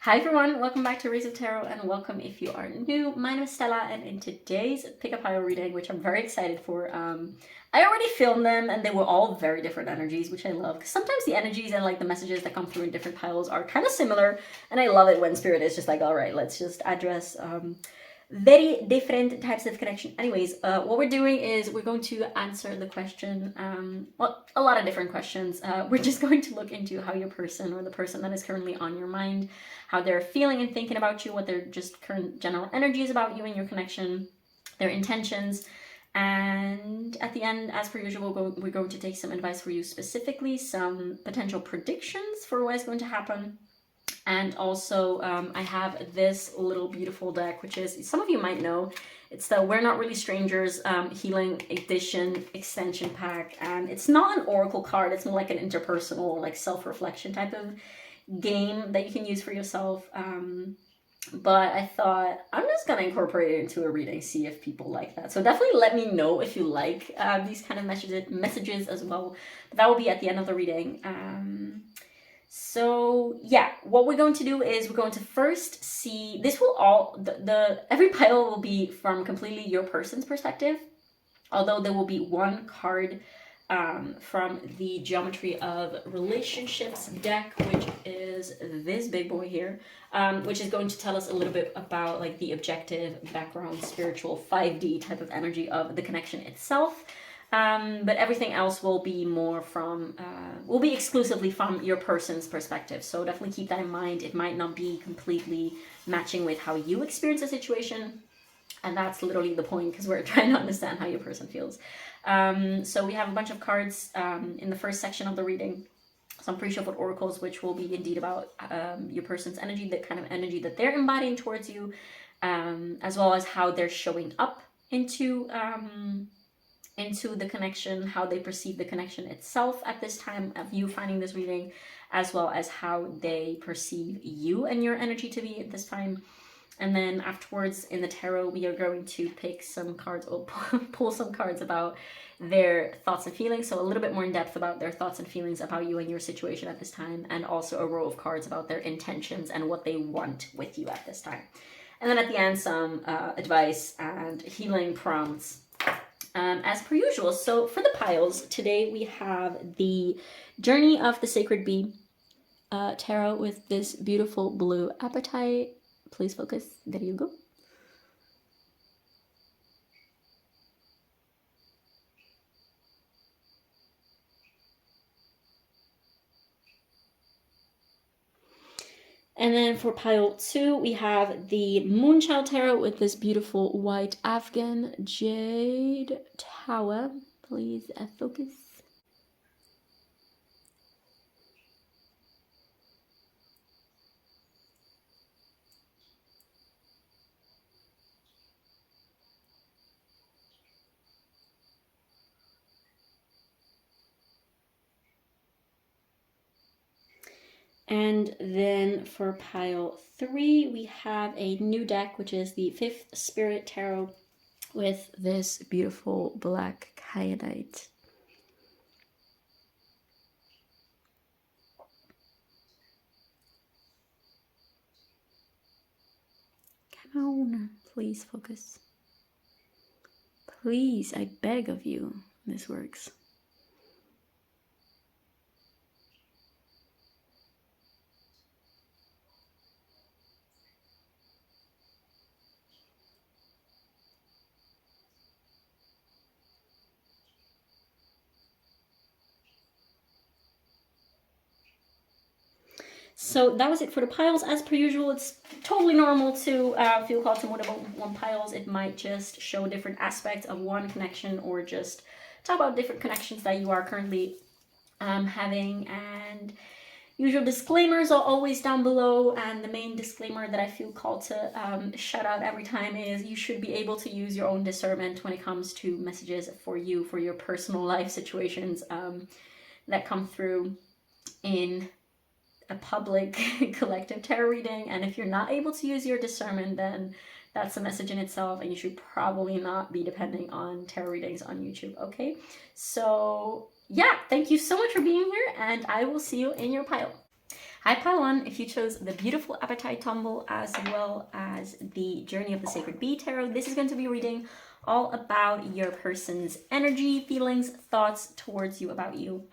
Hi everyone, welcome back to Rays of Tarot and welcome if you are new. My name is Stella and in today's pick-up pile reading, which I'm very excited for, I already filmed them and they were all very different energies, which I love because sometimes the energies and like the messages that come through in different piles are kind of similar, and I love it when spirit is just like, all right, let's just address very different types of connection. Anyways, what we're doing is we're going to answer the question, well, a lot of different questions. We're just going to look into how your person or the person that is currently on your mind, how they're feeling and thinking about you, what their just current general energy is about you and your connection, their intentions. And at the end, as per usual, we're going to take some advice for you specifically, some potential predictions for what is going to happen. And also, I have this little beautiful deck, which is, some of you might know, it's the We're Not Really Strangers Healing Edition Extension Pack. And it's not an oracle card, it's more like an interpersonal, like self-reflection type of game that you can use for yourself. But I thought I'm just gonna incorporate it into a reading, see if people like that. So definitely let me know if you like these kind of messages as well. But that will be at the end of the reading. So yeah, what we're going to do is we're going to first see, this will all, every pile will be from completely your person's perspective, although there will be one card from the Geometry of Relationships deck, which is this big boy here, which is going to tell us a little bit about like the objective, background, spiritual, 5D type of energy of the connection itself. But everything else will be more from, will be exclusively from your person's perspective. So definitely keep that in mind. It might not be completely matching with how you experience a situation. And that's literally the point, because we're trying to understand how your person feels. So we have a bunch of cards in the first section of the reading. Some pre-shuffled oracles, which will be indeed about your person's energy, the kind of energy that they're embodying towards you, as well as how they're showing up into the connection, how they perceive the connection itself at this time of you finding this reading, as well as how they perceive you and your energy to be at this time. And then afterwards in the tarot, we are going to pick some cards, or pull some cards about their thoughts and feelings. So a little bit more in depth about their thoughts and feelings about you and your situation at this time. And also a row of cards about their intentions and what they want with you at this time. And then at the end, some advice and healing prompts as per usual. So for the piles, today we have the Journey of the Sacred Bee tarot with this beautiful blue apatite. Please focus. There you go. And then for pile 2, we have the Moonchild tarot with this beautiful white Afghan jade tower. Please focus. And then for pile 3, we have a new deck, which is the 5th Spirit Tarot with this beautiful black kyanite. Come on, please focus. Please, I beg of you, this works. So that was it for the piles. As per usual, it's totally normal to feel called to more than one piles. It might just show different aspects of one connection, or just talk about different connections that you are currently having. And usual disclaimers are always down below, and the main disclaimer that I feel called to shout out every time is you should be able to use your own discernment when it comes to messages for you, for your personal life situations that come through in a public collective tarot reading. And if you're not able to use your discernment, then that's a message in itself, and you should probably not be depending on tarot readings on YouTube. Okay, so yeah, thank you so much for being here, and I will see you in your pile. Hi Pile 1, if you chose the beautiful Apatite Tumble as well as the Journey of the Sacred Bee Tarot, this is going to be reading all about your person's energy, feelings, thoughts towards you, about you.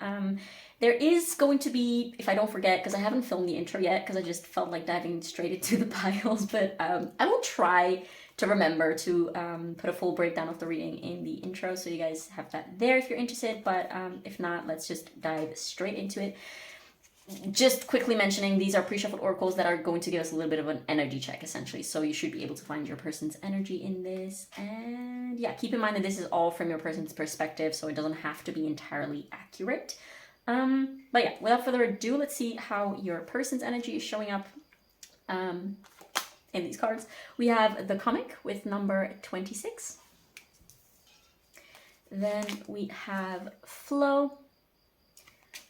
There is going to be, if I don't forget, because I haven't filmed the intro yet, because I just felt like diving straight into the piles, but I will try to remember to put a full breakdown of the reading in the intro, so you guys have that there if you're interested, but if not, let's just dive straight into it. Just quickly mentioning, these are pre-shuffled oracles that are going to give us a little bit of an energy check, essentially. So you should be able to find your person's energy in this. And yeah, keep in mind that this is all from your person's perspective, so it doesn't have to be entirely accurate. But yeah, without further ado, let's see how your person's energy is showing up in these cards. We have the comic with number 26. Then we have flow.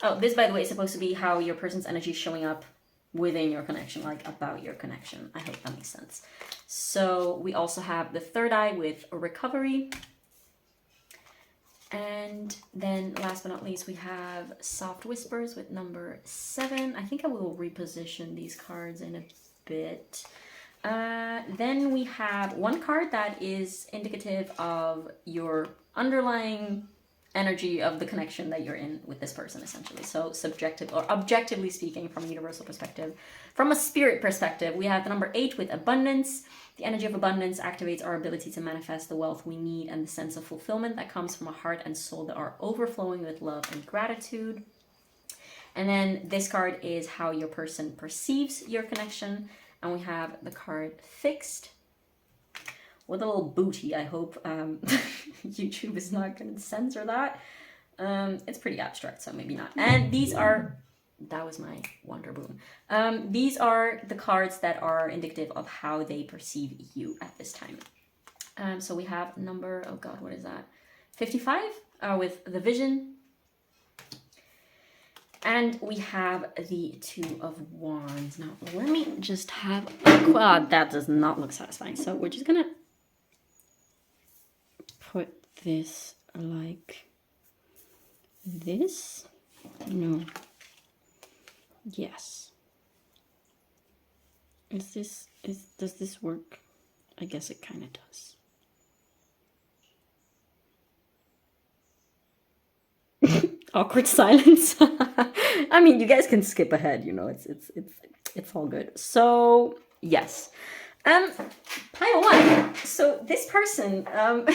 Oh, this, by the way, is supposed to be how your person's energy is showing up within your connection, like about your connection. I hope that makes sense. So we also have the third eye with recovery. And then last but not least, we have soft whispers with number 7. I think I will reposition these cards in a bit. Then we have one card that is indicative of your underlying energy of the connection that you're in with this person, essentially. So subjective or objectively speaking, from a universal perspective. From a spirit perspective, we have the number 8 with abundance. The energy of abundance activates our ability to manifest the wealth we need and the sense of fulfillment that comes from a heart and soul that are overflowing with love and gratitude. And then this card is how your person perceives your connection. And we have the card fixed with a little booty. I hope YouTube is not going to censor that. It's pretty abstract, so maybe not. And these are, that was my wonder boom. These are the cards that are indicative of how they perceive you at this time. So we have number, oh god, what is that? 55 with the vision. And we have the 2 of Wands. Now, let me just have a quad. That does not look satisfying. So we're just going to put this like this. No. Yes. Does this work? I guess it kind of does. Awkward silence. I mean, you guys can skip ahead, you know, it's all good. So yes. Pile 1. So this person, I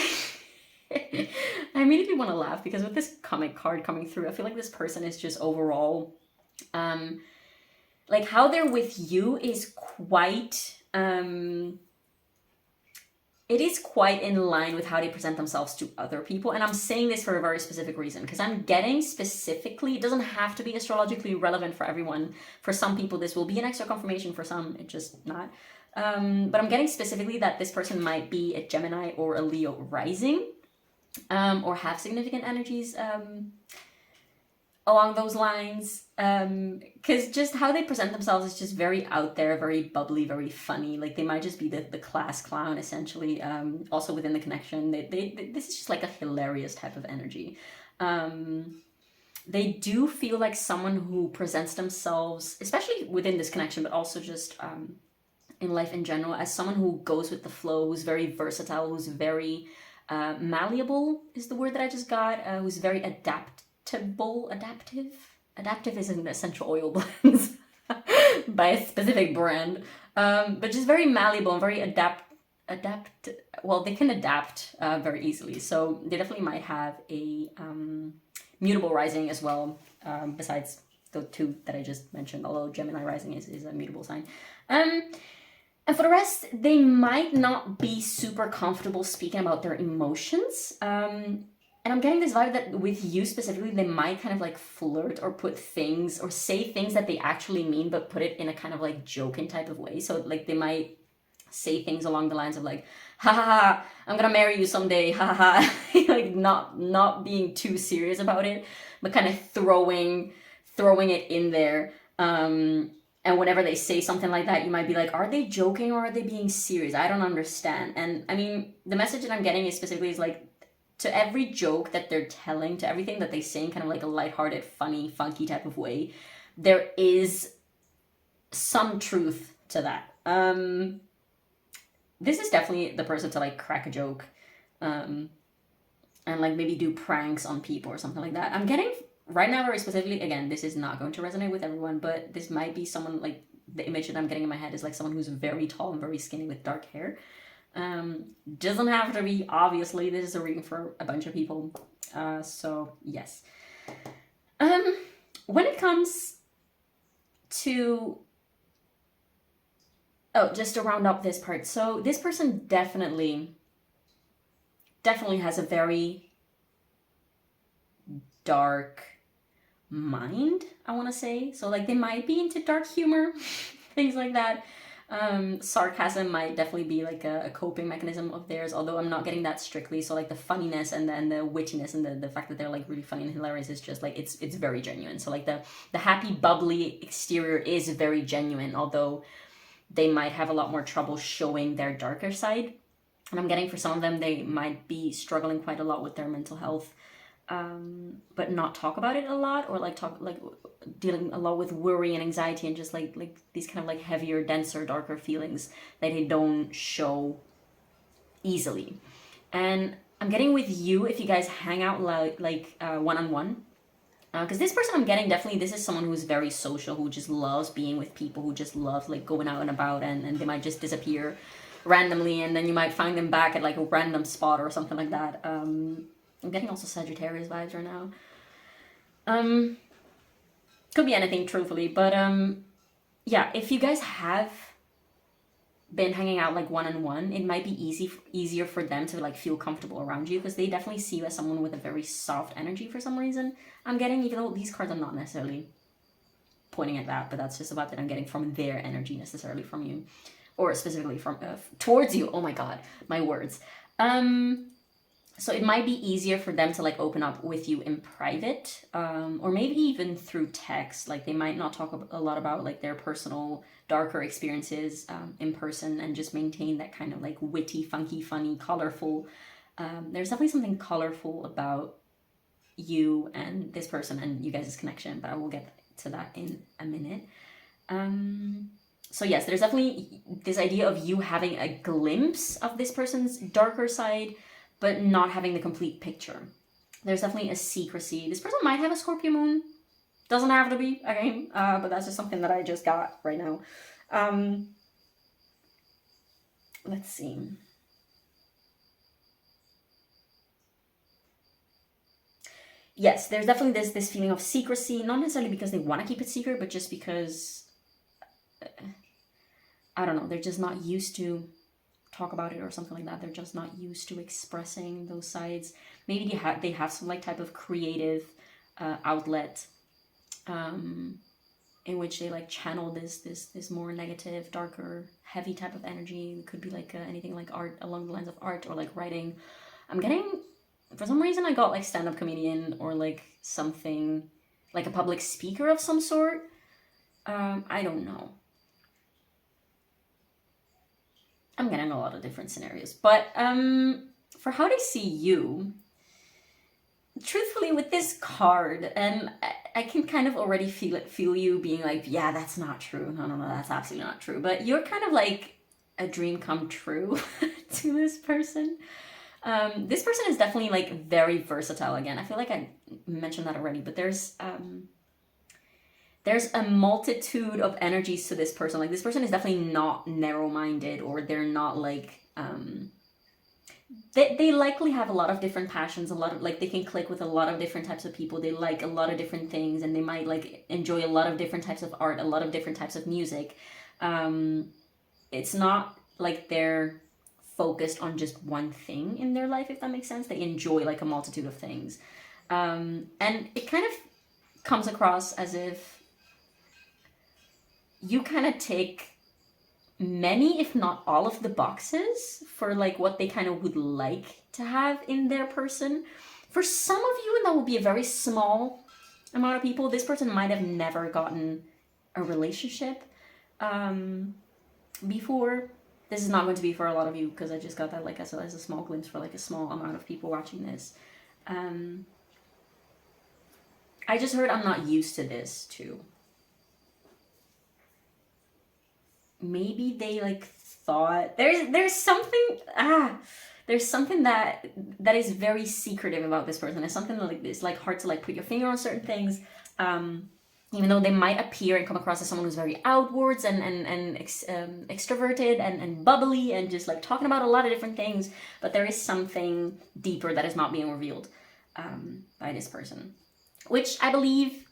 immediately want to laugh because with this comic card coming through, I feel like this person is just overall, like how they're with you is quite, it is quite in line with how they present themselves to other people. And I'm saying this for a very specific reason, because I'm getting specifically, it doesn't have to be astrologically relevant for everyone. For some people, this will be an extra confirmation. For some, it's just not. But I'm getting specifically that this person might be a Gemini or a Leo rising, or have significant energies along those lines, because just how they present themselves is just very out there, very bubbly, very funny. Like they might just be the class clown, essentially. Also within the connection, this is just like a hilarious type of energy. They do feel like someone who presents themselves, especially within this connection, but also just in life in general, as someone who goes with the flow, who's very versatile, who's very malleable is the word that I just got, who's very adaptive. Adaptive is an essential oil blend by a specific brand, but just very malleable and very well, they can adapt very easily. So they definitely might have a mutable rising as well, besides the 2 that I just mentioned, although Gemini rising is a mutable sign. And for the rest, they might not be super comfortable speaking about their emotions. And I'm getting this vibe that with you specifically, they might kind of like flirt or put things or say things that they actually mean, but put it in a kind of like joking type of way. So like they might say things along the lines of like, ha ha ha, I'm gonna marry you someday, ha ha ha. Like not being too serious about it, but kind of throwing it in there. And whenever they say something like that, you might be like, are they joking or are they being serious? I don't understand. And I mean, the message that I'm getting is specifically is like, to every joke that they're telling, to everything that they say in kind of like a lighthearted, funny, funky type of way, there is some truth to that. This is definitely the person to like crack a joke, and like maybe do pranks on people or something like that. I'm getting right now very specifically, again, this is not going to resonate with everyone, but this might be someone like, the image that I'm getting in my head is like someone who's very tall and very skinny with dark hair. Doesn't have to be, obviously, this is a reading for a bunch of people. So yes. When it comes to, oh, just to round up this part. So this person definitely has a very dark mind, I want to say. So like they might be into dark humor, things like that. Sarcasm might definitely be like a coping mechanism of theirs, although I'm not getting that strictly. So like the funniness and the wittiness and the fact that they're like really funny and hilarious is just like it's very genuine. So like the happy bubbly exterior is very genuine, although they might have a lot more trouble showing their darker side. And I'm getting for some of them they might be struggling quite a lot with their mental health, but not talk about it a lot, or like dealing a lot with worry and anxiety and just like these kind of like heavier, denser, darker feelings that they don't show easily. And I'm getting with you, if you guys hang out like one-on-one, because this person I'm getting, definitely this is someone who's very social, who just loves being with people, who just loves like going out and about, and they might just disappear randomly and then you might find them back at like a random spot or something like that. I'm getting also Sagittarius vibes right now. Could be anything, truthfully, but yeah, if you guys have been hanging out like one-on-one, it might be easier for them to like feel comfortable around you, because they definitely see you as someone with a very soft energy for some reason. I'm getting, even though these cards are not necessarily pointing at that, but that's just about that I'm getting from their energy, necessarily from you, or specifically from towards you. Oh my god, my words. So it might be easier for them to like open up with you in private, or maybe even through text. Like they might not talk a lot about like their personal darker experiences in person, and just maintain that kind of like witty, funky, funny, colorful. There's definitely something colorful about you and this person and you guys' connection, but I will get to that in a minute. So yes, there's definitely this idea of you having a glimpse of this person's darker side, but not having the complete picture. There's definitely a secrecy. This person might have a Scorpio moon. Doesn't have to be, again, but that's just something that I just got right now. Let's see. Yes, there's definitely this feeling of secrecy, not necessarily because they want to keep it secret, but just because, I don't know, they're just not used to talk about it or something like that. They're just not used to expressing those sides. Maybe they have some like type of creative outlet in which they like channel this more negative, darker, heavy type of energy. It could be like anything like art, along the lines of art, or like writing. I'm getting, for some reason I got like stand-up comedian, or like something like a public speaker of some sort. I don't know. I'm getting a lot of different scenarios, but for how they see you, truthfully, with this card, and I can kind of already feel you being like, yeah, that's not true. No, that's absolutely not true. But you're kind of like a dream come true to this person. This person is definitely like very versatile. Again, I feel like I mentioned that already, but there's a multitude of energies to this person. Like this person is definitely not narrow-minded, or they're not like they likely have a lot of different passions, a lot of like they can click with a lot of different types of people. They like a lot of different things, and they might like enjoy a lot of different types of art, a lot of different types of music. It's not like they're focused on just one thing in their life, if that makes sense. They enjoy like a multitude of things, and it kind of comes across as if you kind of take many, if not all, of the boxes for like what they kind of would like to have in their person. For some of you, and that will be a very small amount of people, this person might have never gotten a relationship before. This is not going to be for a lot of you, because I just got that like as a small glimpse for like a small amount of people watching this. I just heard I'm not used to this too. maybe they like thought there's something there's something that is very secretive about this person. There's something that like it's like hard to like put your finger on certain things, even though they might appear and come across as someone who's very outwards and extroverted and bubbly and just like talking about a lot of different things, but there is something deeper that is not being revealed by this person, which I believe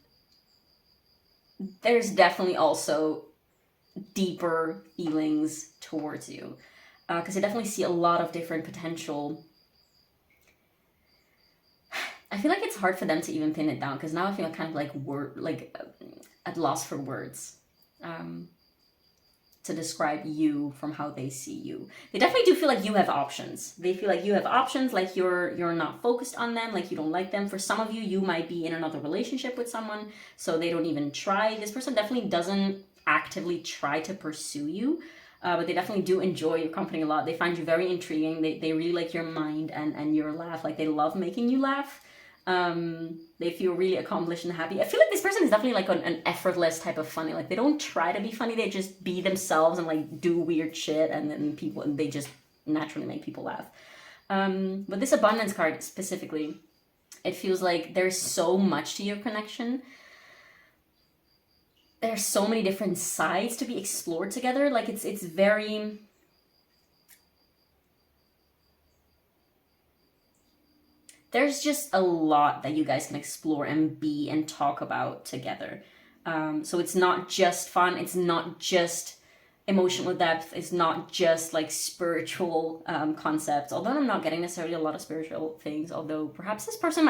there's definitely also deeper feelings towards you, because I definitely see a lot of different potential. I feel like it's hard for them to even pin it down, because now I feel kind of like at loss for words to describe you from how they see you. They definitely do feel like you have options. They feel like you have options, like you're not focused on them, like you don't like them. For some of you, you might be in another relationship with someone, so they don't even try. This person definitely doesn't actively try to pursue you, but they definitely do enjoy your company a lot. They find you very intriguing. They really like your mind and your laugh. Like they love making you laugh. They feel really accomplished and happy. I feel like this person is definitely like an effortless type of funny. Like they don't try to be funny. They just be themselves and like do weird shit, and then they just naturally make people laugh. But this abundance card specifically, it feels like there's so much to your connection. There's so many different sides to be explored together. Like it's very... There's just a lot that you guys can explore and be and talk about together. So it's not just fun. It's not just emotional depth. It's not just like spiritual concepts. Although I'm not getting necessarily a lot of spiritual things. Although perhaps this person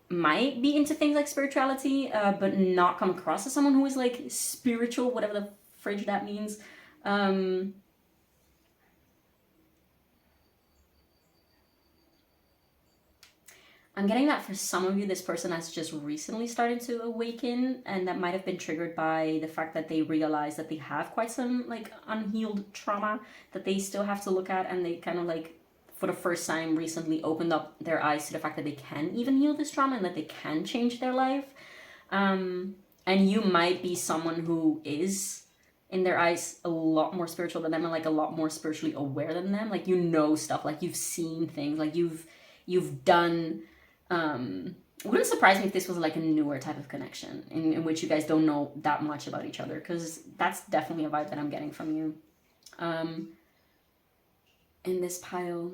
might be into things like spirituality, but not come across as someone who is like spiritual, whatever the fridge that means. I'm getting that for some of you, this person has just recently started to awaken, and that might have been triggered by the fact that they realize that they have quite some like unhealed trauma that they still have to look at, and they kind of like for the first time recently opened up their eyes to the fact that they can even heal this trauma and that they can change their life. And you might be someone who is, in their eyes, a lot more spiritual than them and like a lot more spiritually aware than them. Like you know stuff, like you've seen things, like you've done... It wouldn't surprise me if this was like a newer type of connection in which you guys don't know that much about each other, because that's definitely a vibe that I'm getting from you. In this pile,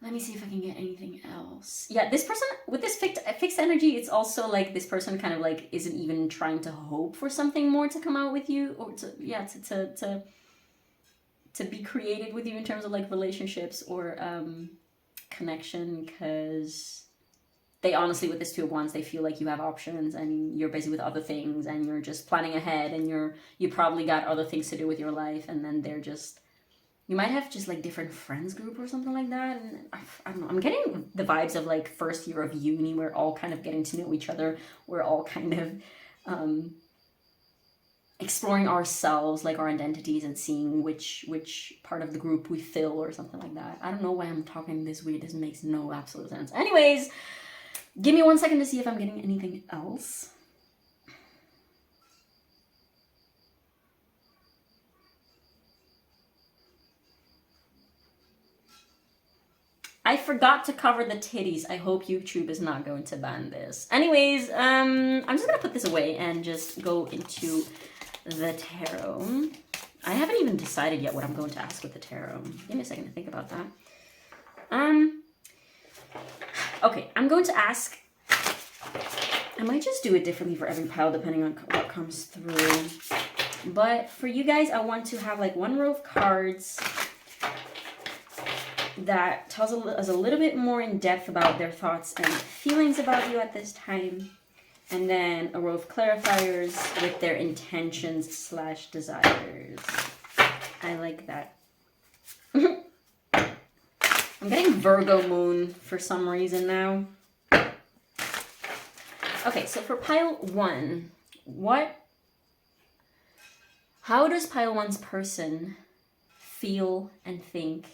let me see if I can get anything else. Yeah, this person with this fixed energy, it's also like this person kind of like isn't even trying to hope for something more to come out with you, or to be created with you in terms of like relationships or connection, because they honestly, with this Two of Wands, they feel like you have options and you're busy with other things and you're just planning ahead and you probably got other things to do with your life, and then they're just... You might have just like different friends group or something like that, and I don't know, I'm getting the vibes of like first year of uni. We're all kind of getting to know each other. We're all kind of exploring ourselves, like our identities, and seeing which part of the group we fill or something like that. I don't know why I'm talking this weird. This makes no absolute sense. Anyways, give me 1 second to see if I'm getting anything else. I forgot to cover the titties. I hope YouTube is not going to ban this. Anyways, I'm just gonna put this away and just go into the tarot. I haven't even decided yet what I'm going to ask with the tarot. Give me a second to think about that. Okay, I'm going to ask... I might just do it differently for every pile depending on what comes through. But for you guys, I want to have like one row of cards that tells us a little bit more in depth about their thoughts and feelings about you at this time. And then a row of clarifiers with their intentions / desires. I like that. I'm getting Virgo moon for some reason now. Okay, so for pile 1, how does pile 1's person feel and think?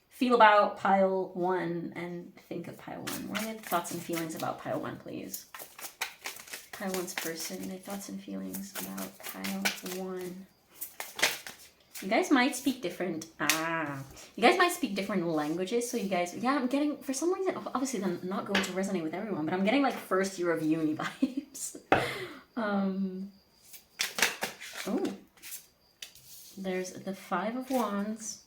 Feel about pile 1 and think of pile 1. What are the thoughts and feelings about pile 1, please? Pile 1's person, their thoughts and feelings about Pile 1. You guys might speak different, you guys might speak different languages, so you guys, yeah, I'm getting, for some reason, obviously I'm not going to resonate with everyone, but I'm getting like first year of uni vibes. Oh, there's the 5 of Wands.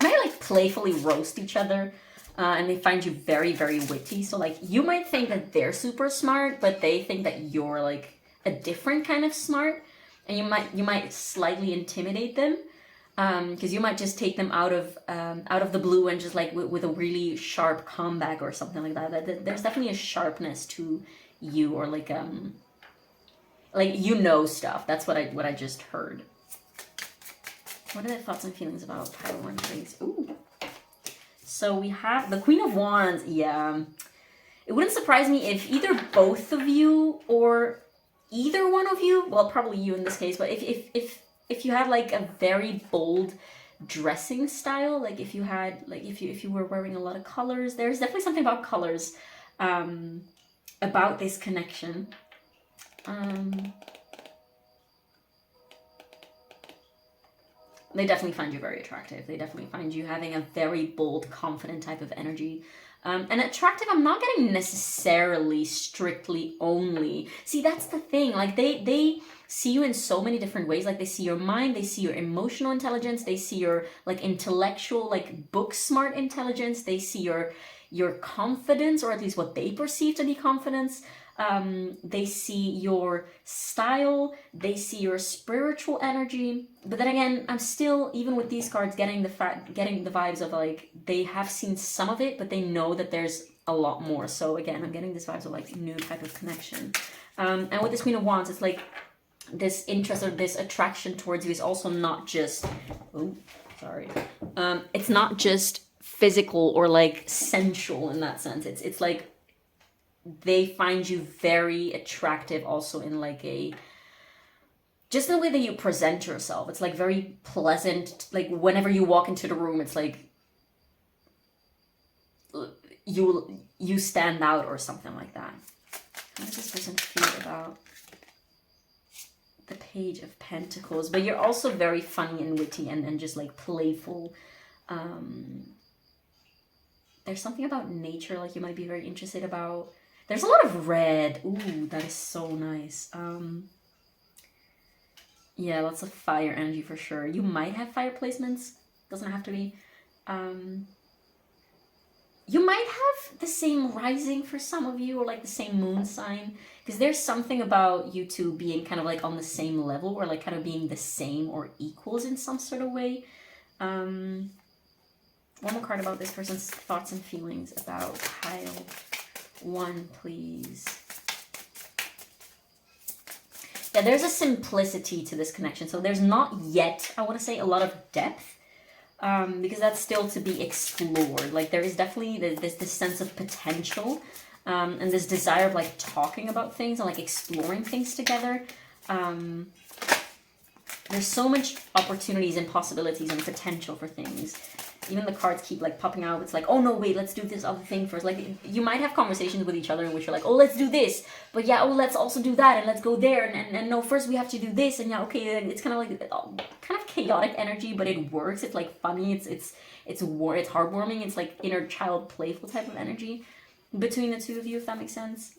Might like playfully roast each other, and they find you very, very witty, so like, you might think that they're super smart, but they think that you're like a different kind of smart. And you might slightly intimidate them, because you might just take them out of the blue and just like with a really sharp comeback or something like that. There's definitely a sharpness to you, or like you know stuff. That's what I just heard. What are their thoughts and feelings about Pile 1, please? Ooh. So we have the Queen of Wands. Yeah, it wouldn't surprise me if either both of you or either one of you, well, probably you in this case, but if you had like a very bold dressing style, like if you had like if you were wearing a lot of colors, there's definitely something about colors about this connection. They definitely find you very attractive. They definitely find you having a very bold, confident type of energy. And attractive, I'm not getting necessarily strictly only. See, that's the thing. Like they see you in so many different ways. Like they see your mind, they see your emotional intelligence, they see your like intellectual, like book smart intelligence, they see your confidence, or at least what they perceive to be confidence. They see your style, they see your spiritual energy. But then again, I'm still, even with these cards, getting the vibes of like they have seen some of it, but they know that there's a lot more. So again, I'm getting this vibes of like new type of connection. And with this Queen of Wands, it's like this interest or this attraction towards you is also not just, it's not just physical or like sensual in that sense. It's like they find you very attractive also in like just the way that you present yourself. It's like very pleasant. Like whenever you walk into the room, it's like you stand out or something like that. How does this person feel about the Page of Pentacles? But you're also very funny and witty and just like playful. There's something about nature like you might be very interested about. There's a lot of red. Ooh, that is so nice. Yeah, lots of fire energy for sure. You might have fire placements. Doesn't have to be. You might have the same rising for some of you, or like the same moon sign. Because there's something about you two being kind of like on the same level, or like kind of being the same or equals in some sort of way. One more card about this person's thoughts and feelings about Pile 1, please. Yeah, there's a simplicity to this connection. So there's not yet, I want to say, a lot of depth, because that's still to be explored. Like there is definitely this sense of potential, and this desire of like talking about things and like exploring things together. There's so much opportunities and possibilities and potential for things. Even the cards keep like popping out. It's like, oh no, wait, let's do this other thing first. Like you might have conversations with each other in which you're like, oh, let's do this, but yeah, oh, let's also do that, and let's go there, and no, first we have to do this, and yeah, okay, and it's kind of like kind of chaotic energy, but it works. It's like funny. It's heartwarming. It's like inner child playful type of energy between the two of you, if that makes sense.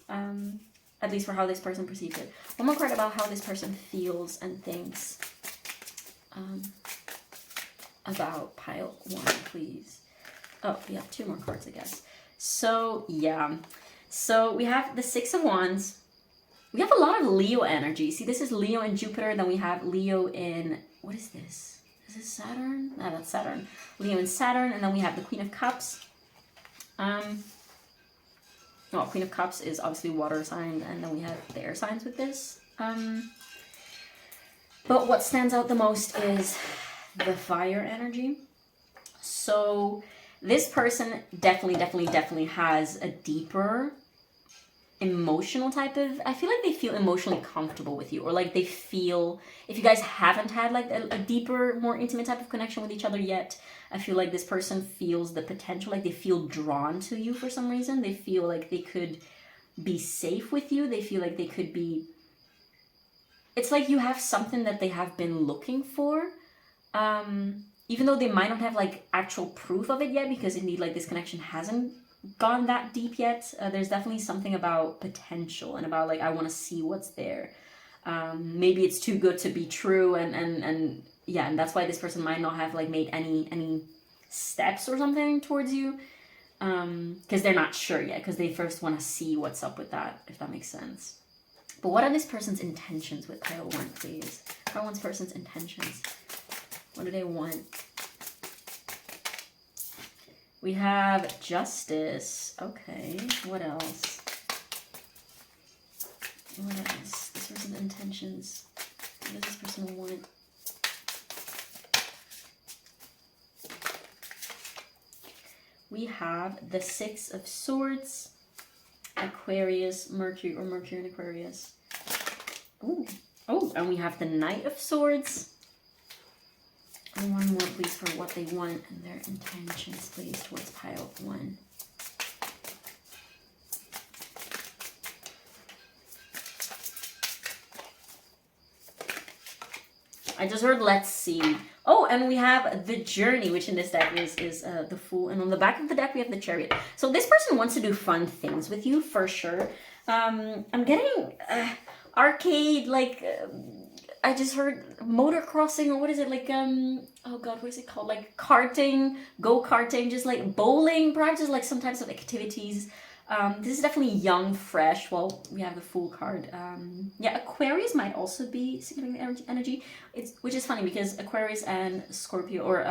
At least for how this person perceives it. One more card about how this person feels and thinks. About Pile 1, please. Oh, we have 2 more cards, I guess. So, yeah. So, we have the 6 of Wands. We have a lot of Leo energy. See, this is Leo and Jupiter. Then we have Leo in... What is this? Is this Saturn? No, that's Saturn. Leo and Saturn. And then we have the Queen of Cups. Well, Queen of Cups is obviously water sign. And then we have the air signs with this. But what stands out the most is the fire energy. So this person definitely has a deeper emotional type of, I feel like they feel emotionally comfortable with you, or like they feel, if you guys haven't had like a deeper, more intimate type of connection with each other yet, I feel like this person feels the potential, like they feel drawn to you for some reason. They feel like they could be safe with you. They feel like they could be, it's like you have something that they have been looking for. Even though they might not have like actual proof of it yet, because indeed like this connection hasn't gone that deep yet. There's definitely something about potential and about like, I want to see what's there. Maybe it's too good to be true, and yeah, and that's why this person might not have like made any steps or something towards you, because they're not sure yet, because they first want to see what's up with that, if that makes sense. But what are this person's intentions with pile 1, please? Pile 1's person's intentions. What do they want? We have justice. Okay, what else? What else? This person's intentions. What does this person want? We have the 6 of Swords, Aquarius, Mercury, or Mercury and Aquarius. Ooh. Oh, and we have the Knight of Swords. And one more, please, for what they want and their intentions, please, towards pile 1. I just heard let's see. Oh, and we have the Journey, which in this deck is the Fool. And on the back of the deck, we have the Chariot. So this person wants to do fun things with you, for sure. I'm getting arcade, like... I just heard motocrossing, or what is it, like, oh god, what is it called, like karting, go-karting, just like bowling, perhaps just like some types of activities. This is definitely young, fresh. Well, we have the Fool card. Yeah, Aquarius might also be significant energy. Which is funny, because Aquarius and Scorpio, or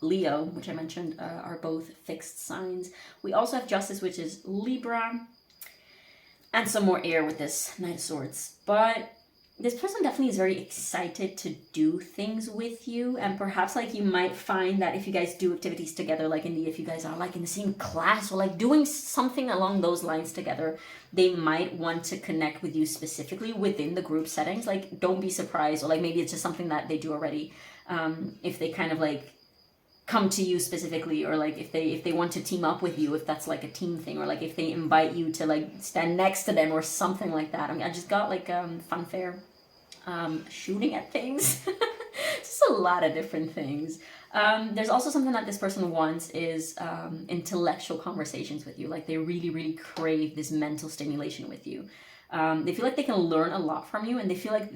Leo, which I mentioned, are both fixed signs. We also have Justice, which is Libra. And some more air with this Knight of Swords. But this person definitely is very excited to do things with you. And perhaps like you might find that if you guys do activities together, like indeed if you guys are like in the same class or like doing something along those lines together, they might want to connect with you specifically within the group settings. Like, don't be surprised. Or like maybe it's just something that they do already. If they kind of like come to you specifically, or like if they want to team up with you, if that's like a team thing, or like if they invite you to like stand next to them or something like that. I mean, I just got like funfair, shooting at things. Just a lot of different things. There's also something that this person wants is intellectual conversations with you. Like they really crave this mental stimulation with you. They feel like they can learn a lot from you, and they feel like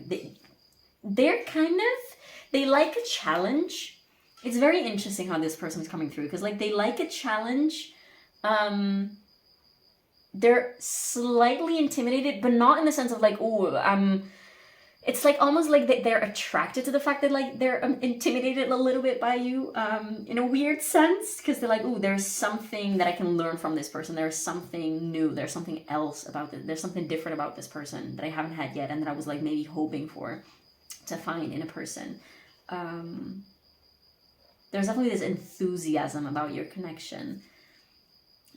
they're kind of, they like a challenge. It's very interesting how this person is coming through, because like they like a challenge. They're slightly intimidated, but not in the sense of like, oh, it's like almost like they're attracted to the fact that like they're intimidated a little bit by you, in a weird sense, because they're like, oh, there's something that I can learn from this person. There's something new. There's something else about it. There's something different about this person that I haven't had yet, and that I was like maybe hoping for to find in a person. There's definitely this enthusiasm about your connection.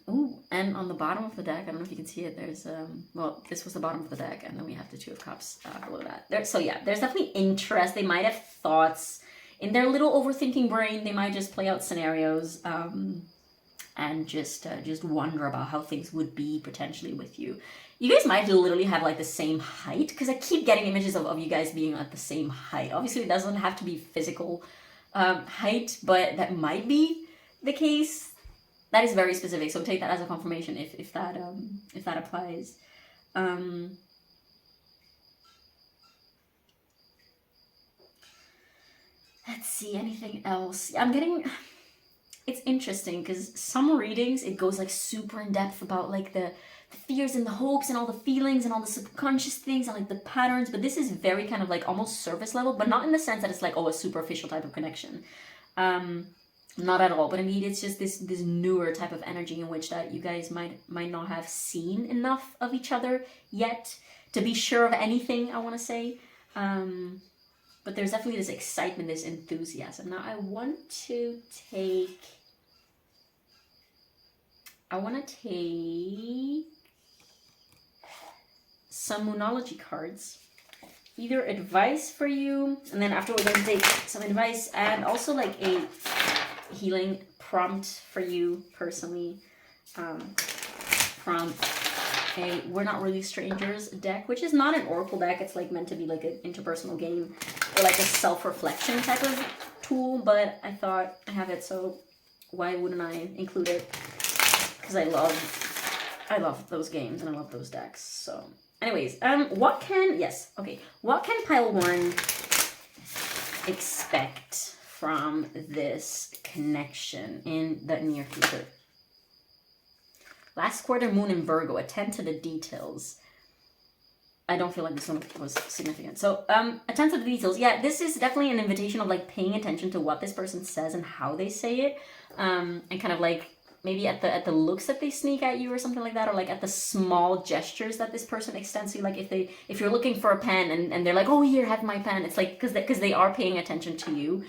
Ooh, and on the bottom of the deck, I don't know if you can see it, there's, well, this was the bottom of the deck, and then we have the Two of Cups below that. So yeah, there's definitely interest. They might have thoughts. In their little overthinking brain, they might just play out scenarios, and just wonder about how things would be potentially with you. You guys might literally have like the same height, because I keep getting images of you guys being at the same height. Obviously, it doesn't have to be physical height, but that might be the case. That is very specific, so take that as a confirmation if that applies. Let's see, anything else? I'm getting, it's interesting because some readings it goes like super in depth about like the fears and the hopes and all the feelings and all the subconscious things and like the patterns, but this is very kind of like almost surface level, but not in the sense that it's like, oh, a superficial type of connection. Not at all, but I mean, it's just this newer type of energy in which that you guys might not have seen enough of each other yet to be sure of anything, I want to say. But there's definitely this excitement, this enthusiasm. Now I want to take some moonology cards, either advice for you, and then after we're going to take some advice, and also like a healing prompt for you personally. from a We're Not Really Strangers deck, which is not an oracle deck. It's like meant to be like an interpersonal game or like a self-reflection type of tool, but I thought I have it, so why wouldn't I include it? Because I love those games and I love those decks. So anyways, what can pile 1 expect from this connection in the near future? Last quarter moon in Virgo, attend to the details. I don't feel like this one was significant. So attend to the details. Yeah, this is definitely an invitation of like paying attention to what this person says and how they say it. And kind of like maybe at the looks that they sneak at you or something like that, or like at the small gestures that this person extends to you. Like if you're looking for a pen and they're like, oh, here, have my pen. It's like because they are paying attention to you.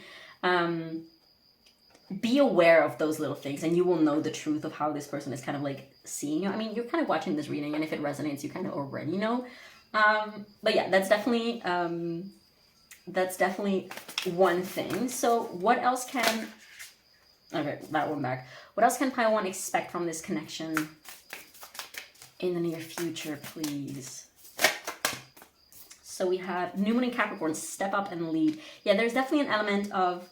Be aware of those little things and you will know the truth of how this person is kind of like seeing you. I mean, you're kind of watching this reading, and if it resonates, you kind of already know. But yeah, that's definitely one thing. So what else can, okay, that one back. What else can pile 1 expect from this connection in the near future, please? So we have new moon in Capricorn, step up and lead. Yeah, there's definitely an element of,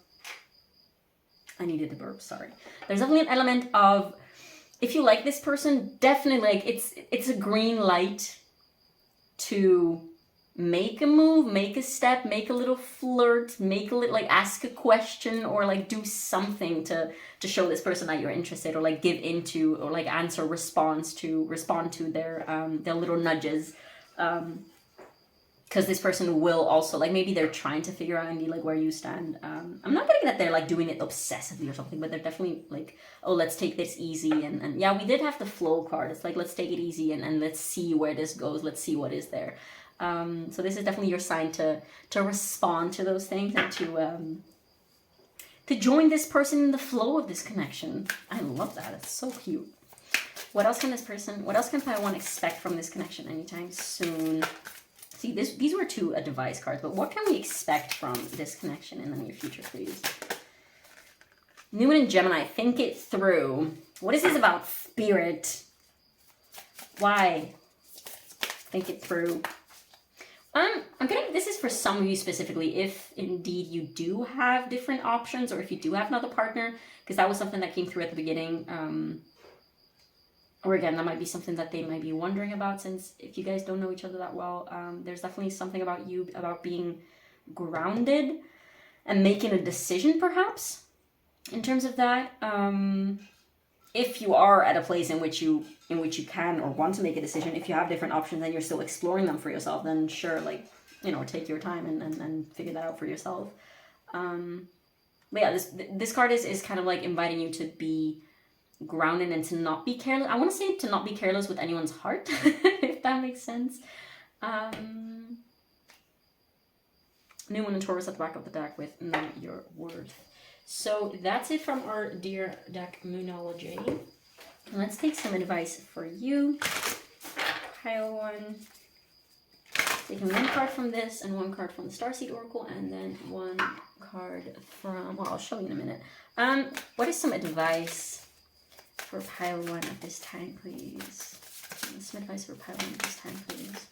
I needed the burp, sorry. There's definitely an element of, if you like this person, definitely like it's a green light to make a move, make a step, make a little flirt, make a little, like ask a question or like do something to show this person that you're interested, or like give into, or like respond to their little nudges. Because this person will also, like, maybe they're trying to figure out and be like where you stand. I'm not getting that they're like doing it obsessively or something, but they're definitely like, oh, let's take this easy. And yeah, we did have the flow card. It's like, let's take it easy and let's see where this goes. Let's see what is there. So this is definitely your sign to respond to those things and to join this person in the flow of this connection. I love that. It's so cute. What else can pile 1 expect from this connection anytime soon? See, these were 2 advice cards, but what can we expect from this connection in the near future, please? New Moon in Gemini, think it through. What is this about, Spirit? Why? Think it through. I'm getting, this is for some of you specifically, if indeed you do have different options, or if you do have another partner, because that was something that came through at the beginning. Or again, that might be something that they might be wondering about, since if you guys don't know each other that well, there's definitely something about being grounded and making a decision, perhaps, in terms of that. If you are at a place in which you can or want to make a decision, if you have different options and you're still exploring them for yourself, then sure, like, you know, take your time and figure that out for yourself. But yeah, this card is kind of like inviting you to be grounded and to not be careless. I want to say to not be careless with anyone's heart, if that makes sense. New Moon and Taurus at the back of the deck with Know Your Worth. So that's it from our dear deck Moonology. Let's take some advice for you. Pile 1. Taking 1 card from this and 1 card from the Starseed Oracle, and then 1 card from, well, I'll show you in a minute. What is some advice for pile 1 at this time, please? Some advice for pile 1 at this time, please.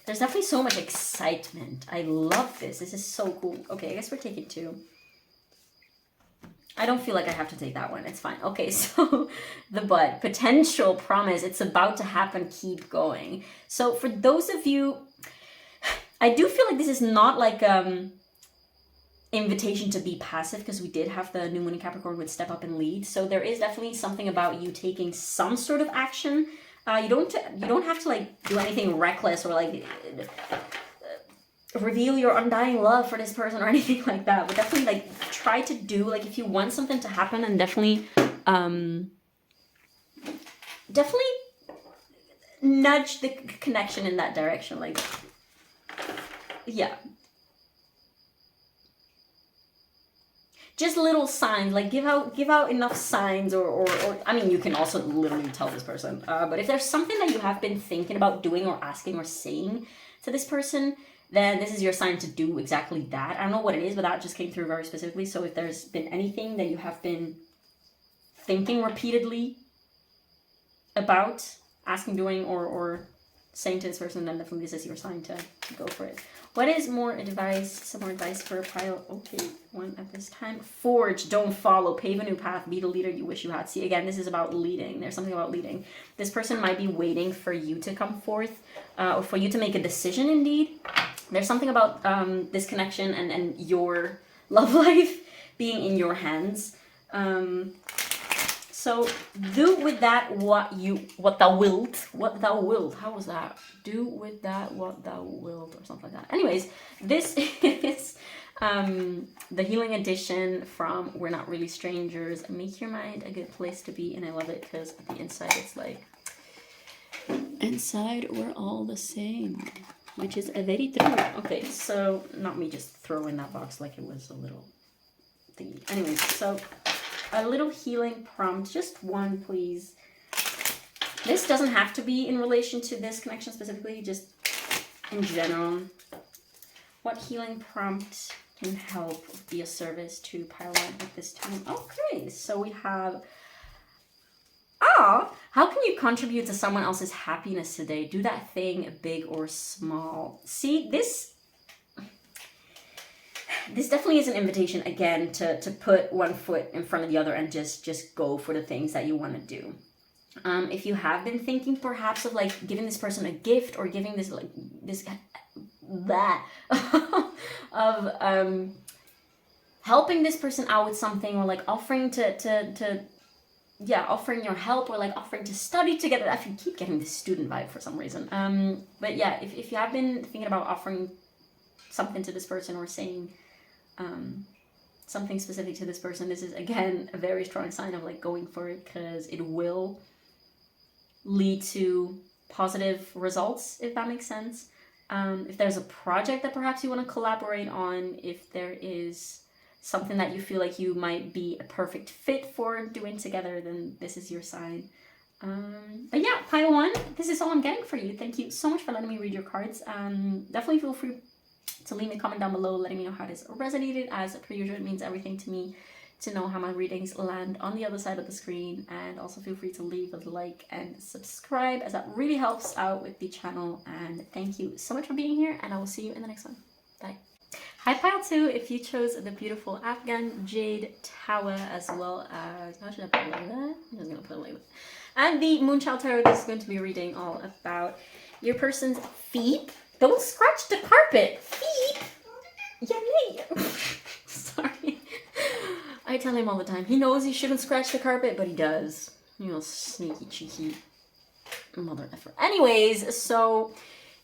There's definitely so much excitement. I love this. This is so cool. Okay, I guess we're taking 2. I don't feel like I have to take that one. It's fine. Okay, so the bud. Potential, promise. It's about to happen. Keep going. So for those of you, I do feel like this is not like invitation to be passive, because we did have the New Moon in Capricorn with step up and lead. So there is definitely something about you taking some sort of action. You don't have to like do anything reckless or like reveal your undying love for this person or anything like that. But definitely like try to do, like, if you want something to happen, and definitely nudge the connection in that direction. Like, yeah. Just little signs, like give out enough signs, or I mean, you can also literally tell this person. But if there's something that you have been thinking about doing or asking or saying to this person, then this is your sign to do exactly that. I don't know what it is, but that just came through very specifically. So if there's been anything that you have been thinking repeatedly about asking, doing, or saying to this person, then definitely this is your sign to go for it. What is more advice? Some more advice for a pile. Okay, one at this time. Forge, don't follow, pave a new path, be the leader you wish you had. See, again, this is about leading. There's something about leading. This person might be waiting for you to come forth, or for you to make a decision indeed. There's something about this connection and your love life being in your hands. So do with that what thou wilt. How was that? Do with that what thou wilt, or something like that. Anyways, this is the healing edition from We're Not Really Strangers. Make your mind a good place to be, and I love it because at the inside it's like, inside we're all the same, which is very true. Okay, so not me just throwing that box like it was a little thingy. Anyways, so a little healing prompt, just one, please. This doesn't have to be in relation to this connection specifically, just in general. What healing prompt can help be a service to pile one at this time? Okay, so we have, how can you contribute to someone else's happiness today? Do that thing, big or small. See, this definitely is an invitation, again, to put one foot in front of the other and just go for the things that you want to do. If you have been thinking perhaps of like giving this person a gift, or giving this like of helping this person out with something, or like offering offering your help, or like offering to study together. I keep getting this student vibe for some reason. But yeah, if you have been thinking about offering something to this person, or saying something specific to this person, this is again a very strong sign of like going for it, because it will lead to positive results, if that makes sense. If there's a project that perhaps you want to collaborate on, if there is something that you feel like you might be a perfect fit for doing together, then this is your sign. But yeah, pile one, this is all I'm getting for you. Thank you so much for letting me read your cards. Definitely feel free to leave me a comment down below letting me know how this resonated. As per usual, it means everything to me to know how my readings land on the other side of the screen. And also feel free to leave a like and subscribe, as that really helps out with the channel. And thank you so much for being here, and I will see you in the next one. Bye. Hi pile 2, if you chose the beautiful Afghan jade tower, as well as, how should I put it like that? I'm just going to put it like that. And the Moonchild tarot, this is going to be reading all about your person's feet. Don't scratch the carpet. Feet. Yeah, sorry. I tell him all the time. He knows he shouldn't scratch the carpet, but he does. You know, sneaky, cheeky mother effer. Anyways, so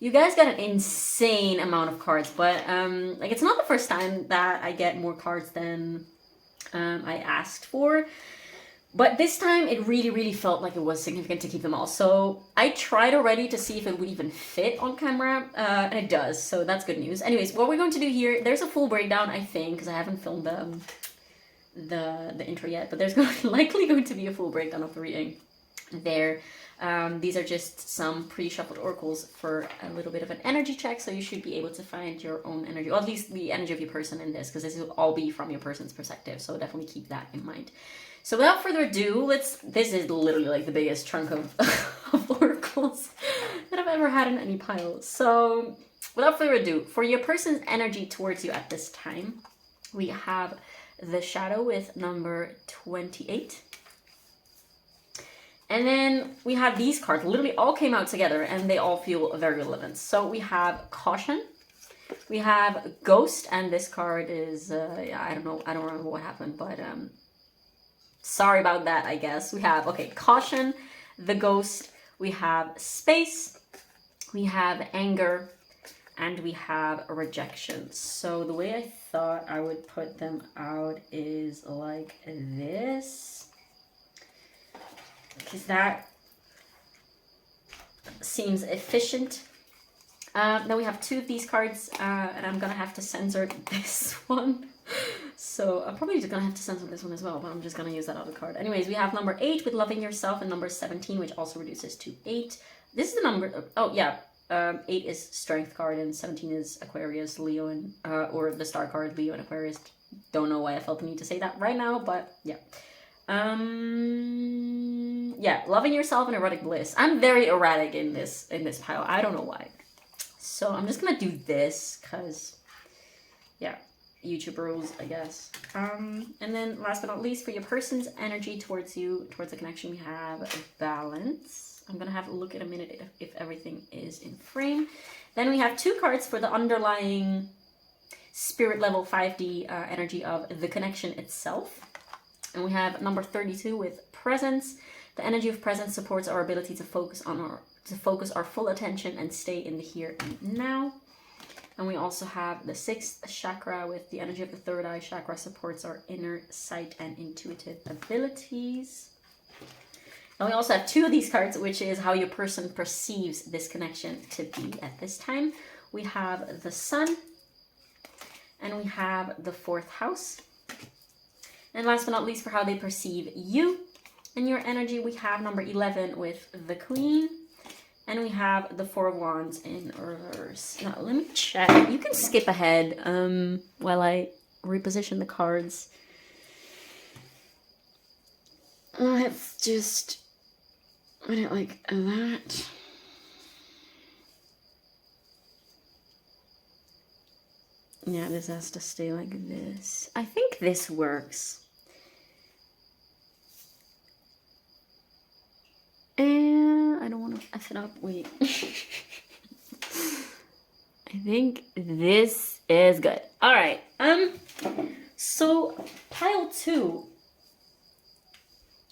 you guys got an insane amount of cards, but like it's not the first time that I get more cards than I asked for. But this time it really felt like it was significant to keep them all. So I tried already to see if it would even fit on camera, and it does, so that's good news. Anyways, what we're going to do here, there's a full breakdown, I think, because I haven't filmed the intro yet, but there's likely going to be a full breakdown of the reading there. These are just some pre-shuffled oracles for a little bit of an energy check, so you should be able to find your own energy, or at least the energy of your person in this, because this will all be from your person's perspective, so definitely keep that in mind. So without further ado, this is literally like the biggest chunk of, of oracles that I've ever had in any pile. So without further ado, for your person's energy towards you at this time, we have the shadow with number 28. And then we have these cards, literally all came out together, and they all feel very relevant. So we have caution, we have ghost, and this card is, I don't know, I don't remember what happened, but sorry about that, I guess. We have, okay, caution, the ghost, we have space, we have anger, and we have rejection. So the way I thought I would put them out is like this, because that seems efficient. Then we have two of these cards, and I'm gonna have to censor this one. So I'm probably just gonna have to censor this one as well, but I'm just gonna use that other card. Anyways, we have number 8 with loving yourself, and number 17, which also reduces to 8. This is the number, oh yeah, 8 is strength card, and 17 is Aquarius, Leo, and or the star card, Leo and Aquarius. Don't know why I felt the need to say that right now, but yeah. Yeah, loving yourself and erotic bliss. I'm very erratic in this pile. I don't know why. So I'm just gonna do this because, yeah, YouTube rules, I guess. And then last but not least, for your person's energy towards you, towards the connection, we have balance. I'm gonna have a look in a minute if everything is in frame. Then we have 2 cards for the underlying spirit level 5D energy of the connection itself. And we have number 32 with presence. The energy of presence supports our ability to focus our full attention and stay in the here and now. And we also have the 6th chakra with the energy of the 3rd eye chakra supports our inner sight and intuitive abilities. And we also have 2 of these cards, which is how your person perceives this connection to be at this time. We have the Sun and we have the 4th house. And last but not least, for how they perceive you and your energy, we have number 11 with the Queen. And we have the 4 of Wands in reverse. Now, let me check. You can skip ahead while I reposition the cards. Let's just put it like that. Yeah, this has to stay like this. I think this works. And I don't want to F it up. Wait. I think this is good. All right. So pile 2.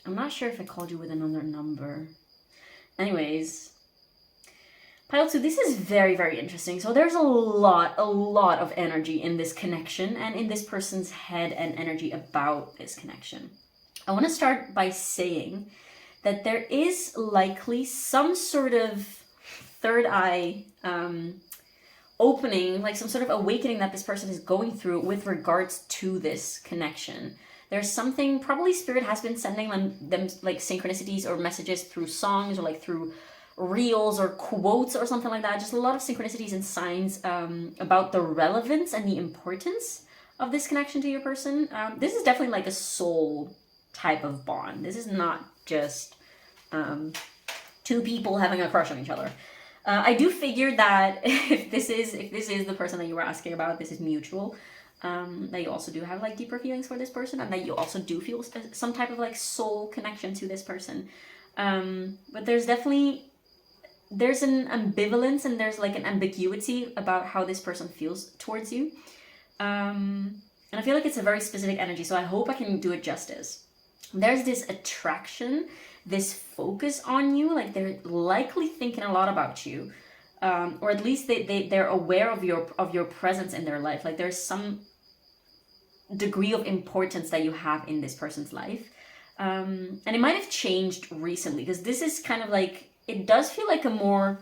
I'm not sure if I called you with another number. Anyways, pile 2, this is very, very interesting. So there's a lot of energy in this connection and in this person's head and energy about this connection. I want to start by saying that there is likely some sort of 3rd eye opening, like some sort of awakening that this person is going through with regards to this connection. There's something, probably Spirit has been sending them like synchronicities or messages through songs or like through reels or quotes or something like that. Just a lot of synchronicities and signs about the relevance and the importance of this connection to your person. This is definitely like a soul type of bond. This is not just 2 people having a crush on each other. I do figure that if this is the person that you were asking about, this is mutual. That you also do have like deeper feelings for this person, and that you also do feel some type of like soul connection to this person. But there's an ambivalence and there's like an ambiguity about how this person feels towards you. And I feel like it's a very specific energy, so I hope I can do it justice. There's this attraction, this focus on you, like they're likely thinking a lot about you, or at least they're aware of your presence in their life. Like there's some degree of importance that you have in this person's life, and it might have changed recently, because this is kind of like, it does feel like a more,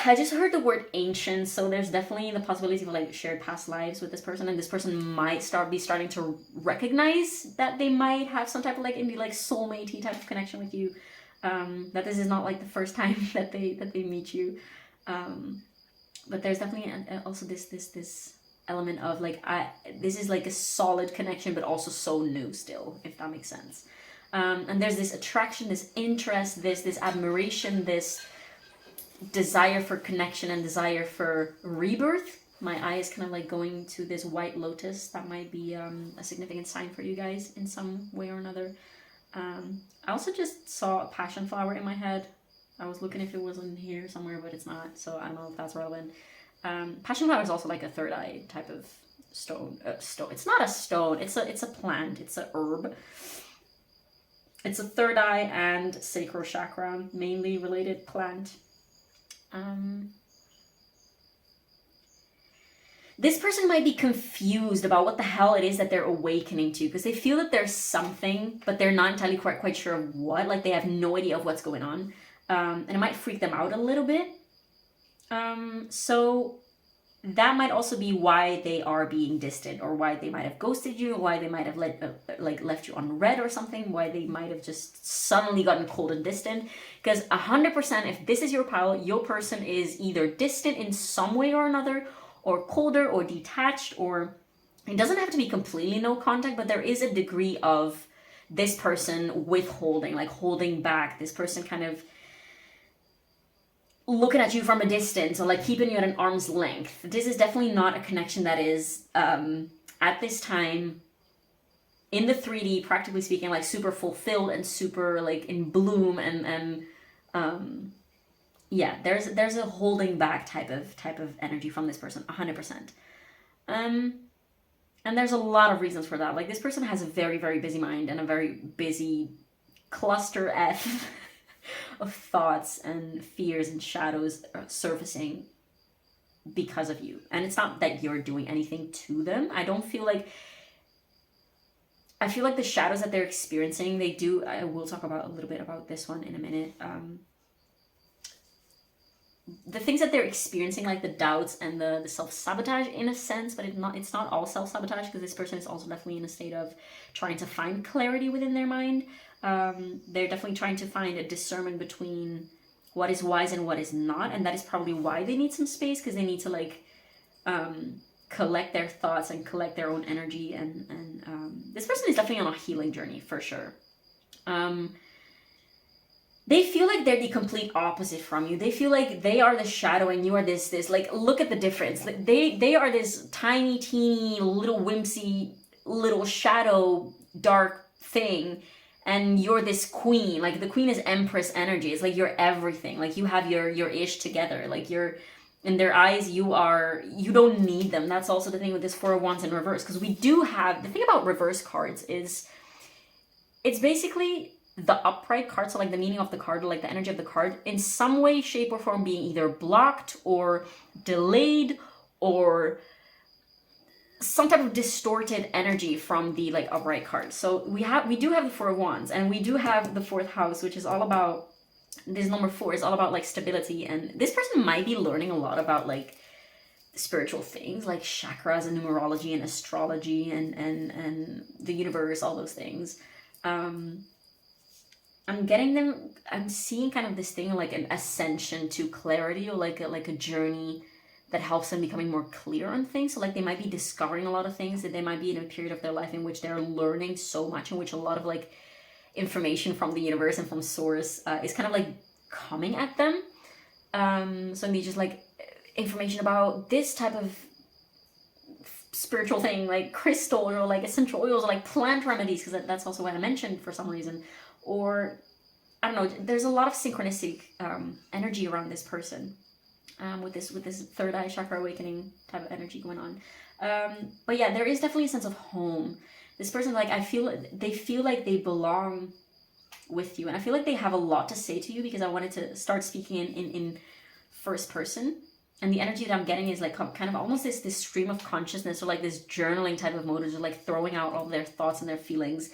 I just heard the word ancient, so there's definitely the possibility of like shared past lives with this person, and this person might be starting to recognize that they might have some type of like indie like soulmate-y type of connection with you. That this is not like the first time that they meet you, but there's definitely also this element of like, this is like a solid connection, but also so new still, if that makes sense. And there's this attraction, this interest, this admiration, this desire for connection and desire for rebirth. My eye is kind of like going to this white lotus. That might be a significant sign for you guys in some way or another. I also just saw a passion flower in my head. I was looking if it was in here somewhere, but it's not, so I don't know if that's relevant. Passion flower is also like a 3rd eye type of stone. It's not a stone, it's a plant, it's a herb. It's a 3rd eye and sacral chakra mainly related plant. This person might be confused about what the hell it is that they're awakening to, because they feel that there's something, but they're not entirely quite sure of what. Like they have no idea of what's going on, and it might freak them out a little bit. So that might also be why they are being distant, or why they might have ghosted you, why they might have left you unread or something, why they might have just suddenly gotten cold and distant. Because 100%, if this is your pile, your person is either distant in some way or another, or colder or detached, or it doesn't have to be completely no contact, but there is a degree of this person withholding, like holding back, this person kind of looking at you from a distance or like keeping you at an arm's length. This is definitely not a connection that is at this time in the 3D, practically speaking, like super fulfilled and super like in bloom, and yeah, there's a holding back type of energy from this person, 100%. And there's a lot of reasons for that. Like this person has a very, very busy mind and a very busy cluster F of thoughts and fears and shadows surfacing because of you. And it's not that you're doing anything to them. I feel like the shadows that they're experiencing, I will talk about a little bit about this one in a minute. The things that they're experiencing, like the doubts and the self-sabotage in a sense, but it's not all self-sabotage, because this person is also definitely in a state of trying to find clarity within their mind. They're definitely trying to find a discernment between what is wise and what is not, and that is probably why they need some space, because they need to like collect their thoughts and collect their own energy, and this person is definitely on a healing journey for sure. They feel like they're the complete opposite from you. They feel like they are the shadow and you are this like, look at the difference. Like they are this tiny, teeny, little whimsy, little shadow, dark thing. And you're this queen. Like the queen is empress energy. It's like you're everything. Like you have your ish together. Like you're, in their eyes, you don't need them. That's also the thing with this Four of Wands in reverse. Because we do have, the thing about reverse cards is, it's basically the upright card, so like the meaning of the card, or like the energy of the card, in some way, shape, or form being either blocked or delayed or some type of distorted energy from the like upright card. So we do have the Four of Wands, and we do have the fourth house, which is all about, this number 4 is all about like stability, and this person might be learning a lot about like spiritual things like chakras and numerology and astrology and the universe, all those things. I'm seeing kind of this thing like an ascension to clarity, or like a journey that helps them becoming more clear on things. So like they might be discovering a lot of things, that they might be in a period of their life in which they're learning so much, in which a lot of like information from the universe and from source is kind of like coming at them. So maybe just like information about this type of spiritual thing, like crystal or like essential oils or like plant remedies, because that's also what I mentioned for some reason. Or I don't know, there's a lot of synchronistic energy around this person with this third eye chakra awakening type of energy going on. But yeah, there is definitely a sense of home. This person, like, they feel like they belong with you, and I feel like they have a lot to say to you, because I wanted to start speaking in first person. And the energy that I'm getting is like kind of almost this stream of consciousness, or like this journaling type of mode, or just like throwing out all their thoughts and their feelings,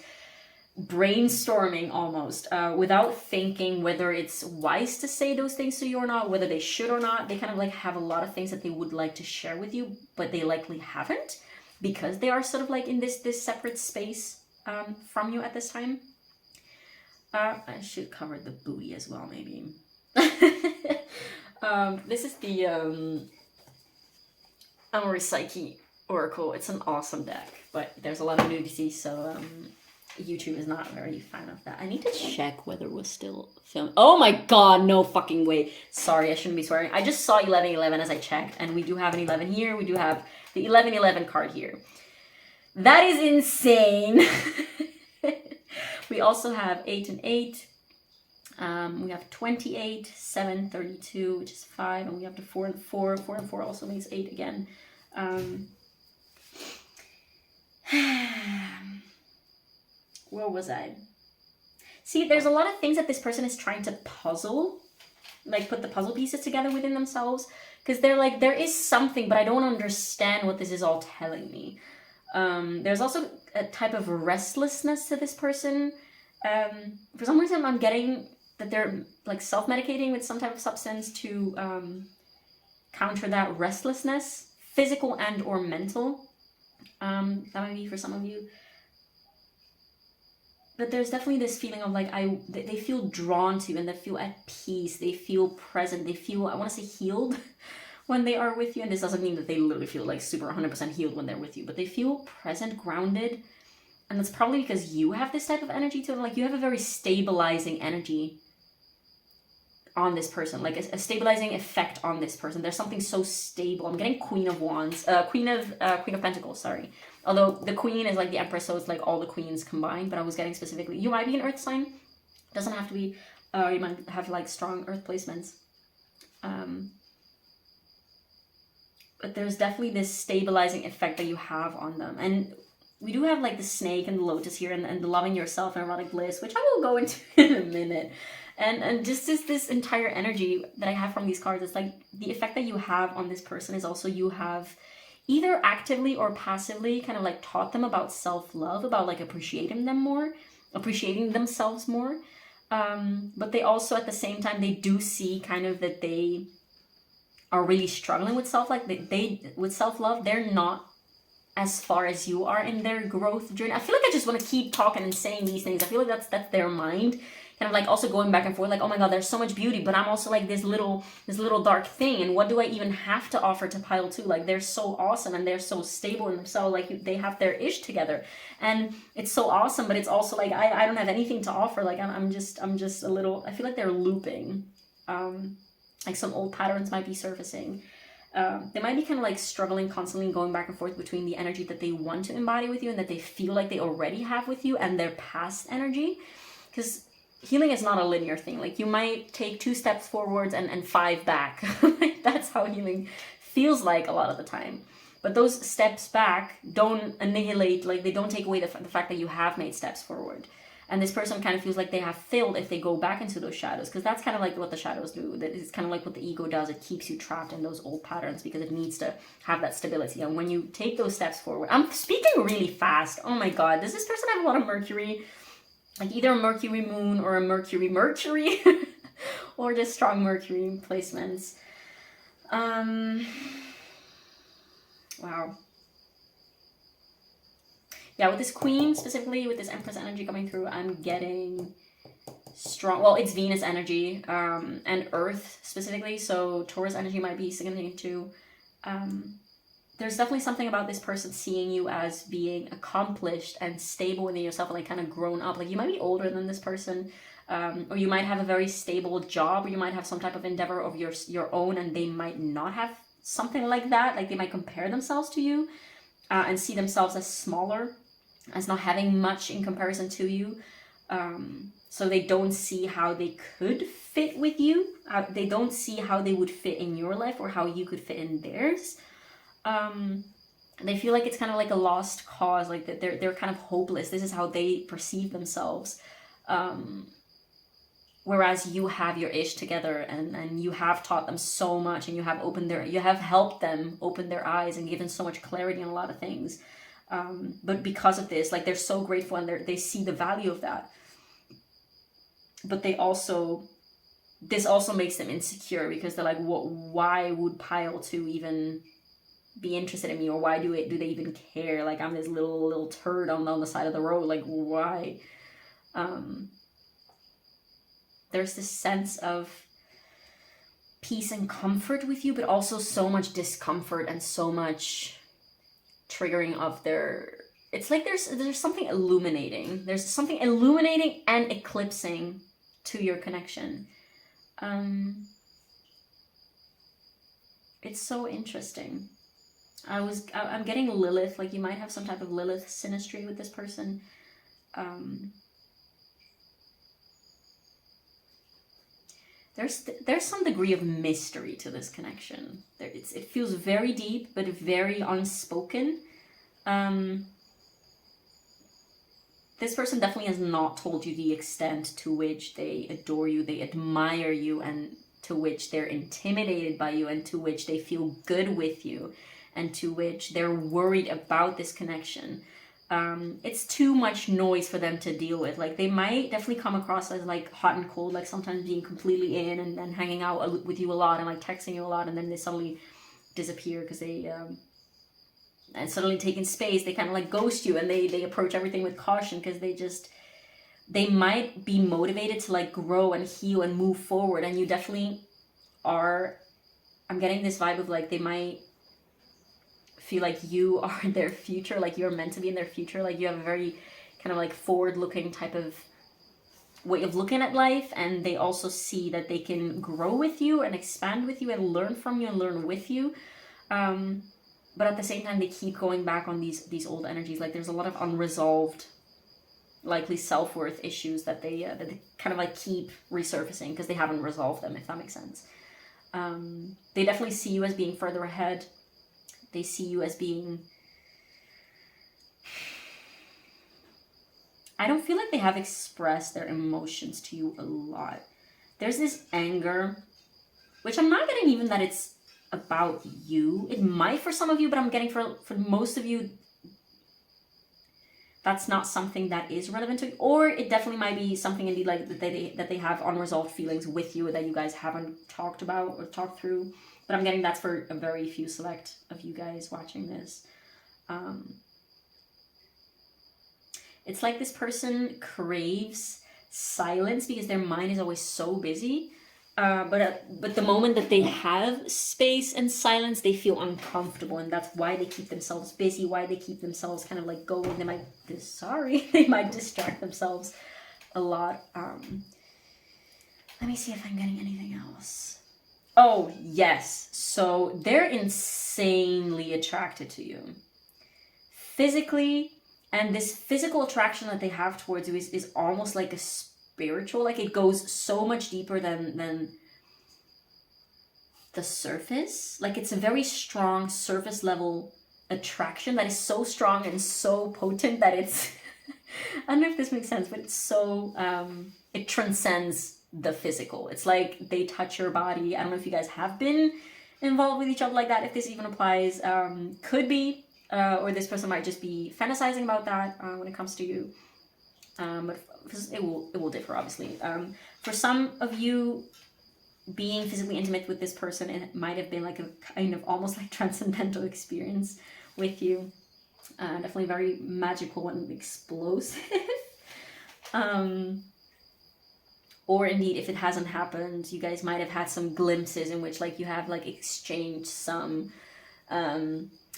brainstorming almost, without thinking whether it's wise to say those things to you or not, whether they should or not. They kind of like have a lot of things that they would like to share with you, but they likely haven't, because they are sort of like in this separate space from you at this time. I should cover the buoy as well, maybe. This is the Amory Psyche Oracle. It's an awesome deck, but there's a lot of nudity, so YouTube is not very fan of that. I need to check whether we're still filming. Oh my god, no fucking way. Sorry, I shouldn't be swearing. I just saw 1111 as I checked, and we do have an 11 here. We do have the 1111 card here. That is insane. We also have 8 and 8. We have 28, 7, 32, which is 5, and we have the 4 and 4. 4 and 4 also makes 8 again. Where was I? See, there's a lot of things that this person is trying to puzzle, like put the puzzle pieces together within themselves, because they're like, there is something, but I don't understand what this is all telling me. There's also a type of restlessness to this person. For some reason, I'm getting that they're like self-medicating with some type of substance to counter that restlessness, physical and or mental. That might be for some of you. But there's definitely this feeling of like, they feel drawn to you, and they feel at peace. They feel present. They feel, I want to say, healed when they are with you. And this doesn't mean that they literally feel like super 100% healed when they're with you, but they feel present, grounded. And that's probably because you have this type of energy to them. Like, you have a very stabilizing energy on this person, like a stabilizing effect on this person. There's something so stable. I'm getting Queen of Wands, Queen of Pentacles, sorry. Although the Queen is like the Empress, so it's like all the queens combined, but I was getting specifically, you might be an earth sign. Doesn't have to be, you might have like strong earth placements. But there's definitely this stabilizing effect that you have on them. And we do have like the snake and the lotus here, and the loving yourself and erotic bliss, which I will go into in a minute. And just this entire energy that I have from these cards, it's like the effect that you have on this person is also you have either actively or passively kind of like taught them about self-love, about like appreciating them more, appreciating themselves more. But they also at the same time, they do see kind of that they are really struggling with self-love. They with self-love, they're not as far as you are in their growth journey. I feel like I just want to keep talking and saying these things. I feel like that's their mind kind of like also going back and forth, like, oh my god, there's so much beauty, but I'm also like this little dark thing, and what do I even have to offer to pile two? Like, they're so awesome and they're so stable in themselves, like they have their ish together, and it's so awesome, but it's also like I don't have anything to offer. Like I'm just a little, I feel like they're looping. Like some old patterns might be surfacing. They might be kind of like struggling constantly, going back and forth between the energy that they want to embody with you and that they feel like they already have with you and their past energy. Because healing is not a linear thing. Like, you might take 2 steps forwards and 5 back. Like, that's how healing feels like a lot of the time. But those steps back don't annihilate, like they don't take away the fact that you have made steps forward. And this person kind of feels like they have failed if they go back into those shadows, because that's kind of like what the shadows do. It's kind of like what the ego does. It keeps you trapped in those old patterns because it needs to have that stability. And when you take those steps forward, I'm speaking really fast. Oh my god, does this person have a lot of Mercury? Like either a Mercury moon or a Mercury or just strong Mercury placements. Wow. Yeah, with this Queen specifically, with this Empress energy coming through, I'm getting strong, well, it's Venus energy, and Earth specifically, so Taurus energy might be significant too. There's definitely something about this person seeing you as being accomplished and stable within yourself and like kind of grown up. Like, you might be older than this person, or you might have a very stable job, or you might have some type of endeavor of your own, and they might not have something like that. Like, they might compare themselves to you and see themselves as smaller, as not having much in comparison to you. So they don't see how they could fit with you. They don't see how they would fit in your life or how you could fit in theirs. They feel like it's kind of like a lost cause, like that they're kind of hopeless. This is how they perceive themselves. Whereas you have your ish together, and you have taught them so much, and you have helped them open their eyes and given so much clarity on a lot of things. But because of this, like, they're so grateful, and they see the value of that. But this also makes them insecure, because they're like, why would pile 2 even be interested in me, or why do they even care? Like, I'm this little turd on the side of the road. Like, why? There's this sense of peace and comfort with you, but also so much discomfort and so much triggering of their, it's like there's something illuminating. There's something illuminating and eclipsing to your connection. It's so interesting. I'm getting Lilith, like you might have some type of Lilith synastry with this person. There's some degree of mystery to this connection. It feels very deep, but very unspoken. This person definitely has not told you the extent to which they adore you, they admire you, and to which they're intimidated by you, and to which they feel good with you, and to which they're worried about this connection. It's too much noise for them to deal with. Like, they might definitely come across as like hot and cold, like sometimes being completely in and then hanging out with you a lot and like texting you a lot, and then they suddenly disappear because they and suddenly taking space, they kind of like ghost you, and they approach everything with caution, because they might be motivated to like grow and heal and move forward, and you definitely are. I'm getting this vibe of like they might feel like you are their future, like you're meant to be in their future, like you have a very kind of like forward-looking type of way of looking at life, and they also see that they can grow with you and expand with you and learn from you and learn with you. But at the same time, they keep going back on these old energies. Like there's a lot of unresolved, likely self-worth issues that they kind of like keep resurfacing because they haven't resolved them, if that makes sense. They definitely see you as being further ahead. They see you as being... I don't feel like they have expressed their emotions to you a lot. There's this anger, which I'm not getting even that it's about you. It might for some of you, but I'm getting for most of you, that's not something that is relevant to you. Or it definitely might be something indeed like that they have unresolved feelings with you that you guys haven't talked about or talked through. But I'm getting that's for a very few select of you guys watching this. It's like this person craves silence because their mind is always so busy. But the moment that they have space and silence, they feel uncomfortable, and that's why they keep themselves busy, why they keep themselves kind of like going. They might, they might distract themselves a lot. Let me see if I'm getting anything else. Oh, yes. So they're insanely attracted to you. Physically, and this physical attraction that they have towards you is almost like a spiritual, like it goes so much deeper than the surface. Like it's a very strong surface level attraction that is so strong and so potent that it's I don't know if this makes sense, but it's so it transcends the physical. It's like they touch your body. I don't know if you guys have been involved with each other like that, if this even applies. Could be, or this person might just be fantasizing about that when it comes to you. But it will differ, obviously. For some of you, being physically intimate with this person, it might have been like a kind of almost like transcendental experience with you. Definitely very magical and explosive. Or indeed, if it hasn't happened, you guys might have had some glimpses in which like you have like exchanged some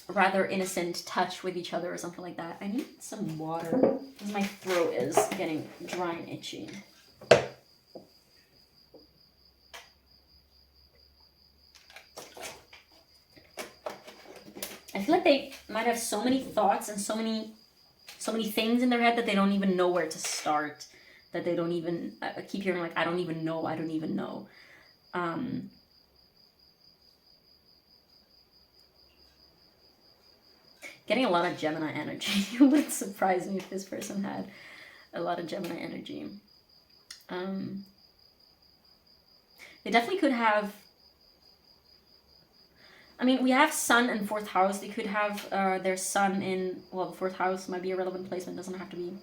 rather innocent touch with each other or something like that. I need some water because my throat is getting dry and itchy. I feel like they might have so many thoughts and so many things in their head that they don't even know where to start. That they don't even, I keep hearing like, I don't even know. Getting a lot of Gemini energy. It would surprise me if this person had a lot of Gemini energy. They definitely could have, I mean, we have Sun and 4th house. They could have their Sun in, well, the 4th house might be a relevant placement, doesn't have to be.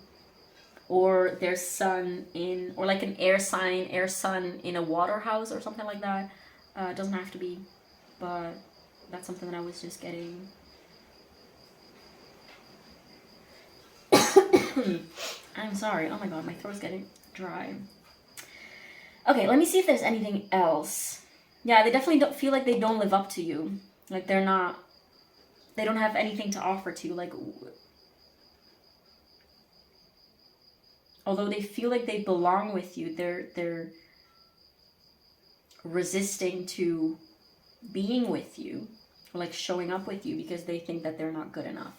Or their Sun in, or like an air sign, air Sun in a water house or something like that. It doesn't have to be, but that's something that I was just getting. I'm sorry. Oh my god, my throat's getting dry. Okay, let me see if there's anything else. Yeah, they definitely don't feel like they don't live up to you. Like they don't have anything to offer to you. Like, although they feel like they belong with you, they're resisting to being with you, or like showing up with you because they think that they're not good enough.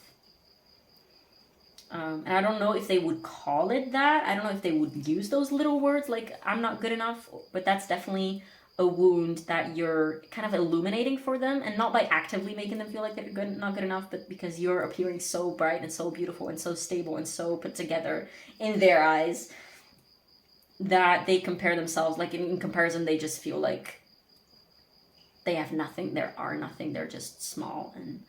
And I don't know if they would call it that. I don't know if they would use those little words like I'm not good enough, but that's definitely a wound that you're kind of illuminating for them, and not by actively making them feel like they're not good enough, but because you're appearing so bright and so beautiful and so stable and so put together in their eyes that they compare themselves, like in comparison, they just feel like they have nothing, there are nothing, they're just small. And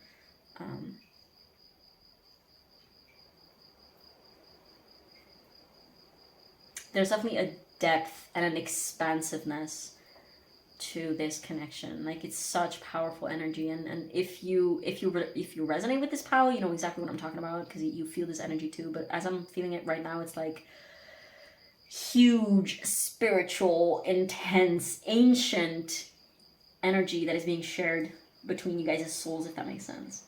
there's definitely a depth and an expansiveness to this connection. Like it's such powerful energy, and if you resonate with this power, you know exactly what I'm talking about because you feel this energy too. But as I'm feeling it right now, it's like huge, spiritual, intense, ancient energy that is being shared between you guys' souls, if that makes sense.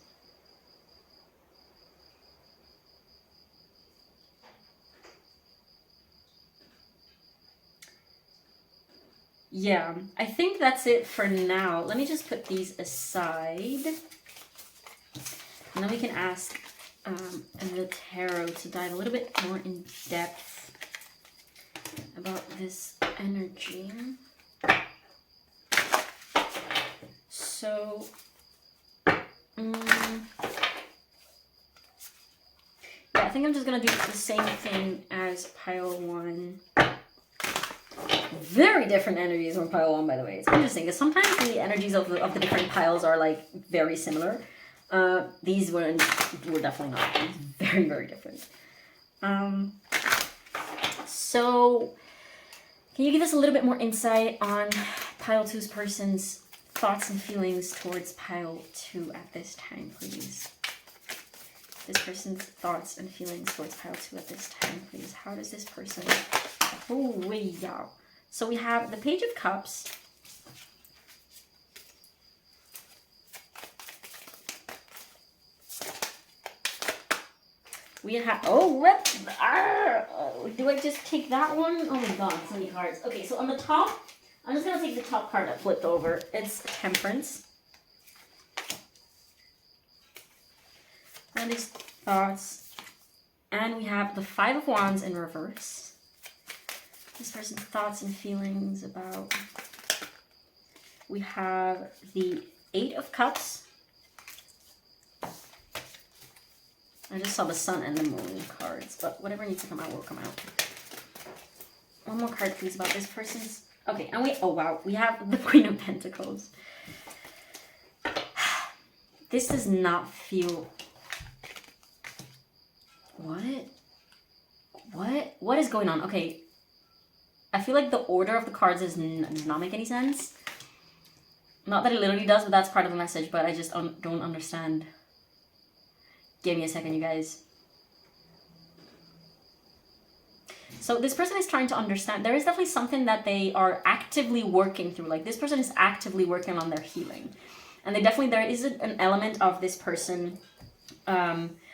yeah, I think that's it for now. Let me just put these aside. And then we can ask the tarot to dive a little bit more in depth about this energy. So, yeah, I think I'm just going to do the same thing as pile 1. Very different energies on pile 1, by the way. It's interesting because sometimes the energies of the different piles are like very similar. These were definitely not. Very, very different. So, can you give us a little bit more insight on pile 2's person's thoughts and feelings towards pile 2 at this time, please? This person's thoughts and feelings towards pile 2 at this time, please. How does this person... Oh, wow. So we have the Page of Cups. We have... Oh, what? Do I just take that one? Oh my god, so many cards. Okay, so on the top, I'm just going to take the top card that flipped over. It's Temperance. And these thoughts. And we have the Five of Wands in reverse. This person's thoughts and feelings about... We have the Eight of Cups. I just saw the Sun and the Moon cards, but whatever needs to come out will come out. One more card, please, about this person's... Okay, and we... Oh, wow. We have the Queen of Pentacles. This does not feel... What? What is going on? Okay. I feel like the order of the cards does not make any sense. Not that it literally does, but that's part of the message, but I just don't understand. Give me a second, you guys. So this person is trying to understand. There is definitely something that they are actively working through. Like this person is actively working on their healing. And there is an element of this person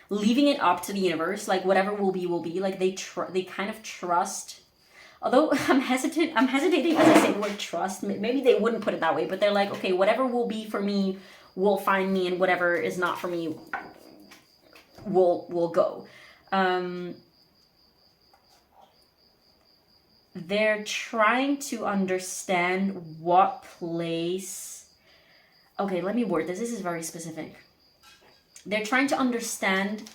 leaving it up to the universe. Like whatever will be, will be. Like they kind of trust. Although I'm hesitating as I say the word trust. Maybe they wouldn't put it that way, but they're like, okay, whatever will be for me will find me, and whatever is not for me will go. They're trying to understand what place... Okay, let me word this. This is very specific. They're trying to understand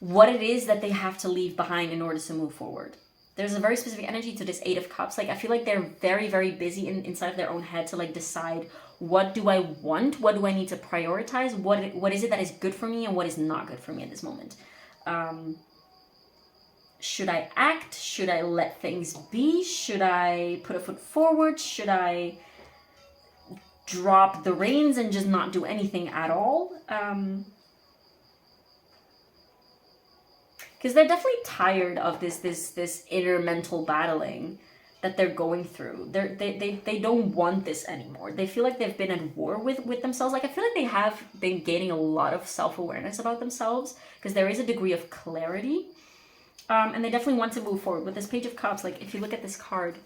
what it is that they have to leave behind in order to move forward. There's a very specific energy to this Eight of Cups. Like, I feel like they're very, very busy inside of their own head to, like, decide what do I want? What do I need to prioritize? What is it that is good for me and what is not good for me at this moment? Should I act? Should I let things be? Should I put a foot forward? Should I drop the reins and just not do anything at all? Because they're definitely tired of this inner mental battling that they're going through. They don't want this anymore. They feel like they've been at war with themselves. Like I feel like they have been gaining a lot of self-awareness about themselves because there is a degree of clarity. And they definitely want to move forward. With this Page of Cups, like if you look at this card,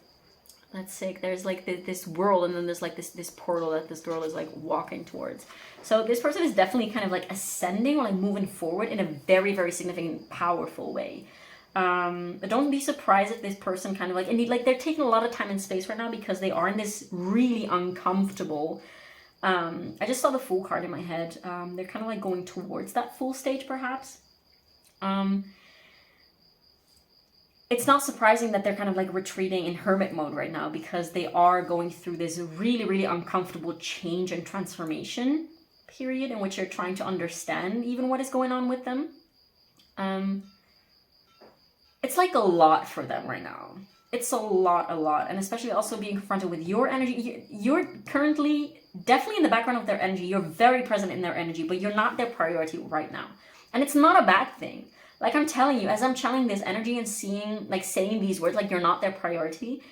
that's sick. There's like this world, and then there's like this portal that this girl is like walking towards. So this person is definitely kind of like ascending or like moving forward in a very, very significant, powerful way. But don't be surprised if this person kind of like, indeed, like they're taking a lot of time and space right now because they are in this really uncomfortable. I just saw the Fool card in my head. They're kind of like going towards that Fool stage, perhaps. It's not surprising that they're kind of like retreating in hermit mode right now because they are going through this really, really uncomfortable change and transformation period in which they're trying to understand even what is going on with them. It's like a lot for them right now. It's a lot. And especially also being confronted with your energy. You're currently definitely in the background of their energy. You're very present in their energy, but you're not their priority right now. And it's not a bad thing. Like I'm telling you, as I'm channeling this energy and seeing, like saying these words, like you're not their priority,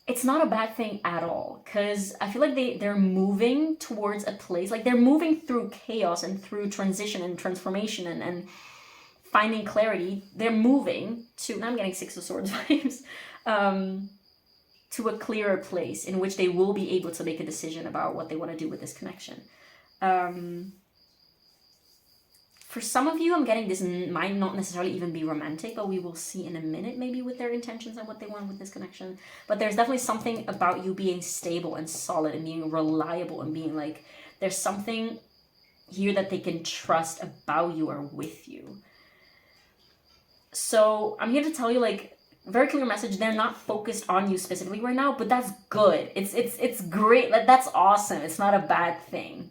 it's not a bad thing at all. Because I feel like they're moving towards a place, like they're moving through chaos and through transition and transformation and finding clarity. They're moving to, now I'm getting Six of Swords vibes. to a clearer place in which they will be able to make a decision about what they want to do with this connection. For some of you, I'm getting this might not necessarily even be romantic, but we will see in a minute maybe with their intentions and what they want with this connection. But there's definitely something about you being stable and solid and being reliable and being like, there's something here that they can trust about you or with you. So I'm here to tell you, like, very clear message. They're not focused on you specifically right now, but that's good. It's great. That's awesome. It's not a bad thing.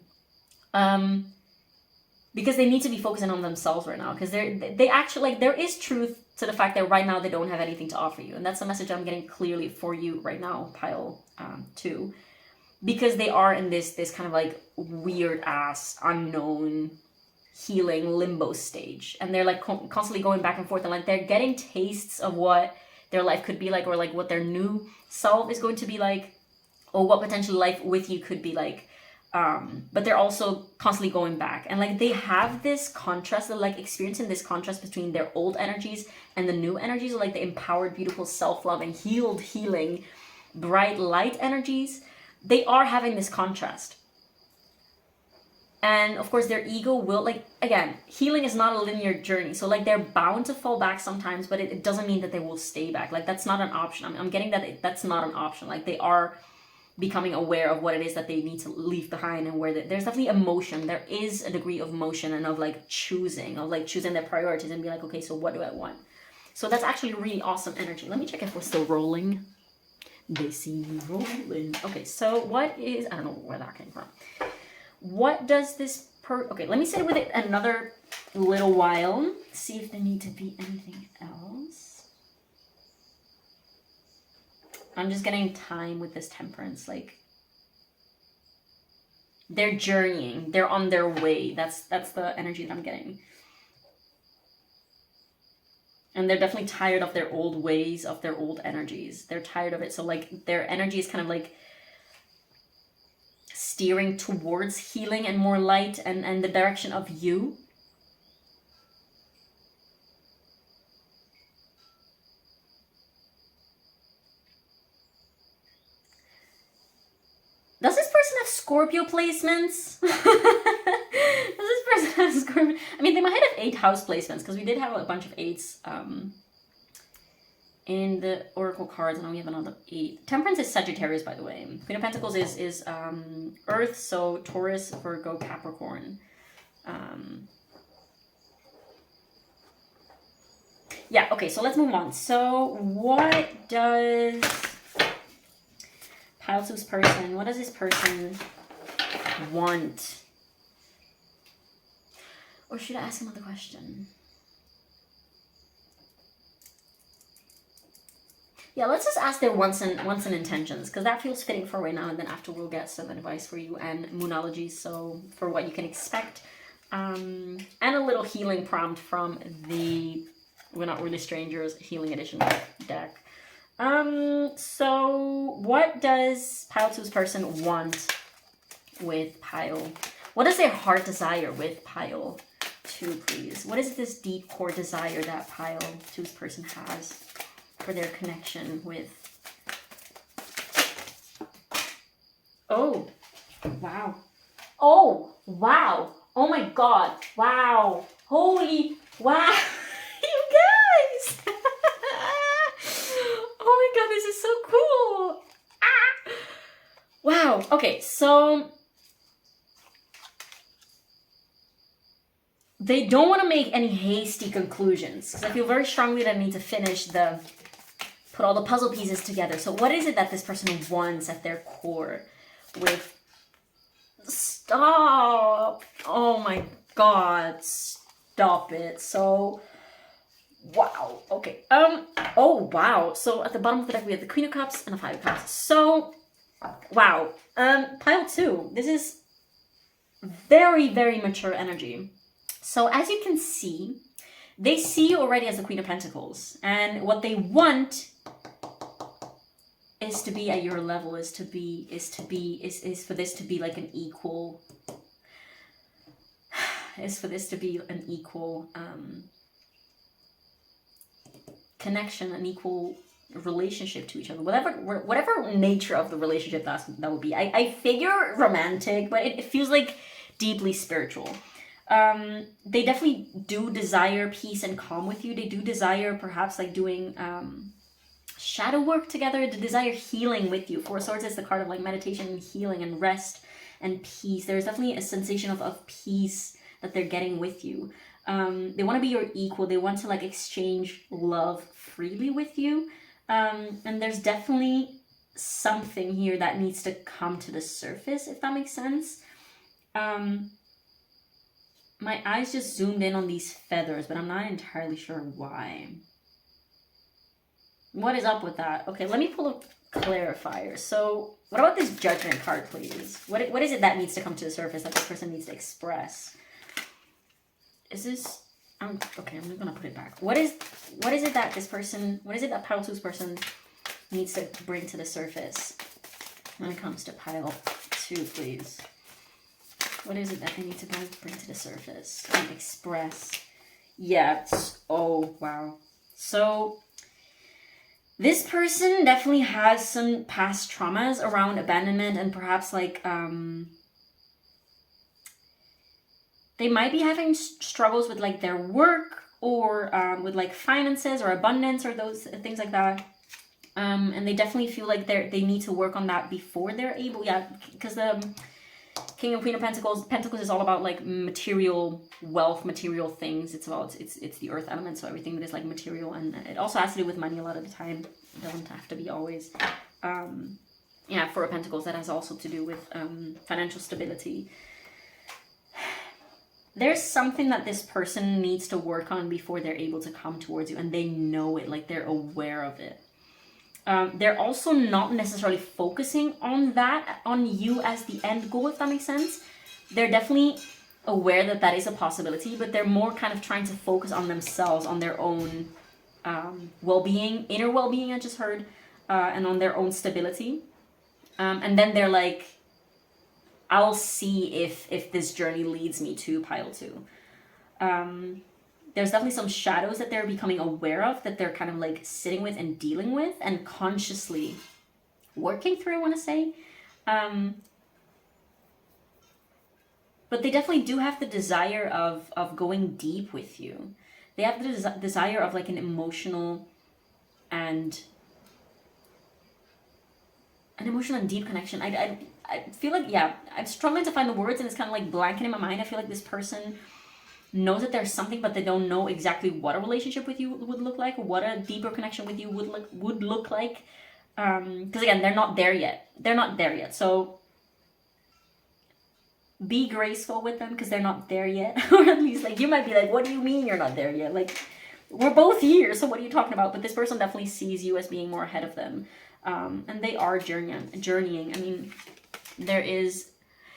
Because they need to be focusing on themselves right now, because they actually, like, there is truth to the fact that right now they don't have anything to offer you, and that's a message I'm getting clearly for you right now, pile 2, because they are in this kind of like weird ass unknown healing limbo stage, and they're like constantly going back and forth, and like they're getting tastes of what their life could be like, or like what their new self is going to be like, or what potential life with you could be like. But they're also constantly going back, and like they have this contrast, they're like experiencing this contrast between their old energies and the new energies, like the empowered, beautiful, self-loving, healed, healing, bright light energies. They are having this contrast, and of course their ego will, like, again, healing is not a linear journey, so like they're bound to fall back sometimes, but it doesn't mean that they will stay back. Like, that's not an option. I'm getting that that's not an option. Like, they are becoming aware of what it is that they need to leave behind, and where there's definitely emotion. There is a degree of motion and of like choosing their priorities and be like, okay, so what do I want? So that's actually really awesome energy. Let me check if we're still rolling. They see me rolling. Okay, so what is, I don't know where that came from. What does this okay, let me sit with it another little while, see if there need to be anything else. I'm just getting time with this Temperance, like they're journeying, they're on their way. That's the energy that I'm getting. And they're definitely tired of their old ways, of their old energies. They're tired of it. So like their energy is kind of like steering towards healing and more light and the direction of you. Does this person have Scorpio placements? Does this person have Scorpio? I mean, they might have 8 house placements, because we did have a bunch of 8s in the Oracle cards, and then we have another 8. Temperance is Sagittarius, by the way. Queen of Pentacles is Earth, so Taurus, Virgo, Capricorn. Yeah, okay, so let's move on. So what does Pile 2's person, what does this person want? Or should I ask another question? Yeah, let's just ask their wants and intentions, because that feels fitting for right now, and then after we'll get some advice for you and moonology, so for what you can expect, and a little healing prompt from the We're Not Really Strangers Healing Edition deck. So what does Pile 2's person want with Pile? What is their heart desire with Pile 2, please? What is this deep core desire that Pile 2's person has for their connection with? Oh, wow. Oh, wow. Oh my God. Wow. Holy, wow. You guys. Oh my God, this is so cool. Ah. Wow. Okay, so they don't want to make any hasty conclusions, because I feel very strongly that I need to put all the puzzle pieces together. So what is it that this person wants at their core with... Stop. Oh my God, stop it. So... Wow. Okay. Oh, wow. So at the bottom of the deck, we have the Queen of Cups and the Five of Cups. So, wow. Pile 2. This is very, very mature energy. So as you can see, they see you already as the Queen of Pentacles. And what they want is to be at your level, is for this to be like an equal, connection, an equal relationship to each other, whatever nature of the relationship that would be. I figure romantic, but it feels like deeply spiritual. They definitely do desire peace and calm with you. They do desire perhaps like doing shadow work together. They desire healing with you. Four of Swords is the card of like meditation and healing and rest and peace. There's definitely a sensation of peace that they're getting with you. They want to be your equal. They want to like exchange love freely with you. And there's definitely something here that needs to come to the surface, if that makes sense. My eyes just zoomed in on these feathers, but I'm not entirely sure why. What is up with that? Okay, let me pull a clarifier. So what about this Judgment card, please? What is it that needs to come to the surface that this person needs to express? Is this... okay, I'm gonna put it back. What is it that this person... What is it that pile 2's person needs to bring to the surface when it comes to pile 2, please? What is it that they need to bring to the surface and express? Yeah, oh, wow. So... this person definitely has some past traumas around abandonment and perhaps like, they might be having struggles with like their work or with like finances or abundance or those things like that. And they definitely feel like they need to work on that before they're able, because the King and Queen of Pentacles is all about like material wealth, material things. It's about, it's the earth element, so everything that is like material, and it also has to do with money a lot of the time. It doesn't have to be always. Four of Pentacles, that has also to do with financial stability. There's something that this person needs to work on before they're able to come towards you, and they know it, like they're aware of it. They're also not necessarily focusing on you as the end goal, if that makes sense. They're definitely aware that that is a possibility, but they're more kind of trying to focus on themselves, on their own well-being, inner well-being, I just heard, and on their own stability. And then they're like, I'll see if this journey leads me to pile 2. There's definitely some shadows that they're becoming aware of, that they're kind of like sitting with and dealing with and consciously working through, I want to say. But they definitely do have the desire of going deep with you. They have the desire of like an emotional and deep connection. I feel like, I'm struggling to find the words, and it's kind of like blanking in my mind. I feel like this person knows that there's something, but they don't know exactly what a relationship with you would look like, what a deeper connection with you would look like. Because again, they're not there yet. So be graceful with them, because they're not there yet. Or at least like, you might be like, what do you mean you're not there yet? Like, we're both here, so what are you talking about? But this person definitely sees you as being more ahead of them. And they are journeying. I mean,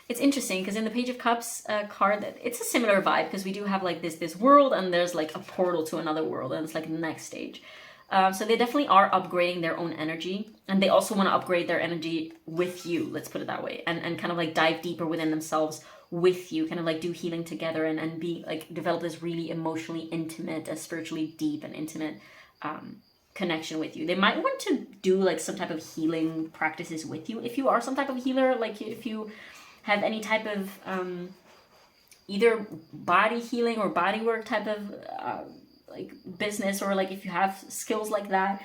it's interesting because in the Page of Cups card, it's a similar vibe, because we do have like this world, and there's like a portal to another world, and it's like the next stage. So they definitely are upgrading their own energy, and they also want to upgrade their energy with you, let's put it that way, and kind of like dive deeper within themselves with you, kind of like do healing together, and be like develop this really emotionally intimate, spiritually deep and intimate connection with you. They might want to do like some type of healing practices with you if you are some type of healer, like if you have any type of either body healing or body work type of like business, or like if you have skills like that.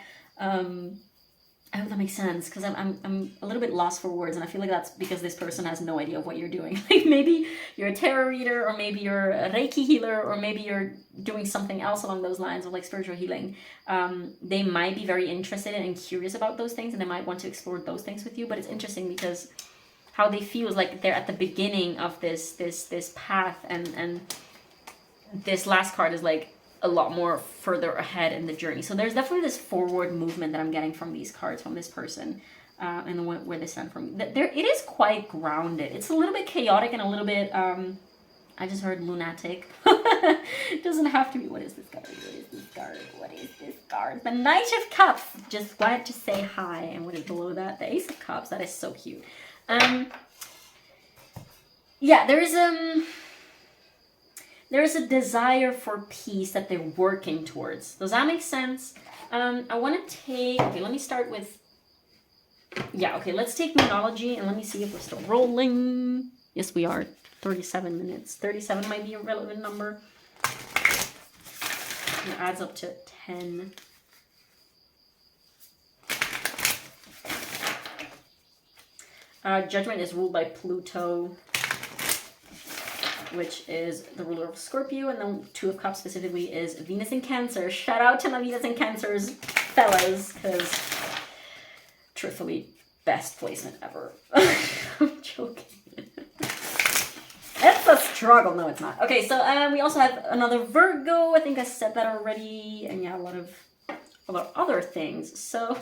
I hope that makes sense, because I'm a little bit lost for words, and I feel like that's because this person has no idea of what you're doing. Like maybe you're a tarot reader, or maybe you're a Reiki healer, or maybe you're doing something else along those lines of like spiritual healing. They might be very interested in and curious about those things, and they might want to explore those things with you. But it's interesting because how they feel is like they're at the beginning of this path, and this last card is like a lot more further ahead in the journey. So there's definitely this forward movement that I'm getting from these cards, from this person, and where they stand from. It is quite grounded. It's a little bit chaotic and a little bit, I just heard lunatic. It doesn't have to be. What is this card? What is this card? The Knight of Cups. Just wanted to say hi. And what is below that? The Ace of Cups. That is so cute. There's a desire for peace that they're working towards. Does that make sense? I want to take, okay, let me start with, yeah, okay, let's take moonology and let me see if we're still rolling. Yes, we are. 37 minutes. 37 might be a relevant number. It adds up to 10. Judgment is ruled by Pluto, which is the ruler of Scorpio, and then Two of Cups specifically is Venus in Cancer. Shout out to my Venus in Cancers, fellas, because truthfully, best placement ever. I'm joking. It's a struggle. No, it's not. Okay, so we also have another Virgo. I think I said that already, and yeah, a lot of other things. So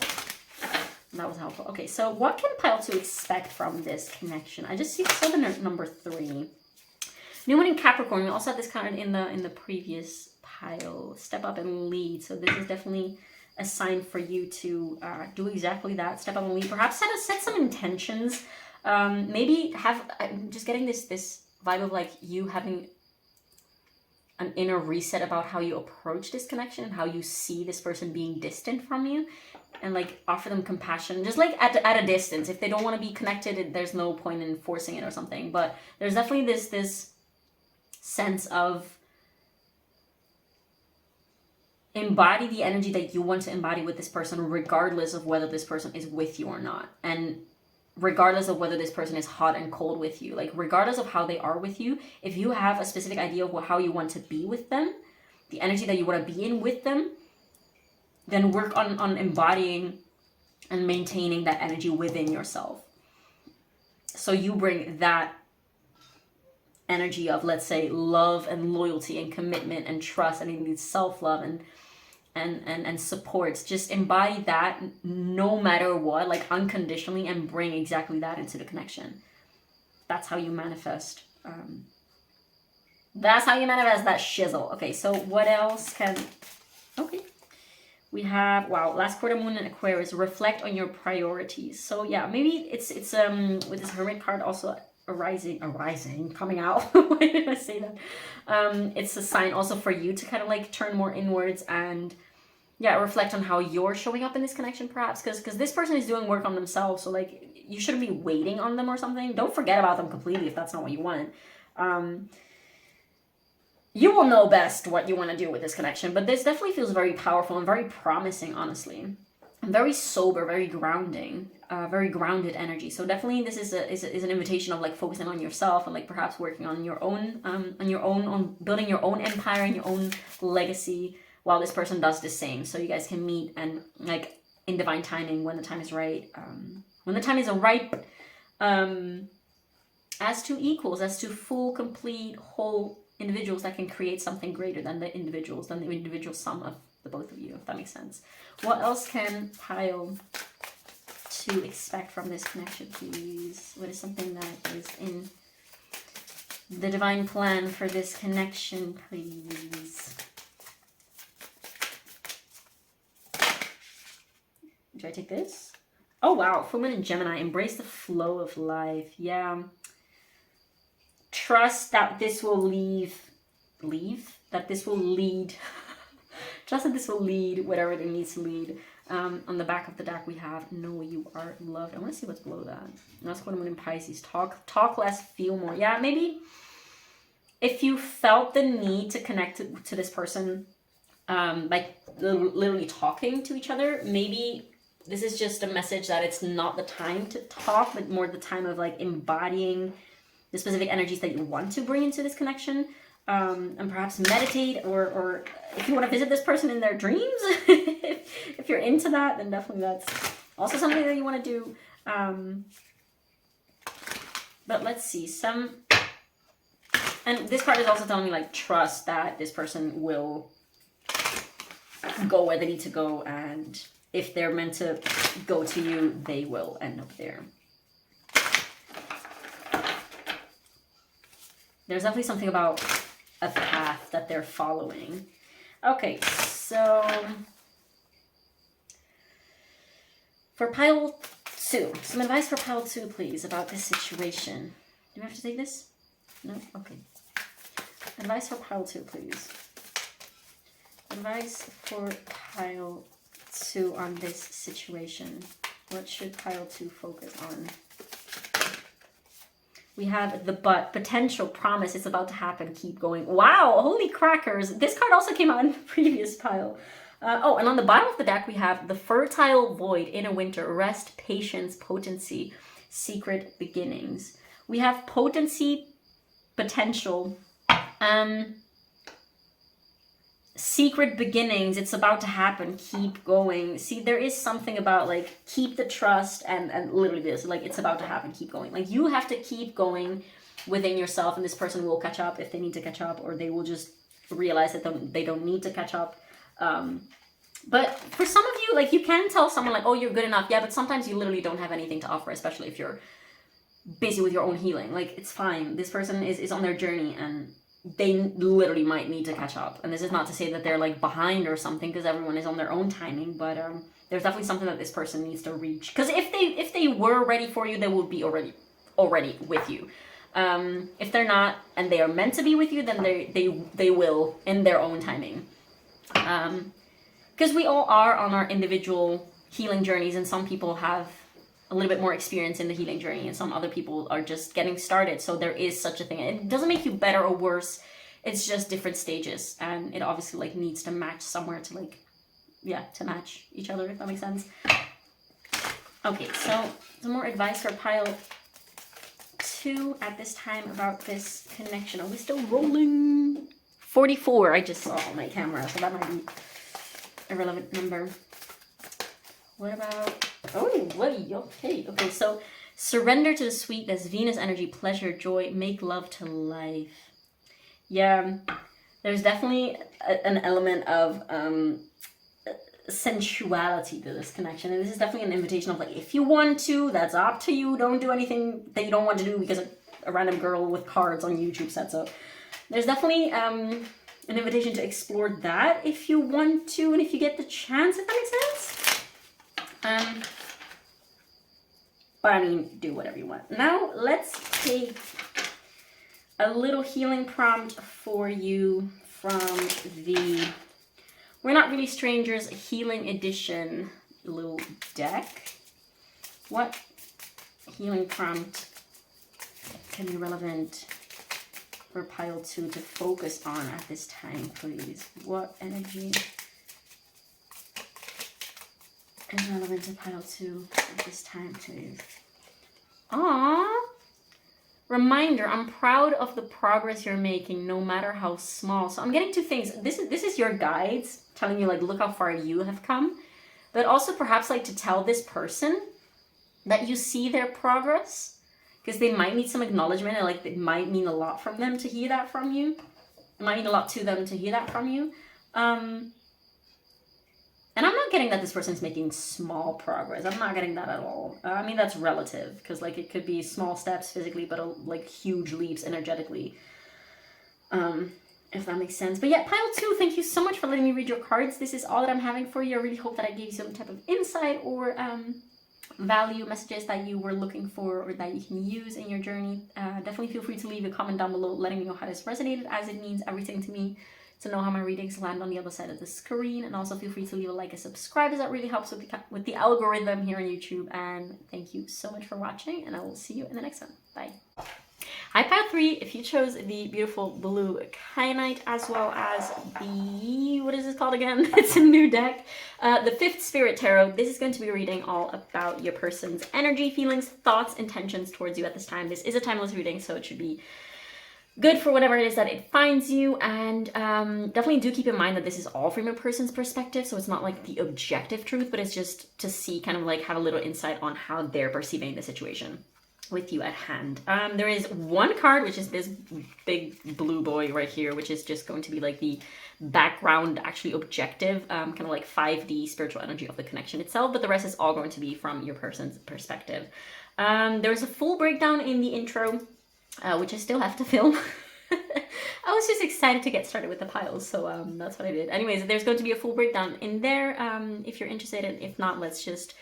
that was helpful. Okay, so what can Pile 2 expect from this connection? I just see the number 3. New one in Capricorn. We also had this card in the previous pile. Step up and lead. So this is definitely a sign for you to do exactly that. Step up and lead. Perhaps set some intentions. Maybe I'm just getting this vibe of like you having an inner reset about how you approach this connection and how you see this person being distant from you, and like offer them compassion, just like at a distance. If they don't want to be connected, there's no point in forcing it or something. But there's definitely this sense of embody the energy that you want to embody with this person, regardless of whether this person is with you or not, and regardless of whether this person is hot and cold with you, like regardless of how they are with you. If you have a specific idea of how you want to be with them, the energy that you want to be in with them, then work on embodying and maintaining that energy within yourself. So you bring that energy of, let's say, love and loyalty and commitment and trust and even self-love and supports. Just embody that no matter what, like unconditionally, and bring exactly that into the connection. That's how you manifest. That's how you manifest that shizzle. Okay, so what else can... Okay. We have, wow, last quarter moon in Aquarius. Reflect on your priorities. So yeah, maybe it's with this Hermit card also arising, coming out. Why did I say that? It's a sign also for you to kind of like turn more inwards and yeah, reflect on how you're showing up in this connection, perhaps, because this person is doing work on themselves. So like you shouldn't be waiting on them or something. Don't forget about them completely if that's not what you want. You will know best what you want to do with this connection, but this definitely feels very powerful and very promising, honestly. And very sober, very grounding, very grounded energy. So definitely this is an invitation of like focusing on yourself and like perhaps working on your own, on building your own empire and your own legacy, while this person does the same. So you guys can meet and like in divine timing when the time is right. When the time is right, as two equals, as two full, complete, whole individuals that can create something greater than the individual sum of the both of you, if that makes sense. What else can Pile 2 expect from this connection, please? What is something that is in the divine plan for this connection, please? Do I take this? Oh wow, full moon in Gemini. Embrace the flow of life. Yeah. Trust that this will that this will lead. Trust that this will lead whatever it needs to lead. On the back of the deck we have Know You Are Loved. I want to see what's below that. That's what I'm in Pisces. Talk less, feel more. Yeah, maybe if you felt the need to connect to this person, like literally talking to each other, maybe this is just a message that it's not the time to talk, but more the time of like embodying the specific energies that you want to bring into this connection, and perhaps meditate, or if you want to visit this person in their dreams, if you're into that, then definitely that's also something that you want to do. But let's see, and this card is also telling me like trust that this person will go where they need to go, and if they're meant to go to you, they will end up there. There's definitely something about a path that they're following. Okay, so for Pile 2, some advice for Pile 2, please, about this situation. Do we have to take this? No? Okay. Advice for Pile 2, please. Advice for Pile 2 on this situation? What should pile 2 focus on? We have the but, potential, promise, it's about to happen, keep going. Wow, holy crackers. This card also came out in the previous pile. Oh, and on the bottom of the deck, we have the fertile void, inner winter, rest, patience, potency, secret beginnings. We have potency, potential, secret beginnings, it's about to happen, keep going. See, there is something about like keep the trust and literally this, like it's about to happen, keep going. Like you have to keep going within yourself, and this person will catch up if they need to catch up, or they will just realize that they don't need to catch up. But for some of you, like you can tell someone like, oh, you're good enough. Yeah, but sometimes you literally don't have anything to offer, especially if you're busy with your own healing. Like it's fine. This person is on their journey and they literally might need to catch up. And this is not to say that they're like behind or something, because everyone is on their own timing, but there's definitely something that this person needs to reach. Because if they were ready for you, they would be already with you. If they're not and they are meant to be with you, then they will in their own timing. Because we all are on our individual healing journeys, and some people have a little bit more experience in the healing journey, and some other people are just getting started. So there is such a thing. It doesn't make you better or worse. It's just different stages, and it obviously like needs to match somewhere to like, yeah, to match each other, if that makes sense. Okay, so some more advice for pile 2 at this time about this connection. Are we still rolling? 44, I just saw on my camera, so that might be a relevant number. What about, oh, buddy, okay, so surrender to the sweetness, Venus energy, pleasure, joy, make love to life. Yeah, there's definitely an element of sensuality to this connection, and this is definitely an invitation of like, if you want to, that's up to you. Don't do anything that you don't want to do because a random girl with cards on YouTube said so. There's definitely an invitation to explore that if you want to, and if you get the chance, if that makes sense. But I mean, do whatever you want. Now let's take a little healing prompt for you from the We're Not Really Strangers Healing Edition little deck. What healing prompt can be relevant for pile 2 to focus on at this time, please? What energy is relevant to pile 2 at this time, please? Aww. Reminder, I'm proud of the progress you're making, no matter how small. So I'm getting 2 things. This is your guides telling you like, look how far you have come. But also perhaps like to tell this person that you see their progress, because they might need some acknowledgement, and like it might mean a lot from them to hear that from you. It might mean a lot to them to hear that from you. And I'm not getting that this person's making small progress. I'm not getting that at all. I mean, that's relative, because like it could be small steps physically, but like huge leaps energetically. If that makes sense. But yeah, pile 2, thank you so much for letting me read your cards. This is all that I'm having for you. I really hope that I gave you some type of insight or value messages that you were looking for, or that you can use in your journey. Definitely feel free to leave a comment down below letting me know how this resonated, as it means everything to me to know how my readings land on the other side of the screen. And also feel free to leave a like and subscribe, as that really helps with the algorithm here on YouTube. And thank you so much for watching, and I will see you in the next one. Bye. Hi pile 3, if you chose the beautiful blue kyanite, as well as the, what is this called again? It's a new deck. The 5th Spirit Tarot. This is going to be reading all about your person's energy, feelings, thoughts, intentions towards you at this time. This is a timeless reading, so it should be good for whatever it is that it finds you. And definitely do keep in mind that this is all from a person's perspective, so it's not like the objective truth, but it's just to see, kind of like have a little insight on how they're perceiving the situation with you at hand. There is 1 card, which is this big blue boy right here, which is just going to be like the background, actually objective, kind of like 5D spiritual energy of the connection itself, but the rest is all going to be from your person's perspective. There's a full breakdown in the intro, which I still have to film. I was just excited to get started with the piles, so that's what I did. Anyways, there's going to be a full breakdown in there if you're interested, and if not, let's just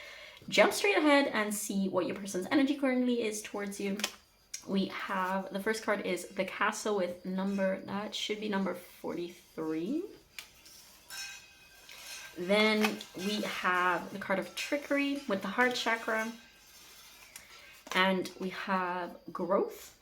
jump straight ahead and see what your person's energy currently is towards you. We have, the first card is the Castle with number, that should be number 43. Then we have the card of trickery with the heart chakra. And we have growth.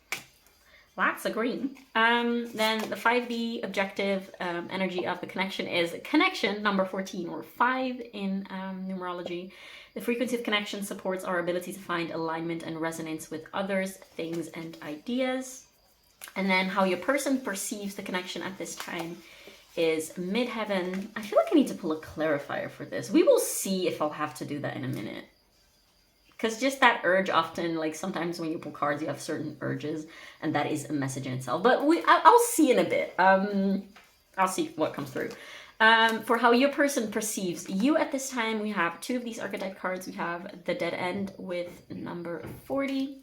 Lots of green. Then the 5D objective energy of the connection is connection, number 14 or 5 in numerology. The frequency of connection supports our ability to find alignment and resonance with others, things, and ideas. And then how your person perceives the connection at this time is midheaven. I feel like I need to pull a clarifier for this. We will see if I'll have to do that in a minute. Because just that urge often, like sometimes when you pull cards, you have certain urges, and that is a message in itself. But I'll see in a bit. I'll see what comes through. For how your person perceives you at this time, we have 2 of these archetype cards. We have the Dead End with number 40.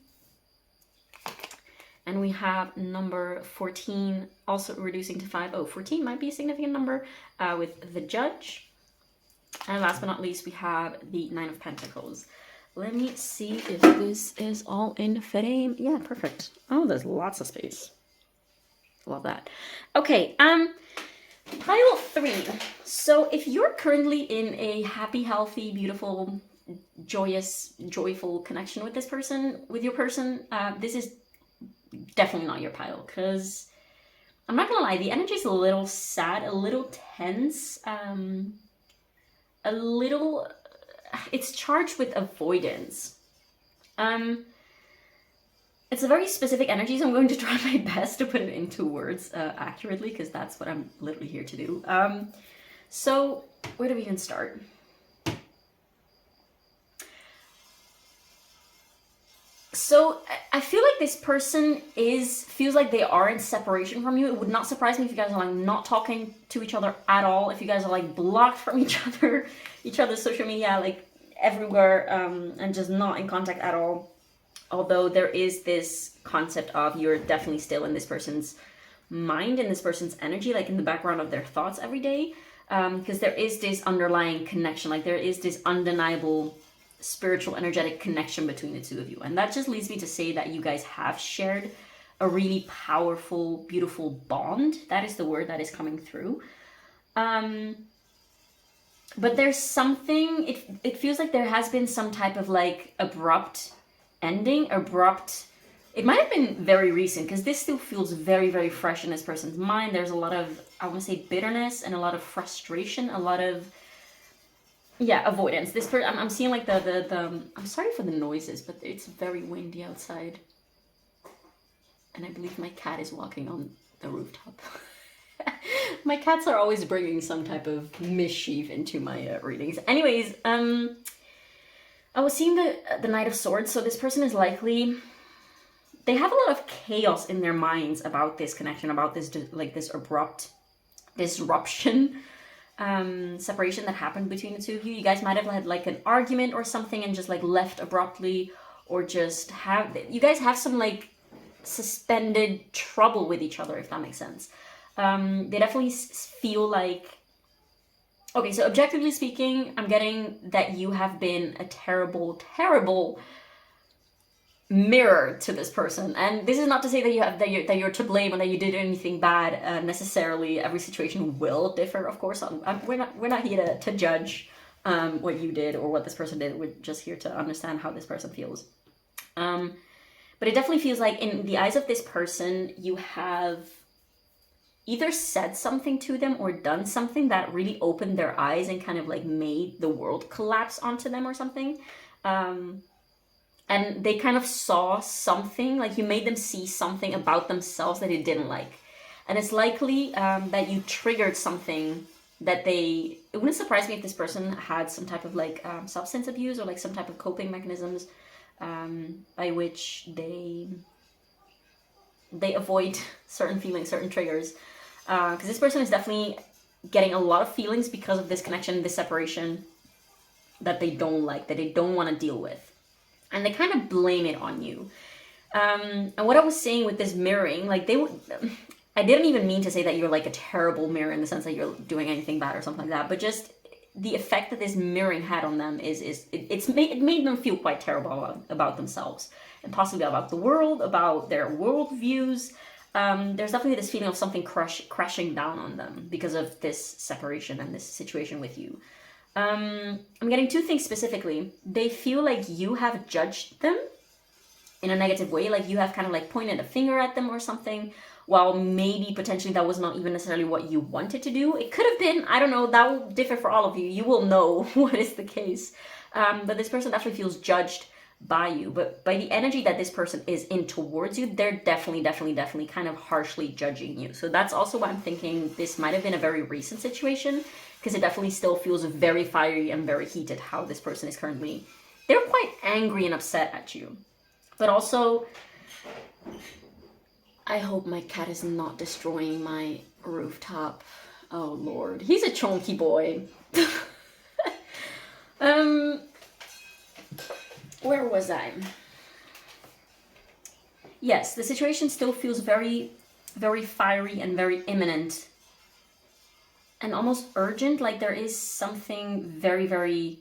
And we have number 14, also reducing to 5. Oh, 14 might be a significant number, with the Judge. And last but not least, we have the 9 of Pentacles. Let me see if this is all in frame. Yeah, perfect. Oh, there's lots of space. Love that. Okay, pile 3. So if you're currently in a happy, healthy, beautiful, joyous, joyful connection with this person, with your person, this is definitely not your pile, because I'm not gonna lie, the energy is a little sad, a little tense, a little... It's charged with avoidance. It's a very specific energy, so I'm going to try my best to put it into words accurately, because that's what I'm literally here to do. So where do we even start? So I feel like this person feels like they are in separation from you. It would not surprise me if you guys are like not talking to each other at all. If you guys are like blocked from each other's social media, like everywhere, and just not in contact at all. Although there is this concept of you're definitely still in this person's mind, in this person's energy, like in the background of their thoughts every day. Because there is this underlying connection, like there is this undeniable spiritual energetic connection between the 2 of you, and that just leads me to say that you guys have shared a really powerful, beautiful bond. That is the word that is coming through. But there's something, it feels like there has been some type of like abrupt ending, it might have been very recent, because this still feels very, very fresh in this person's mind. There's a lot of, I want to say, bitterness and a lot of frustration, a lot of, yeah, avoidance. This person, I'm seeing like the I'm sorry for the noises, but it's very windy outside. And I believe my cat is walking on the rooftop. My cats are always bringing some type of mischief into my readings. Anyways, I was seeing the Knight of Swords, so this person is likely, they have a lot of chaos in their minds about this connection, about this, like this abrupt disruption, separation that happened between the 2 of you. You guys might have had like an argument or something and just like left abruptly, or just you guys have some like suspended trouble with each other, if that makes sense. They definitely feel like, okay, so objectively speaking, I'm getting that you have been a terrible, terrible mirror to this person. And this is not to say that you're to blame or that you did anything bad necessarily. Every situation will differ, of course. We're not here to judge what you did or what this person did. We're just here to understand how this person feels. But it definitely feels like in the eyes of this person, you have either said something to them or done something that really opened their eyes and kind of like made the world collapse onto them or something. And they kind of saw something, like you made them see something about themselves that they didn't like. And it's likely that you triggered something that it wouldn't surprise me if this person had some type of like substance abuse or like some type of coping mechanisms by which they avoid certain feelings, certain triggers. Because this person is definitely getting a lot of feelings because of this connection, this separation that they don't like, that they don't want to deal with. And they kind of blame it on you. And what I was saying with this mirroring, like I didn't even mean to say that you're like a terrible mirror in the sense that you're doing anything bad or something like that, but just the effect that this mirroring had on them it made them feel quite terrible about themselves, and possibly about the world, about their world views. There's definitely this feeling of something crashing down on them because of this separation and this situation with you. I'm getting two things specifically. They feel like you have judged them in a negative way, like you have kind of like pointed a finger at them or something, while maybe potentially that was not even necessarily what you wanted to do. It could have been, I don't know, that will differ for all of you. You will know what is the case. But this person definitely feels judged by you, but by the energy that this person is in towards you, they're definitely kind of harshly judging you. So that's also why I'm thinking this might have been a very recent situation, because it definitely still feels very fiery and very heated how this person is currently. They're quite angry and upset at you. But also, I hope my cat is not destroying my rooftop. Oh Lord, he's a chunky boy. Where was I? Yes, the situation still feels very, very fiery and very imminent. And almost urgent, like there is something very, very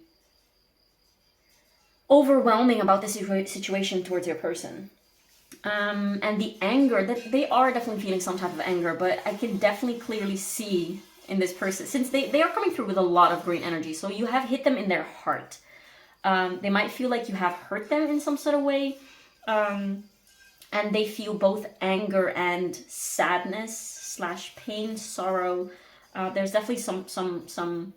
overwhelming about the situation towards your person. And the anger, that they are definitely feeling some type of anger, but I can definitely clearly see in this person, since they are coming through with a lot of green energy, so you have hit them in their heart. They might feel like you have hurt them in some sort of way, and they feel both anger and sadness / pain, sorrow. There's definitely some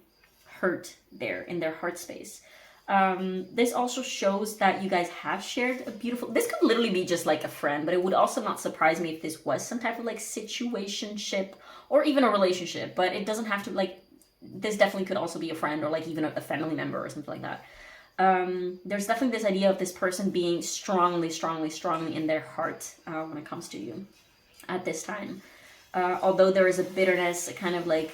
hurt there in their heart space. This also shows that you guys have shared a beautiful, this could literally be just like a friend, but it would also not surprise me if this was some type of like situationship or even a relationship, but it doesn't have to, like, this definitely could also be a friend or like even a family member or something like that. There's definitely this idea of this person being strongly in their heart when it comes to you at this time. Although there is a bitterness, a kind of like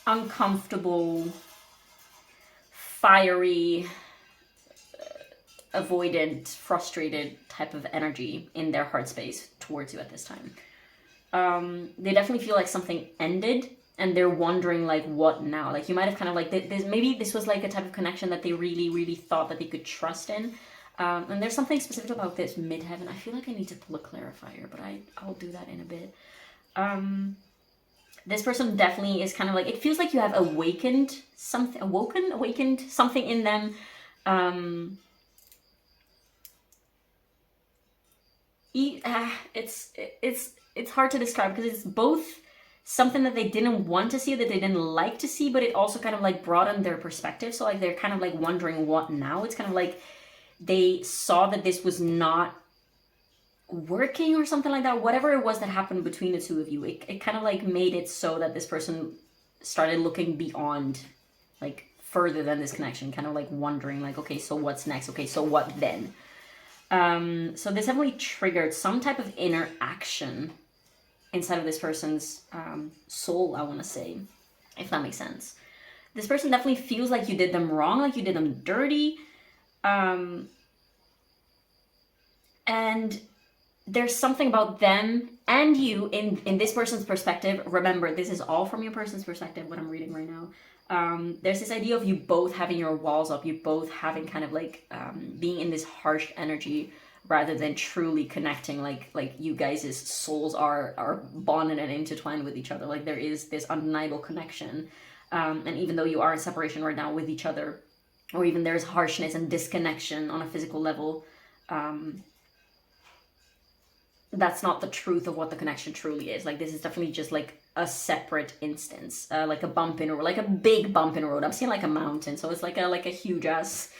uncomfortable, fiery, avoidant, frustrated type of energy in their heart space towards you at this time. They definitely feel like something ended and they're wondering like what now. Like you might have kind of like maybe this was like a type of connection that they really thought that they could trust in. And there's something specific about this midheaven. I feel like I need to pull a clarifier, but I'll do that in a bit. This person definitely is kind of like, it feels like you have awakened something in them. It's hard to describe because it's both something that they didn't want to see, that they didn't like to see, but it also kind of like broadened their perspective. So like they're kind of like wondering what now. It's kind of like they saw that this was not working or something like that. Whatever it was that happened between the two of you, it kind of like made it so that this person started looking beyond, like further than this connection, kind of like wondering like, okay, so what's next? Okay, so what then? So this definitely triggered some type of inner action inside of this person's soul, I want to say, if that makes sense. This person definitely feels like you did them wrong, like you did them dirty. And there's something about them and you in this person's perspective. Remember, this is all from your person's perspective, what I'm reading right now. There's this idea of you both having your walls up, you both having kind of like being in this harsh energy rather than truly connecting, like you guys' souls are bonded and intertwined with each other. Like there is this undeniable connection. And even though you are in separation right now with each other, or even there's harshness and disconnection on a physical level, that's not the truth of what the connection truly is. Like this is definitely just like a separate instance, like a bump in a road, like a big bump in a road. I'm seeing like a mountain, so it's like a huge ass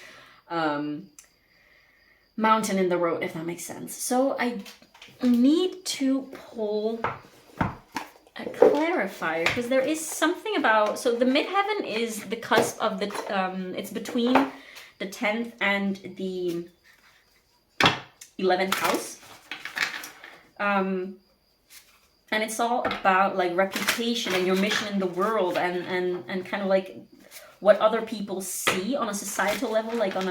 mountain in the road, if that makes sense. So I need to pull a clarifier because there is something about, so the midheaven is the cusp of the it's between the 10th and the 11th house. And it's all about like reputation and your mission in the world and kind of like what other people see on a societal level, like on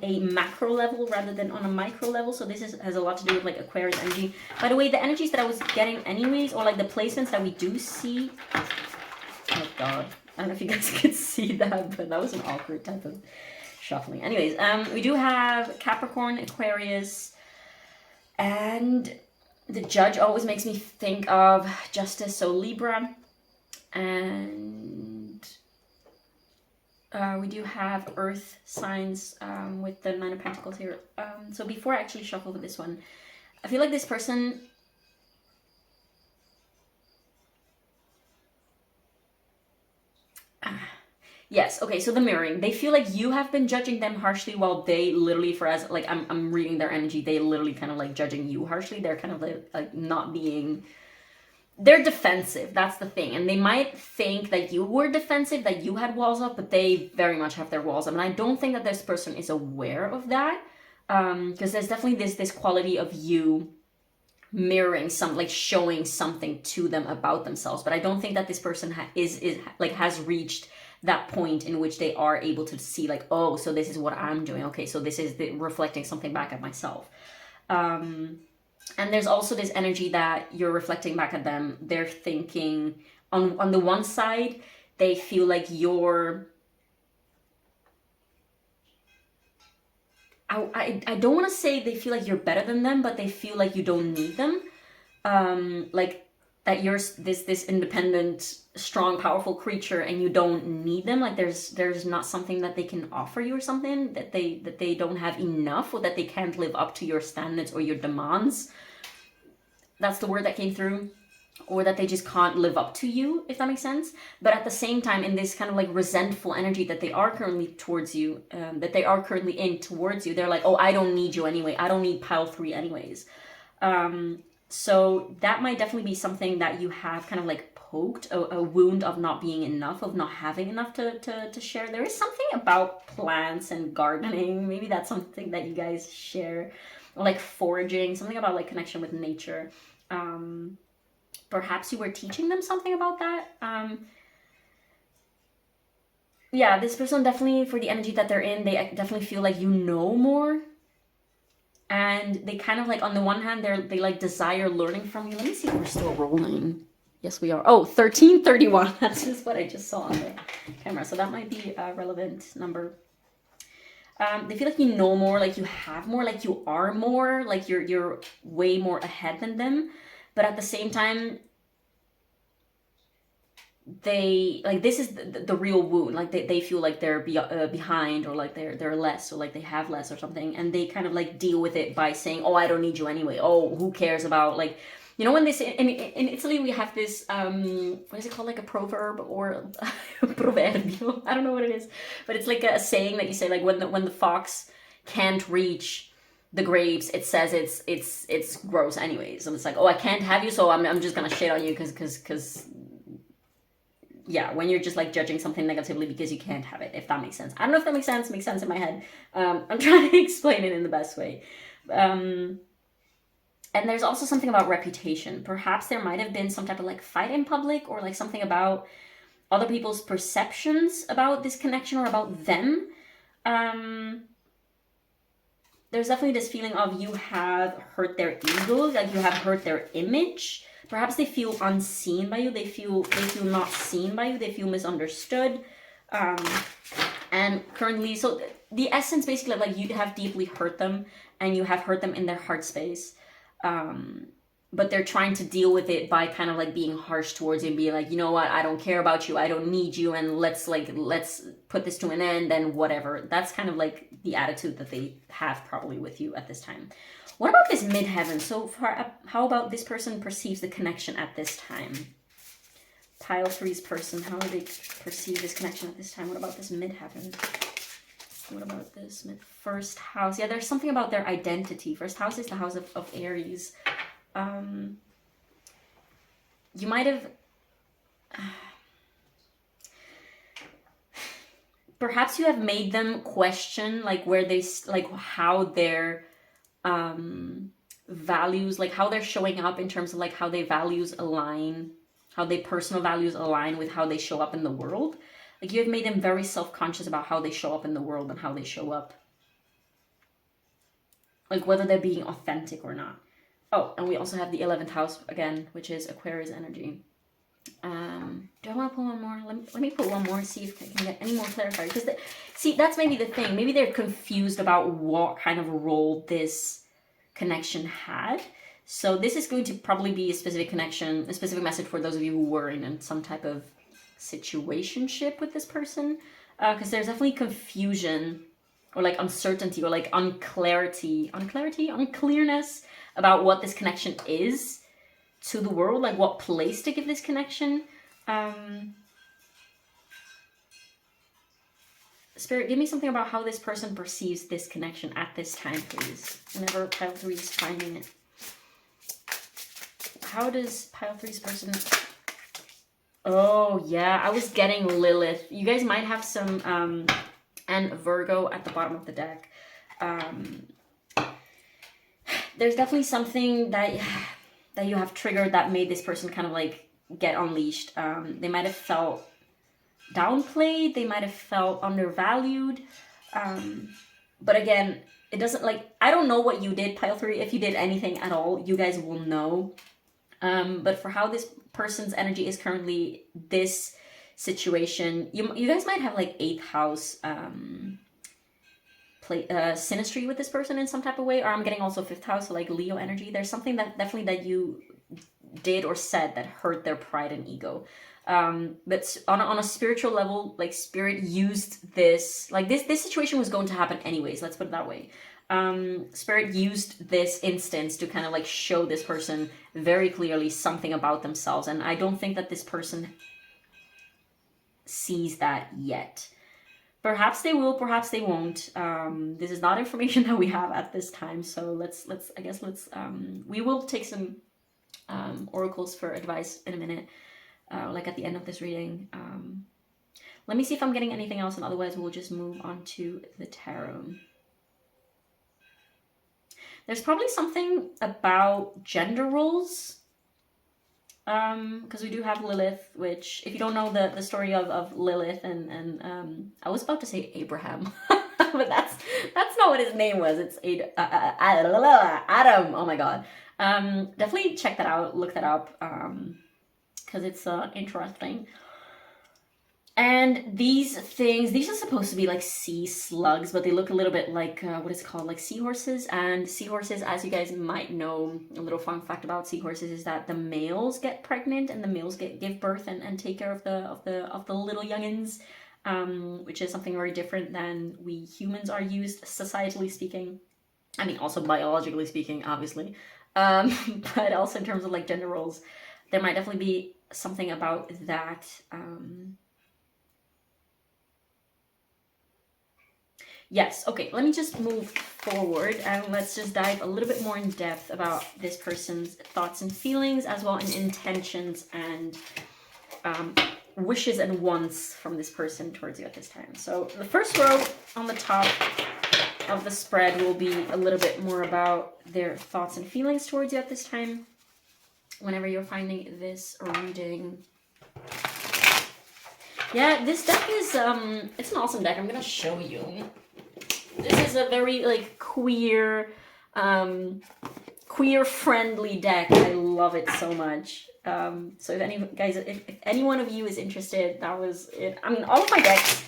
a macro level rather than on a micro level. So this has a lot to do with like Aquarius energy. By the way, the energies that I was getting anyways, or like the placements that we do see, oh god, I don't know if you guys could see that, but that was an awkward type of shuffling. Anyways, we do have Capricorn, Aquarius, and The Judge always makes me think of Justice, so Libra. And we do have Earth signs with the Nine of Pentacles here. So before I actually shuffle with this one, I feel like this person... Yes, okay, so the mirroring. They feel like you have been judging them harshly while they literally, for as, like, I'm reading their energy, they literally kind of, like, judging you harshly. They're kind of, like not being... They're defensive, that's the thing. And they might think that you were defensive, that you had walls up, but they very much have their walls up. And I don't think that this person is aware of that. Because there's definitely this quality of you mirroring some, like, showing something to them about themselves. But I don't think that this person has reached that point in which they are able to see, like, oh, so this is what I'm doing. Okay, so this is reflecting something back at myself. And there's also this energy that you're reflecting back at them. They're thinking, on the one side, they feel like you're... I don't want to say they feel like you're better than them, but they feel like you don't need them. Like, that you're this independent, strong, powerful creature and you don't need them. Like, there's not something that they can offer you or something, that they don't have enough, or that they can't live up to your standards or your demands. That's the word that came through. Or that they just can't live up to you, if that makes sense. But at the same time, in this kind of like resentful energy that they are currently towards you, that they are currently in towards you, they're like, oh, I don't need you anyway. I don't need pile 3 anyways. So that might definitely be something that you have kind of like poked, a wound of not being enough, of not having enough to share. There is something about plants and gardening. Maybe that's something that you guys share. Or like foraging, something about like connection with nature. Perhaps you were teaching them something about that. Yeah, this person definitely, for the energy that they're in, they definitely feel like you know more. And they kind of like, on the one hand, they like desire learning from you. Let me see if we're still rolling. Yes, we are. Oh, 1331. That's just what I just saw on the camera. So that might be a relevant number. They feel like you know more, like you have more, like you are more, like you're way more ahead than them. But at the same time, they like, this is the real wound. Like they feel like they're behind, or like they're less, or like they have less or something, and they kind of like deal with it by saying, oh, I don't need you anyway. Oh, who cares about, like, you know, when they say in Italy we have this what is it called, like a proverb or proverbio, I don't know what it is, but it's like a saying that you say, like, when the fox can't reach the grapes, it says it's gross anyways. And it's like, oh, I can't have you, so I'm just gonna shit on you because yeah, when you're just like judging something negatively because you can't have it, if that makes sense. I don't know if that makes sense in my head. I'm trying to explain it in the best way. And there's also something about reputation. Perhaps there might have been some type of like fight in public, or like something about other people's perceptions about this connection or about them. There's definitely this feeling of you have hurt their ego, like you have hurt their image. Perhaps they feel unseen by you. They feel not seen by you. They feel misunderstood. And currently, so the essence basically, like, you have deeply hurt them, and you have hurt them in their heart space. But they're trying to deal with it by kind of like being harsh towards you and being like, you know what, I don't care about you, I don't need you, and let's put this to an end and whatever. That's kind of like the attitude that they have probably with you at this time. What about this midheaven? So far, how about this person perceives the connection at this time? Pile 3's person, how do they perceive this connection at this time? What about this midheaven? What about this first house? Yeah, there's something about their identity. First house is the house of Aries. You might have... perhaps you have made them question, like, where they... like, how their... values, like how they're showing up in terms of like how their values align, how their personal values align with how they show up in the world. Like, you have made them very self-conscious about how they show up in the world and how they show up, like whether they're being authentic or not. Oh, and we also have the 11th house again, which is Aquarius energy. Do I want to pull one more? Let me pull one more, see if I can get any more clarified. Because see, that's maybe the thing. Maybe they're confused about what kind of role this connection had. So this is going to probably be a specific connection, a specific message for those of you who were in some type of situationship with this person, because there's definitely confusion or like uncertainty or like unclearness about what this connection is to the world, like what place to give this connection. Spirit, give me something about how this person perceives this connection at this time, please. Whenever pile 3 is finding it. How does pile 3's person... Oh, yeah, I was getting Lilith. You guys might have some... and Virgo at the bottom of the deck. There's definitely something that you have triggered that made this person kind of like get unleashed. They might have felt downplayed, they might have felt undervalued, but again, it doesn't, like, I don't know what you did, pile 3. If you did anything at all, you guys will know, but for how this person's energy is currently, this situation, you guys might have like 8th house synastry with this person in some type of way, or I'm getting also 5th house, so like Leo energy. There's something that definitely that you did or said that hurt their pride and ego. But on a spiritual level, like Spirit used this, like this situation was going to happen anyways, let's put it that way. Spirit used this instance to kind of like show this person very clearly something about themselves, and I don't think that this person sees that yet. Perhaps they will, perhaps they won't. This is not information that we have at this time, so let's we will take some oracles for advice in a minute, like at the end of this reading. Let me see if I'm getting anything else, and otherwise we'll just move on to the tarot. There's probably something about gender roles, because we do have Lilith, which, if you don't know the story of Lilith and I was about to say Abraham, but that's not what his name was. It's Adam. Oh my god. Definitely check that out, look that up, because it's interesting. And these are supposed to be like sea slugs, but they look a little bit like, what is it called, like seahorses. And seahorses, as you guys might know, a little fun fact about seahorses is that the males get pregnant and the males give birth and take care of the little youngins, which is something very different than we humans are used, societally speaking. I mean, also biologically speaking, obviously, but also in terms of like gender roles, there might definitely be something about that. Yes, okay, let me just move forward and let's just dive a little bit more in depth about this person's thoughts and feelings, as well as intentions and wishes and wants from this person towards you at this time. So the first row on the top of the spread will be a little bit more about their thoughts and feelings towards you at this time, whenever you're finding this reading. Yeah, this deck is, it's an awesome deck. I'm gonna show you. This is a very like queer friendly deck. I love it so much. So if any one of you is interested, that was it. I mean, all of my decks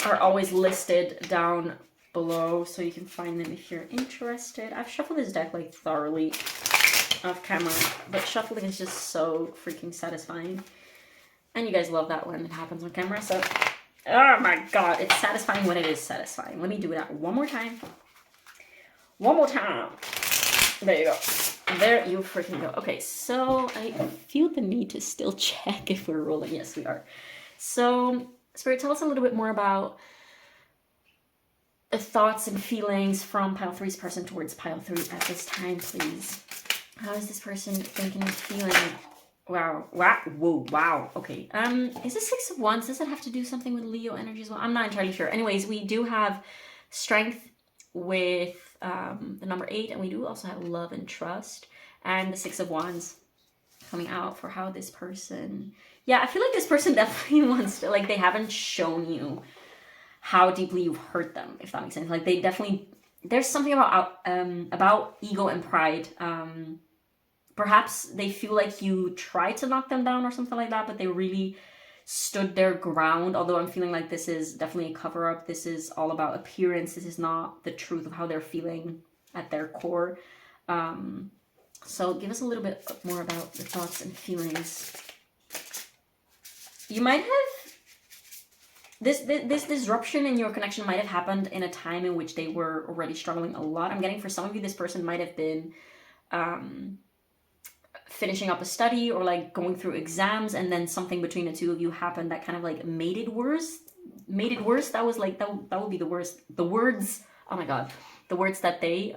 are always listed down below, so you can find them if you're interested. I've shuffled this deck like thoroughly off camera, but shuffling is just so freaking satisfying. And you guys love that when it happens on camera, so oh my god, it's satisfying when it is satisfying. Let me do that one more time. One more time. There you go. There you freaking go. Okay, so I feel the need to still check if we're rolling. Yes, we are. So, Spirit, tell us a little bit more about the thoughts and feelings from pile 3's person towards pile 3 at this time, please. How is this person thinking and feeling? Wow. Whoa, wow. Okay. Is this 6 of Wands? Does it have to do something with Leo energy as well? I'm not entirely sure. Anyways, we do have strength with the number 8, and we do also have love and trust, and the 6 of Wands coming out for how this person... Yeah, I feel like this person definitely wants to, like, they haven't shown you how deeply you've hurt them, if that makes sense. Like, they definitely... There's something about ego and pride. Perhaps they feel like you tried to knock them down or something like that, but they really stood their ground. Although I'm feeling like this is definitely a cover-up. This is all about appearance. This is not the truth of how they're feeling at their core. So give us a little bit more about the thoughts and feelings. You might have this disruption in your connection might have happened in a time in which they were already struggling a lot. I'm getting for some of you, this person might have been finishing up a study or like going through exams, and then something between the two of you happened that kind of like made it worse. That was like that would be the worst. The words, oh my god, the words that they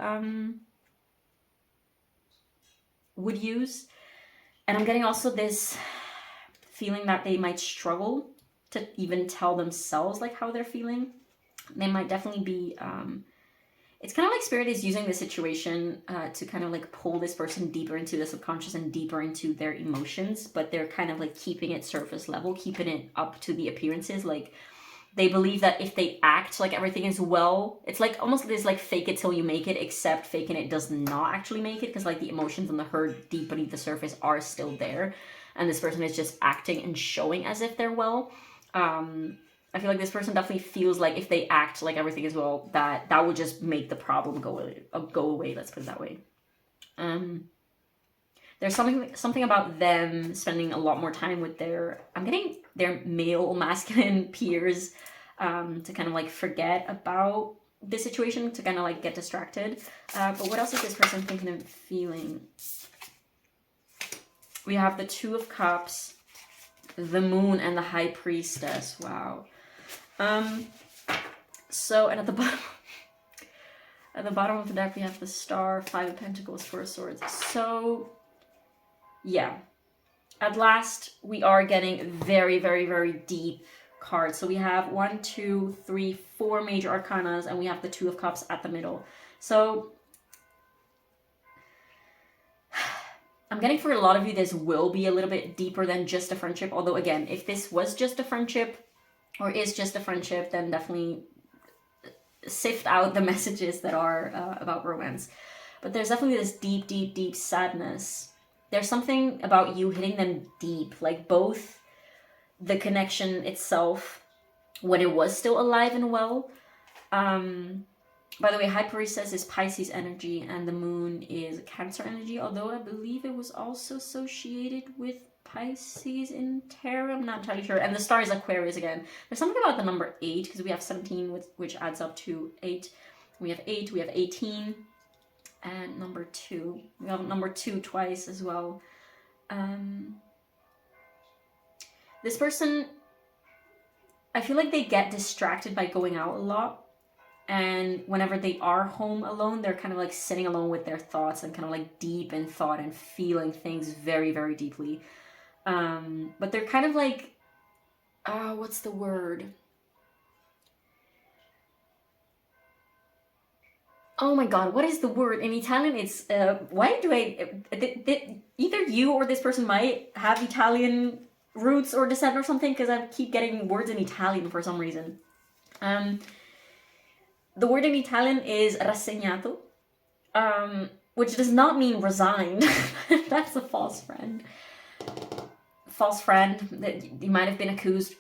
would use. And I'm getting also this feeling that they might struggle to even tell themselves like how they're feeling. They might definitely be it's kind of like Spirit is using the situation to kind of like pull this person deeper into the subconscious and deeper into their emotions, but they're kind of like keeping it surface level, keeping it up to the appearances. Like they believe that if they act like everything is well, it's like almost this like fake it till you make it, except faking it does not actually make it, because like the emotions and the hurt deep beneath the surface are still there, and this person is just acting and showing as if they're well. I feel like this person definitely feels like if they act like everything is well, that would just make the problem go away. Let's put it that way. There's something about them spending a lot more time with their male masculine peers, to kind of like forget about the situation, to kind of like get distracted. But what else is this person thinking and feeling? We have the Two of Cups, the Moon, and the High Priestess. Wow. So, and at the bottom of the deck we have the Star, Five of Pentacles, Four of Swords. So yeah, at last we are getting very, very, very deep cards. So we have 1, 2, 3, 4 major arcanas, and we have the Two of Cups at the middle. So I'm getting for a lot of you this will be a little bit deeper than just a friendship. Although again, if this was just a friendship or is just a friendship, then definitely sift out the messages that are about romance. But there's definitely this deep, deep, deep sadness. There's something about you hitting them deep, like both the connection itself when it was still alive and well. By the way, High Priestess is Pisces energy and the Moon is Cancer energy, although I believe it was also associated with Pisces in tarot. I'm not entirely sure. And the Star is Aquarius again. There's something about the number 8, because we have 17, which adds up to 8. We have 8, we have 18, and number 2. We have number 2 twice as well. This person, I feel like they get distracted by going out a lot. And whenever they are home alone, they're kind of like sitting alone with their thoughts and kind of like deep in thought and feeling things very, very deeply. But they're kind of like, what's the word? Oh my god, what is the word? In Italian, it's, why do either you or this person might have Italian roots or descent or something, because I keep getting words in Italian for some reason. The word in Italian is rassegnato, which does not mean resigned. That's a false friend. False friend, that you might have been accused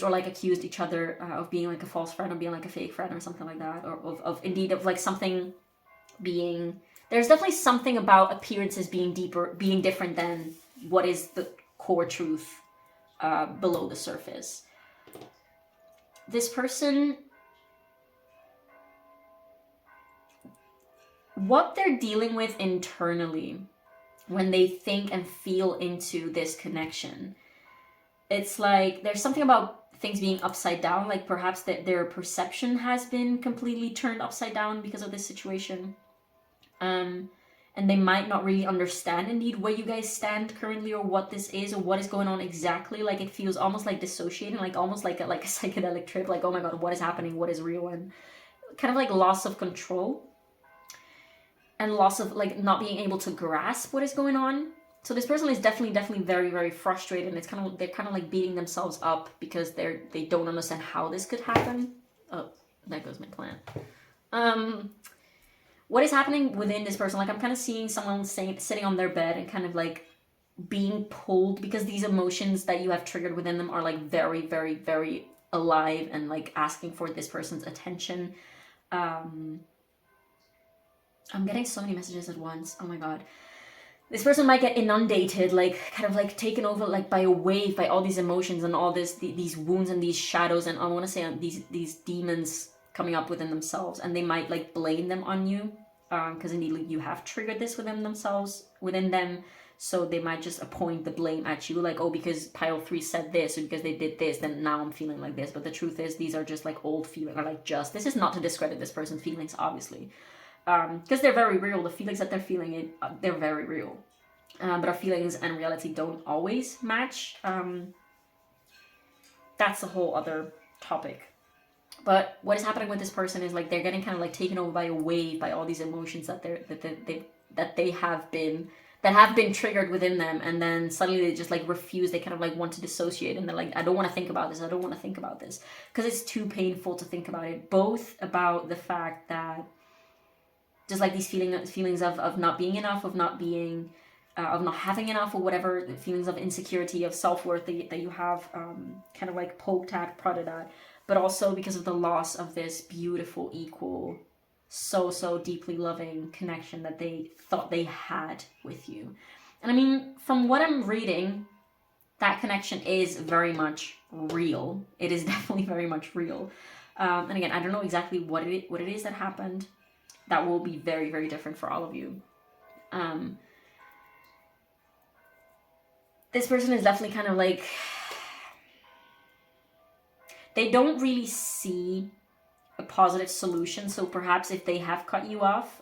or like accused each other of being like a false friend or being like a fake friend or something like that, or of indeed of like something being, there's definitely something about appearances being different than what is the core truth below the surface. This person, what they're dealing with internally when they think and feel into this connection, it's like there's something about things being upside down, like perhaps that their perception has been completely turned upside down because of this situation, and they might not really understand indeed where you guys stand currently, or what this is, or what is going on exactly. Like it feels almost like dissociating, like almost like a psychedelic trip, like oh my god, what is happening, what is real, and kind of like loss of control and loss of like not being able to grasp what is going on. So this person is definitely very, very frustrated, and they're kind of like beating themselves up because they don't understand how this could happen. Oh, there goes my plant. What is happening within this person? Like I'm kind of seeing someone sitting on their bed and kind of like being pulled, because these emotions that you have triggered within them are like very, very, very alive and like asking for this person's attention. I'm getting so many messages at once. Oh my god. This person might get inundated, like kind of like taken over like by a wave, by all these emotions and all these wounds and these shadows, and I want to say these demons coming up within themselves, and they might like blame them on you, because indeed like, you have triggered this within them, so they might just appoint the blame at you, like, oh, because pile 3 said this, or because they did this, then now I'm feeling like this. But the truth is, these are just like old feelings, or like just, this is not to discredit this person's feelings, obviously. Because they're very real. The feelings that they're feeling, they're very real. But our feelings and reality don't always match. That's a whole other topic. But what is happening with this person is like they're getting kind of like taken over by a wave, by all these emotions that have been triggered within them, and then suddenly they just like refuse. They kind of like want to dissociate, and they're like, I don't want to think about this. I don't want to think about this, because it's too painful to think about it. Both about the fact that just like these feelings of not being enough, of not being, of not having enough, or whatever, feelings of insecurity, of self-worth that you have kind of like poked at, prodded at, but also because of the loss of this beautiful, equal, so deeply loving connection that they thought they had with you. And I mean, from what I'm reading, that connection is very much real. It is definitely very much real. And again, I don't know exactly what it is that happened. That will be very, very different for all of you. This person is definitely kind of like, they don't really see a positive solution. So perhaps if they have cut you off,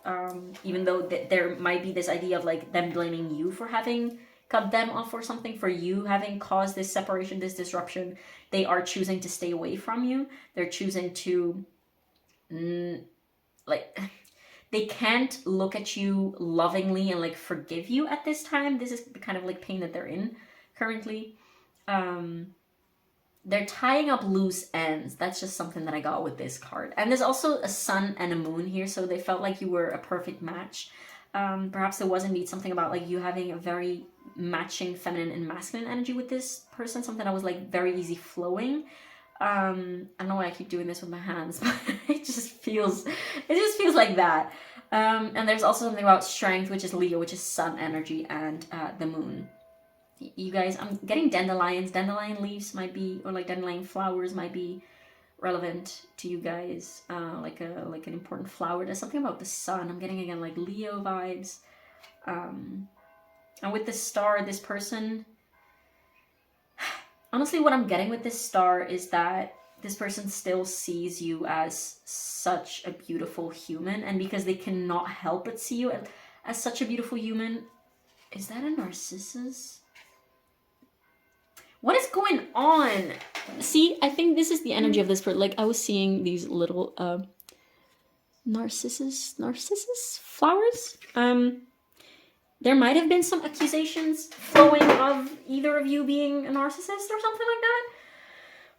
even though there might be this idea of like them blaming you for having cut them off or something, for you having caused this separation, this disruption, they are choosing to stay away from you. They're choosing to like, they can't look at you lovingly and like forgive you at this time. This is the kind of like pain that they're in currently. They're tying up loose ends. That's just something that I got with this card. And there's also a sun and a moon here, so they felt like you were a perfect match. Perhaps there was indeed something about like you having a very matching feminine and masculine energy with this person, something that was like very easy flowing. I don't know why I keep doing this with my hands, but it just feels like that. And there's also something about strength, which is Leo, which is sun energy, and the moon. You guys, I'm getting dandelions. Dandelion leaves might be, or like dandelion flowers might be relevant to you guys. Like an important flower. There's something about the sun. I'm getting again like Leo vibes. And with the star, this person, honestly, what I'm getting with this star is that this person still sees you as such a beautiful human, and because they cannot help but see you as such a beautiful human. Is that a Narcissus? What is going on? See, I think this is the energy of this person. Like, I was seeing these little narcissus flowers. There might have been some accusations flowing of either of you being a narcissist or something like that.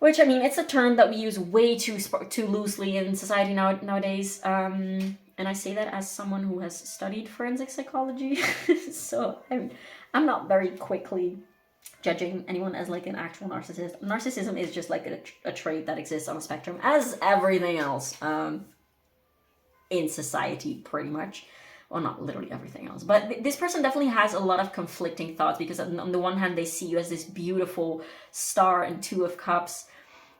Which, I mean, it's a term that we use way too loosely in society nowadays. And I say that as someone who has studied forensic psychology. So I'm not very quickly judging anyone as like an actual narcissist. Narcissism is just like a trait that exists on a spectrum, as everything else in society, pretty much. Well, not literally everything else, but this person definitely has a lot of conflicting thoughts, because on the one hand, they see you as this beautiful star and 2 of Cups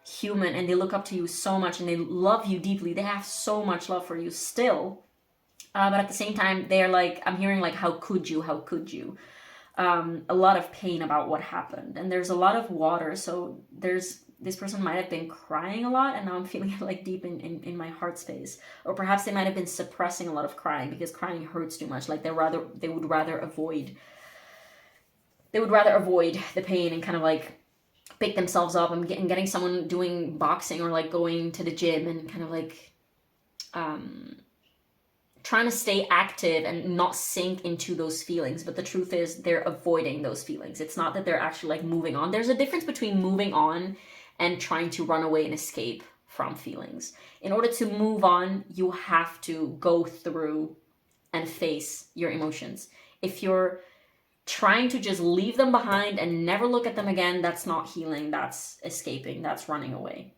human, and they look up to you so much, and they love you deeply. They have so much love for you still, but at the same time, they're like, I'm hearing like, how could you? A lot of pain about what happened, and there's a lot of water, so this person might have been crying a lot, and now I'm feeling it like deep in my heart space. Or perhaps they might have been suppressing a lot of crying, because crying hurts too much. Like they would rather avoid the pain and kind of like pick themselves up and getting someone doing boxing or like going to the gym and kind of like trying to stay active and not sink into those feelings. But the truth is, they're avoiding those feelings. It's not that they're actually like moving on. There's a difference between moving on and trying to run away and escape from feelings. In order to move on, you have to go through and face your emotions. If you're trying to just leave them behind and never look at them again, that's not healing, that's escaping, that's running away.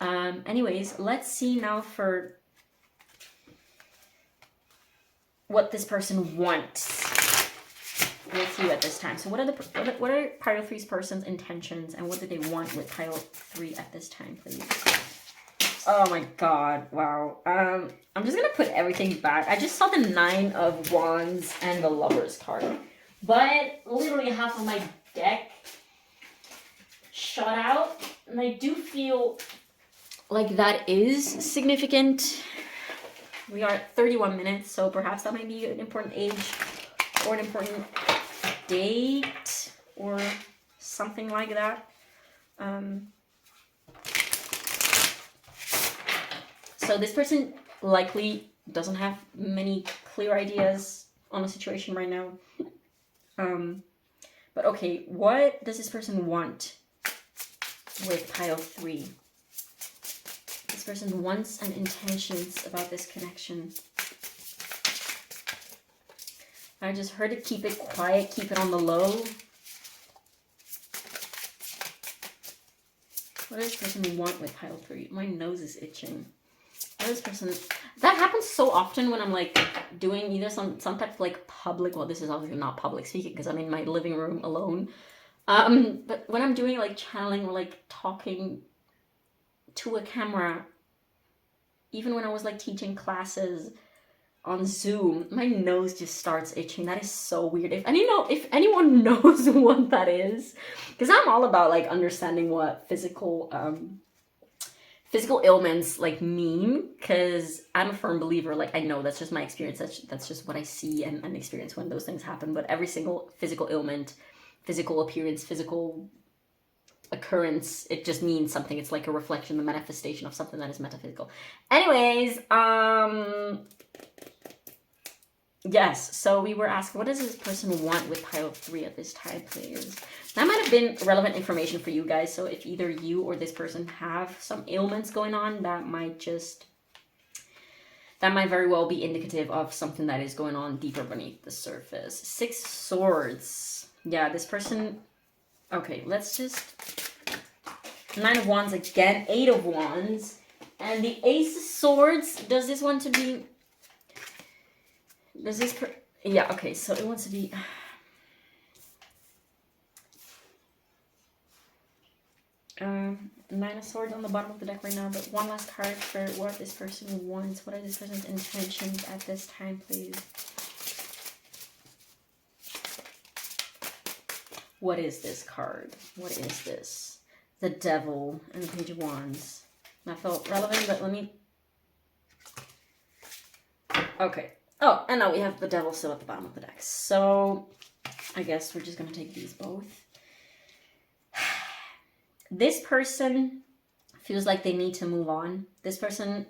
Anyways, let's see now for what this person wants with you at this time. So what are pile 3's person's intentions, and what do they want with pile 3 at this time, please? Oh my god, wow. I'm just gonna put everything back. I just saw the 9 of Wands and the Lovers card, but literally half of my deck shot out, and I do feel like that is significant. We are at 31 minutes, so perhaps that might be an important age or an important date or something like that. So this person likely doesn't have many clear ideas on the situation right now. But okay, what does this person want with pile 3? This person wants and intentions about this connection. I just heard it, keep it quiet, keep it on the low. What does this person want with pile 3? My nose is itching. What does this person... That happens so often when I'm like doing either some type of like public... Well, this is obviously not public speaking because I'm in my living room alone. But when I'm doing like channeling or like talking to a camera, even when I was like teaching classes on Zoom, my nose just starts itching. That is so weird. If anyone knows what that is, because I'm all about like understanding what physical ailments like mean, because I'm a firm believer, like I know that's just my experience, that's just what I see and experience when those things happen. But every single physical ailment, physical appearance, physical occurrence, it just means something. It's like a reflection, the manifestation of something that is metaphysical. Anyways, yes, so we were asking, what does this person want with pile 3 at this time, please? That might have been relevant information for you guys, so if either you or this person have some ailments going on, that might very well be indicative of something that is going on deeper beneath the surface. 6 Swords. Yeah, this person... Okay, let's just... 9 of Wands again, 8 of Wands, and the Ace of Swords. Does this want to be... Does this... Yeah, okay, so it wants to be... 9 of Swords on the bottom of the deck right now, but one last card for what this person wants. What are this person's intentions at this time, please? What is this card? What is this? The Devil and the Page of Wands. That felt relevant, but let me... Okay. Oh, and now we have the Devil still at the bottom of the deck. So, I guess we're just going to take these both. This person feels like they need to move on. This person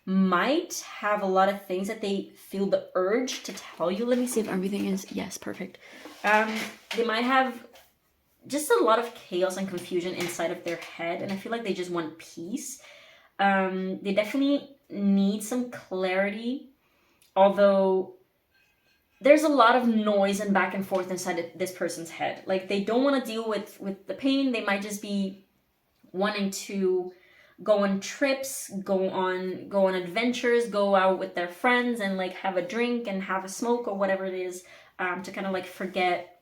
might have a lot of things that they feel the urge to tell you. Let me see if everything is... Yes, perfect. They might have just a lot of chaos and confusion inside of their head, and I feel like they just want peace. They definitely need some clarity, although there's a lot of noise and back and forth inside this person's head. Like, they don't want to deal with the pain. They might just be wanting to go on trips, go on adventures, go out with their friends and like have a drink and have a smoke or whatever it is, to kind of like forget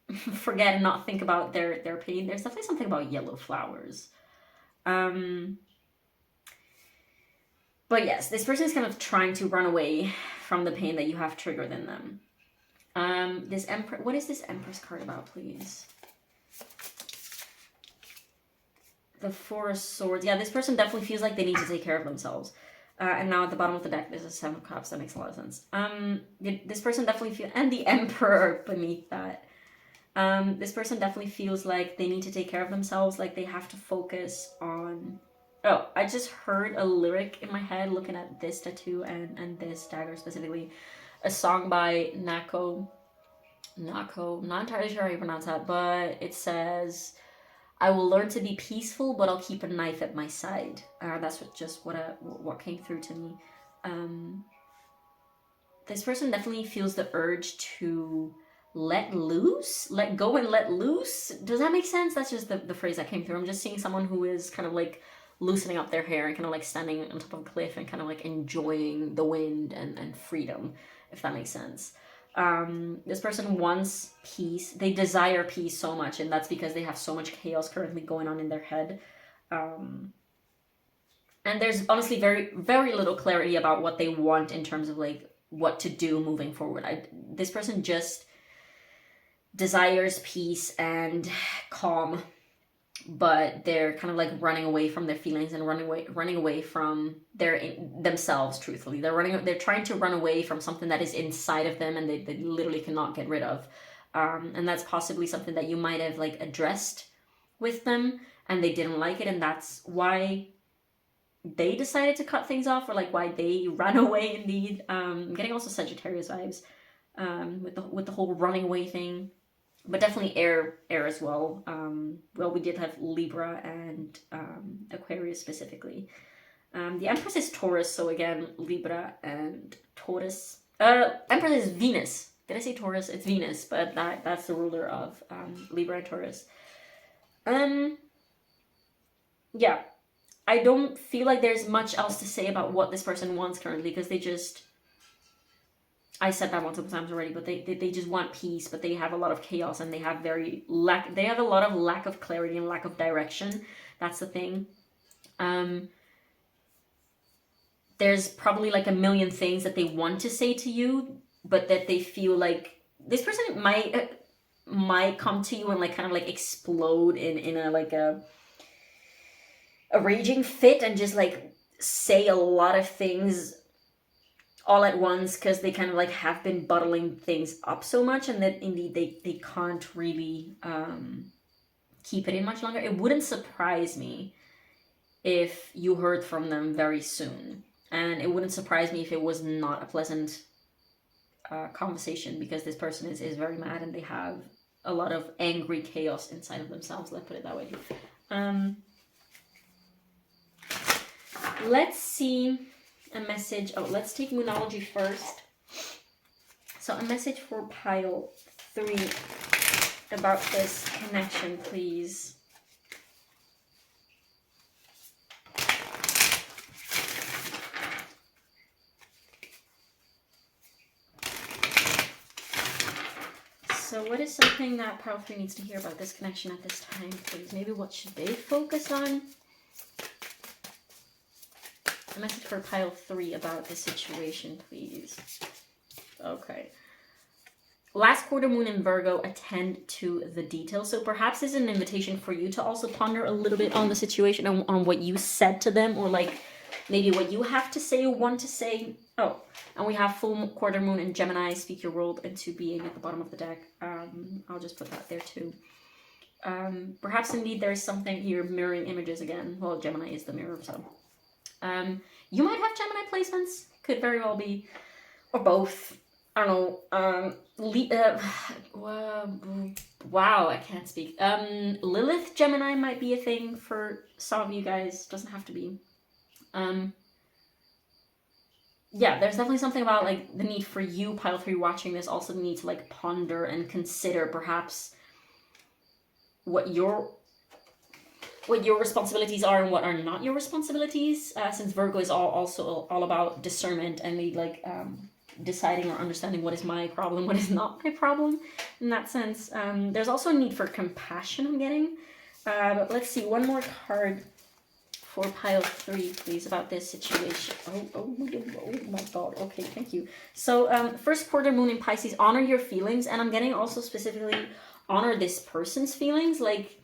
and not think about their pain. There's definitely something about yellow flowers. But yes, this person is kind of trying to run away from the pain that you have triggered in them. This Empress, what is this Empress card about, please? The Four of Swords. Yeah, this person definitely feels like they need to take care of themselves. And now at the bottom of the deck, there's a 7 of Cups. That makes a lot of sense. This person definitely feels... And the Emperor beneath that. This person definitely feels like they need to take care of themselves. Like they have to focus on... Oh, I just heard a lyric in my head looking at this tattoo and this dagger specifically. A song by Nako. Not entirely sure how you pronounce that, but it says... I will learn to be peaceful, but I'll keep a knife at my side. That's what came through to me. This person definitely feels the urge to let loose, let go and let loose. Does that make sense? That's just the phrase that came through. I'm just seeing someone who is kind of like loosening up their hair and kind of like standing on top of a cliff and kind of like enjoying the wind and freedom. if that makes sense. This person wants peace. They desire peace so much, and that's because they have so much chaos currently going on in their head. And there's honestly very, very little clarity about what they want in terms of like what to do moving forward. This person just desires peace and calm, but they're kind of like running away from their feelings and running away from themselves. Truthfully, they're trying to run away from something that is inside of them, and they literally cannot get rid of. And that's possibly something that you might have like addressed with them, and they didn't like it, and that's why they decided to cut things off, or like why they ran away. Indeed, I'm getting also Sagittarius vibes with the whole running away thing. But definitely air as well. Well, we did have Libra and Aquarius specifically. The Empress is Taurus, so again, Libra and Taurus. Empress is Venus. Did I say Taurus? It's Venus, but that's the ruler of Libra and Taurus. Yeah, I don't feel like there's much else to say about what this person wants currently, because they just... I said that multiple times already, but they just want peace, but they have a lot of chaos, and they have a lot of lack of clarity and lack of direction. That's the thing. There's probably like a million things that they want to say to you, but that they feel like this person might come to you and like kind of like explode in a like a raging fit and just like say a lot of things all at once, because they kind of like have been bottling things up so much, and that indeed they can't really keep it in much longer. It wouldn't surprise me if you heard from them very soon, and it wouldn't surprise me if it was not a pleasant conversation, because this person is very mad and they have a lot of angry chaos inside of themselves, let's put it that way. Let's see a message. Oh, let's take moonology first. So a message for pile 3 about this connection, please. So what is something that pile 3 needs to hear about this connection at this time, please? Maybe what should they focus on? A message for pile 3 about this situation, please. Okay. Last quarter moon in Virgo, attend to the details. So perhaps this is an invitation for you to also ponder a little bit on the situation and on what you said to them, or like maybe what you have to say or want to say. Oh, and we have full quarter moon in Gemini, speak your world into being at the bottom of the deck. I'll just put that there too. Perhaps indeed there's something here, mirroring images again. Well, Gemini is the mirror, so. You might have Gemini placements, could very well be, or both. I don't know. Wow, I can't speak. Lilith Gemini might be a thing for some of you guys. Doesn't have to be. Yeah, there's definitely something about like the need for you, pile 3, watching this, also the need to like ponder and consider perhaps what your responsibilities are and what are not your responsibilities, since Virgo is also all about discernment and like deciding or understanding what is my problem, what is not my problem in that sense. There's also a need for compassion I'm getting. But let's see, one more card for pile 3, please, about this situation. Oh my god, okay, thank you. So first quarter moon in Pisces, honor your feelings, and I'm getting also specifically honor this person's feelings, like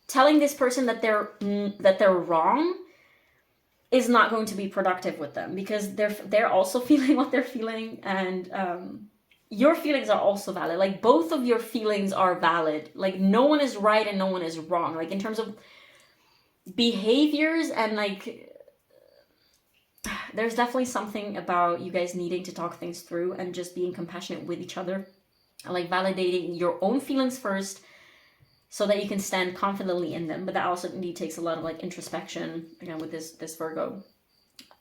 telling this person that they're wrong is not going to be productive with them, because they're also feeling what they're feeling, and your feelings are also valid. Like both of your feelings are valid. Like no one is right and no one is wrong. Like in terms of behaviors, and like there's definitely something about you guys needing to talk things through and just being compassionate with each other, and like validating your own feelings first, so that you can stand confidently in them. But that also indeed takes a lot of like introspection, again, with this Virgo.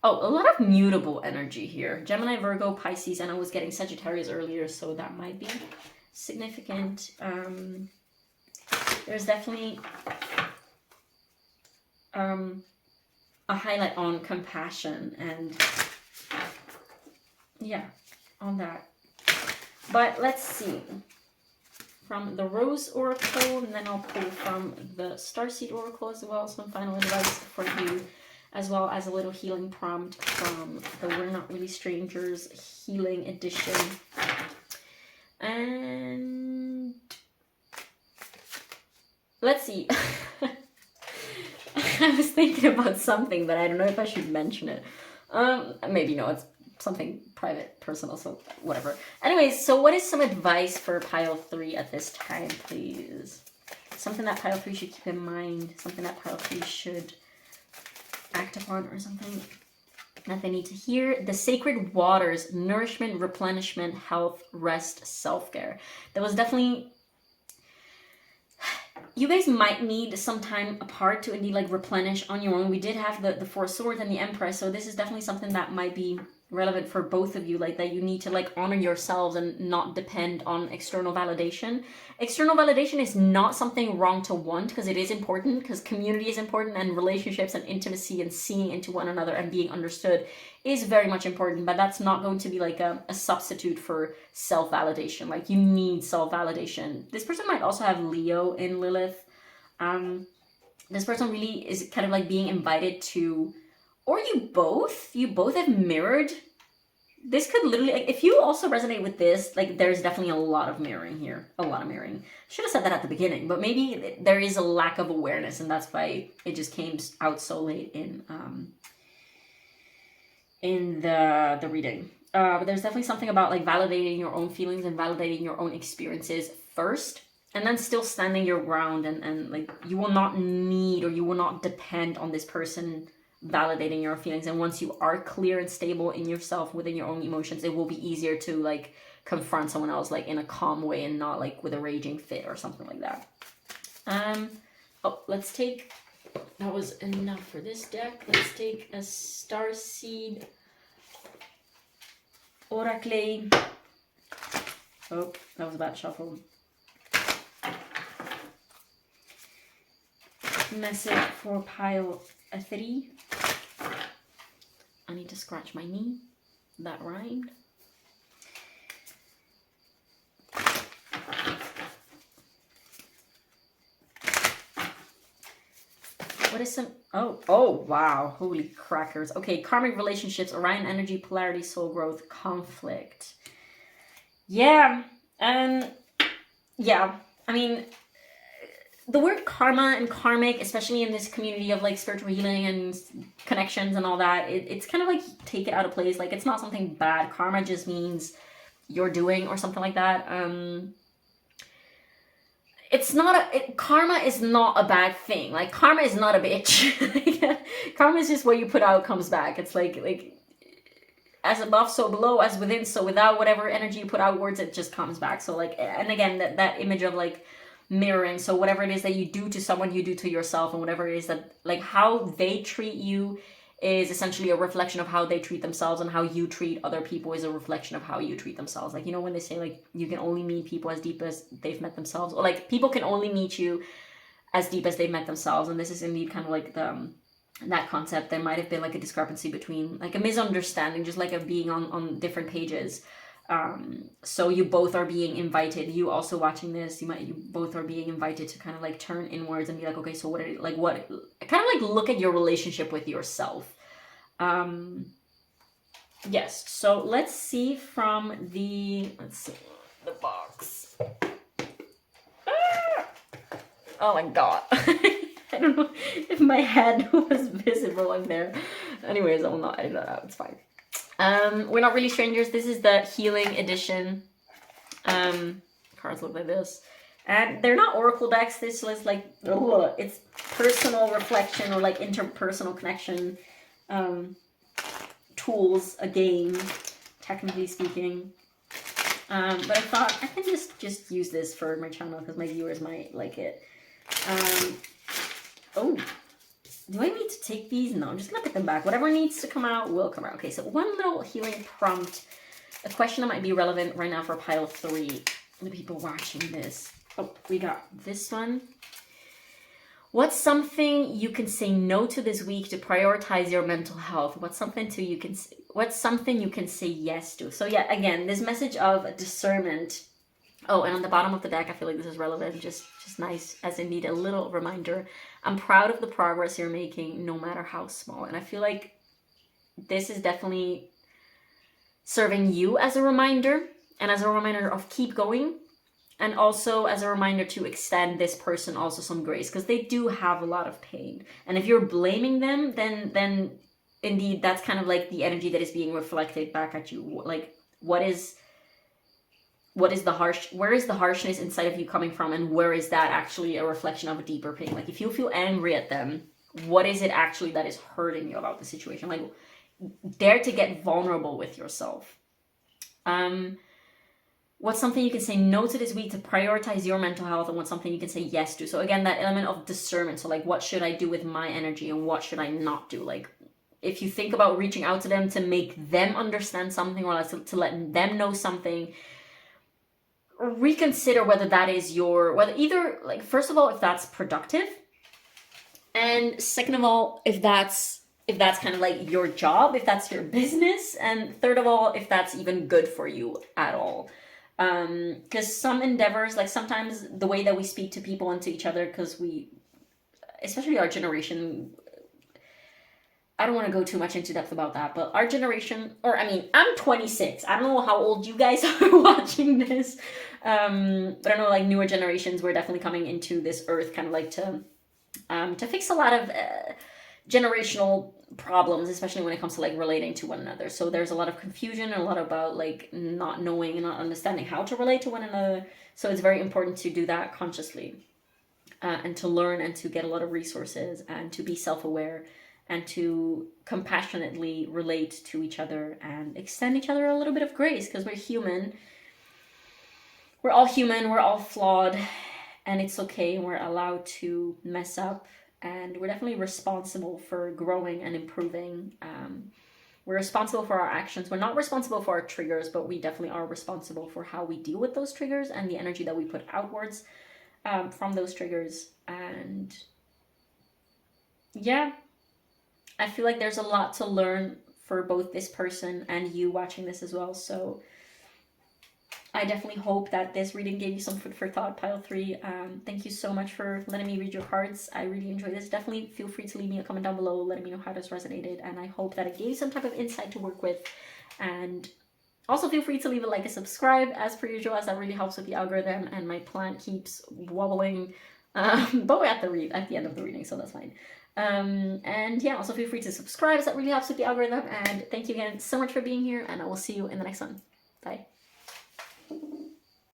Oh, a lot of mutable energy here. Gemini, Virgo, Pisces, and I was getting Sagittarius earlier, so that might be significant. There's definitely a highlight on compassion and yeah, on that. But let's see. From the Rose Oracle, and then I'll pull from the Starseed Oracle as well, some final advice for you, as well as a little healing prompt from the We're Not Really Strangers Healing Edition. And let's see. I was thinking about something, but I don't know if I should mention it. Maybe no, it's something private, personal, so whatever. Anyways, so what is some advice for pile 3 at this time, please? Something that pile 3 should keep in mind, something that pile 3 should act upon, or something that they need to hear. The sacred waters, nourishment, replenishment, health, rest, self-care. That was definitely... You guys might need some time apart to indeed like replenish on your own. We did have the Four Swords and the Empress, so this is definitely something that might be relevant for both of you, like that you need to like honor yourselves and not depend on external validation. External validation is not something wrong to want, because it is important, because community is important, and relationships and intimacy and seeing into one another and being understood is very much important, but that's not going to be like a substitute for self-validation. Like, you need self-validation. This person might also have Leo in Lilith. This person really is kind of like being invited to, or you both have mirrored. This could literally, like, if you also resonate with this, like, there's definitely a lot of mirroring here. A lot of mirroring. Should have said that at the beginning, but maybe there is a lack of awareness, and that's why it just came out so late in the reading. But there's definitely something about like validating your own feelings and validating your own experiences first, and then still standing your ground, and like, you will not need, or you will not depend on this person validating your feelings. And once you are clear and stable in yourself within your own emotions, it will be easier to like confront someone else like in a calm way, and not like with a raging fit or something like that. Oh, let's take, that was enough for this deck. Let's take a Starseed Oracle. Oh, that was a bad shuffle. Message for pile 3. I need to scratch my knee. That rhymed. What is some... Oh, wow. Holy crackers. Okay, karmic relationships, Orion energy, polarity, soul growth, conflict. Yeah. Yeah. I mean, the word karma and karmic, especially in this community of like spiritual healing and connections and all that, it's kind of like take it out of place. Like, it's not something bad. Karma just means you're doing or something like that. It's not karma is not a bad thing. Like, karma is not a bitch. Karma is just what you put out comes back. It's like as above, so below, as within, so without. Whatever energy you put outwards, it just comes back. So like, and again, that image of like mirroring. So whatever it is that you do to someone, you do to yourself, and whatever it is that, like, how they treat you is essentially a reflection of how they treat themselves, and how you treat other people is a reflection of how you treat themselves. Like, you know, when they say like, you can only meet people as deep as they've met themselves, or like, people can only meet you as deep as they've met themselves. And this is indeed kind of like that concept. There might have been like a discrepancy between, like a misunderstanding, just like of being on different pages. So you both are being invited, you also watching this, you both are being invited to kind of like turn inwards and be like, okay, so what kind of like look at your relationship with yourself. Yes, so let's see from the box. Oh my god. I don't know if my head was visible in there. Anyways, I will not edit that out, it's fine. We're Not Really Strangers. This is the healing edition. Cards look like this, and they're not oracle decks. This is like, it's personal reflection, or like interpersonal connection tools, a game, technically speaking. But I thought I can just use this for my channel because my viewers might like it. Oh, do I need to take these? No, I'm just gonna put them back. Whatever needs to come out will come out. Okay, so one little healing prompt, a question that might be relevant right now for pile 3, the people watching this. Oh, we got this one. What's something you can say no to this week to prioritize your mental health? What's something you can say yes to? So yeah, again, this message of discernment. Oh, and on the bottom of the deck, I feel like this is relevant, just nice, as in need a little reminder. I'm proud of the progress you're making, no matter how small. And I feel like this is definitely serving you as a reminder, and as a reminder of keep going, and also as a reminder to extend this person also some grace, because they do have a lot of pain. And if you're blaming them, then indeed that's kind of like the energy that is being reflected back at you. Like, where is the harshness inside of you coming from, and where is that actually a reflection of a deeper pain? Like, if you feel angry at them, what is it actually that is hurting you about the situation? Like, dare to get vulnerable with yourself. What's something you can say no to this week to prioritize your mental health, and what's something you can say yes to? So again, that element of discernment. So like, what should I do with my energy and what should I not do? Like, if you think about reaching out to them to make them understand something, or to let them know something, reconsider whether that is whether either, like, first of all, if that's productive, and second of all, if that's kind of like your job, if that's your business, and third of all, if that's even good for you at all. Because some endeavors, like sometimes the way that we speak to people and to each other, because especially our generation, I don't want to go too much into depth about that, but our generation, or I mean, I'm 26. I don't know how old you guys are watching this, but I know like newer generations, we're definitely coming into this earth kind of like to fix a lot of generational problems, especially when it comes to like relating to one another. So there's a lot of confusion and a lot about like not knowing and not understanding how to relate to one another. So it's very important to do that consciously, and to learn and to get a lot of resources and to be self-aware and to compassionately relate to each other and extend each other a little bit of grace, because we're human. We're all human, we're all flawed, and it's okay. We're allowed to mess up, and we're definitely responsible for growing and improving. We're responsible for our actions. We're not responsible for our triggers, but we definitely are responsible for how we deal with those triggers and the energy that we put outwards from those triggers. And yeah, I feel like there's a lot to learn for both this person and you watching this as well. So I definitely hope that this reading gave you some food for thought, pile 3. Thank you so much for letting me read your cards. I really enjoyed this. Definitely feel free to leave me a comment down below letting me know how this resonated, and I hope that it gave you some type of insight to work with. And also feel free to leave a like and subscribe as per usual, as that really helps with the algorithm, and my plant keeps wobbling, but we're at the end of the reading, so that's fine. And yeah, also feel free to subscribe, as that really helps with the algorithm. And thank you again so much for being here, and I will see you in the next one. Bye.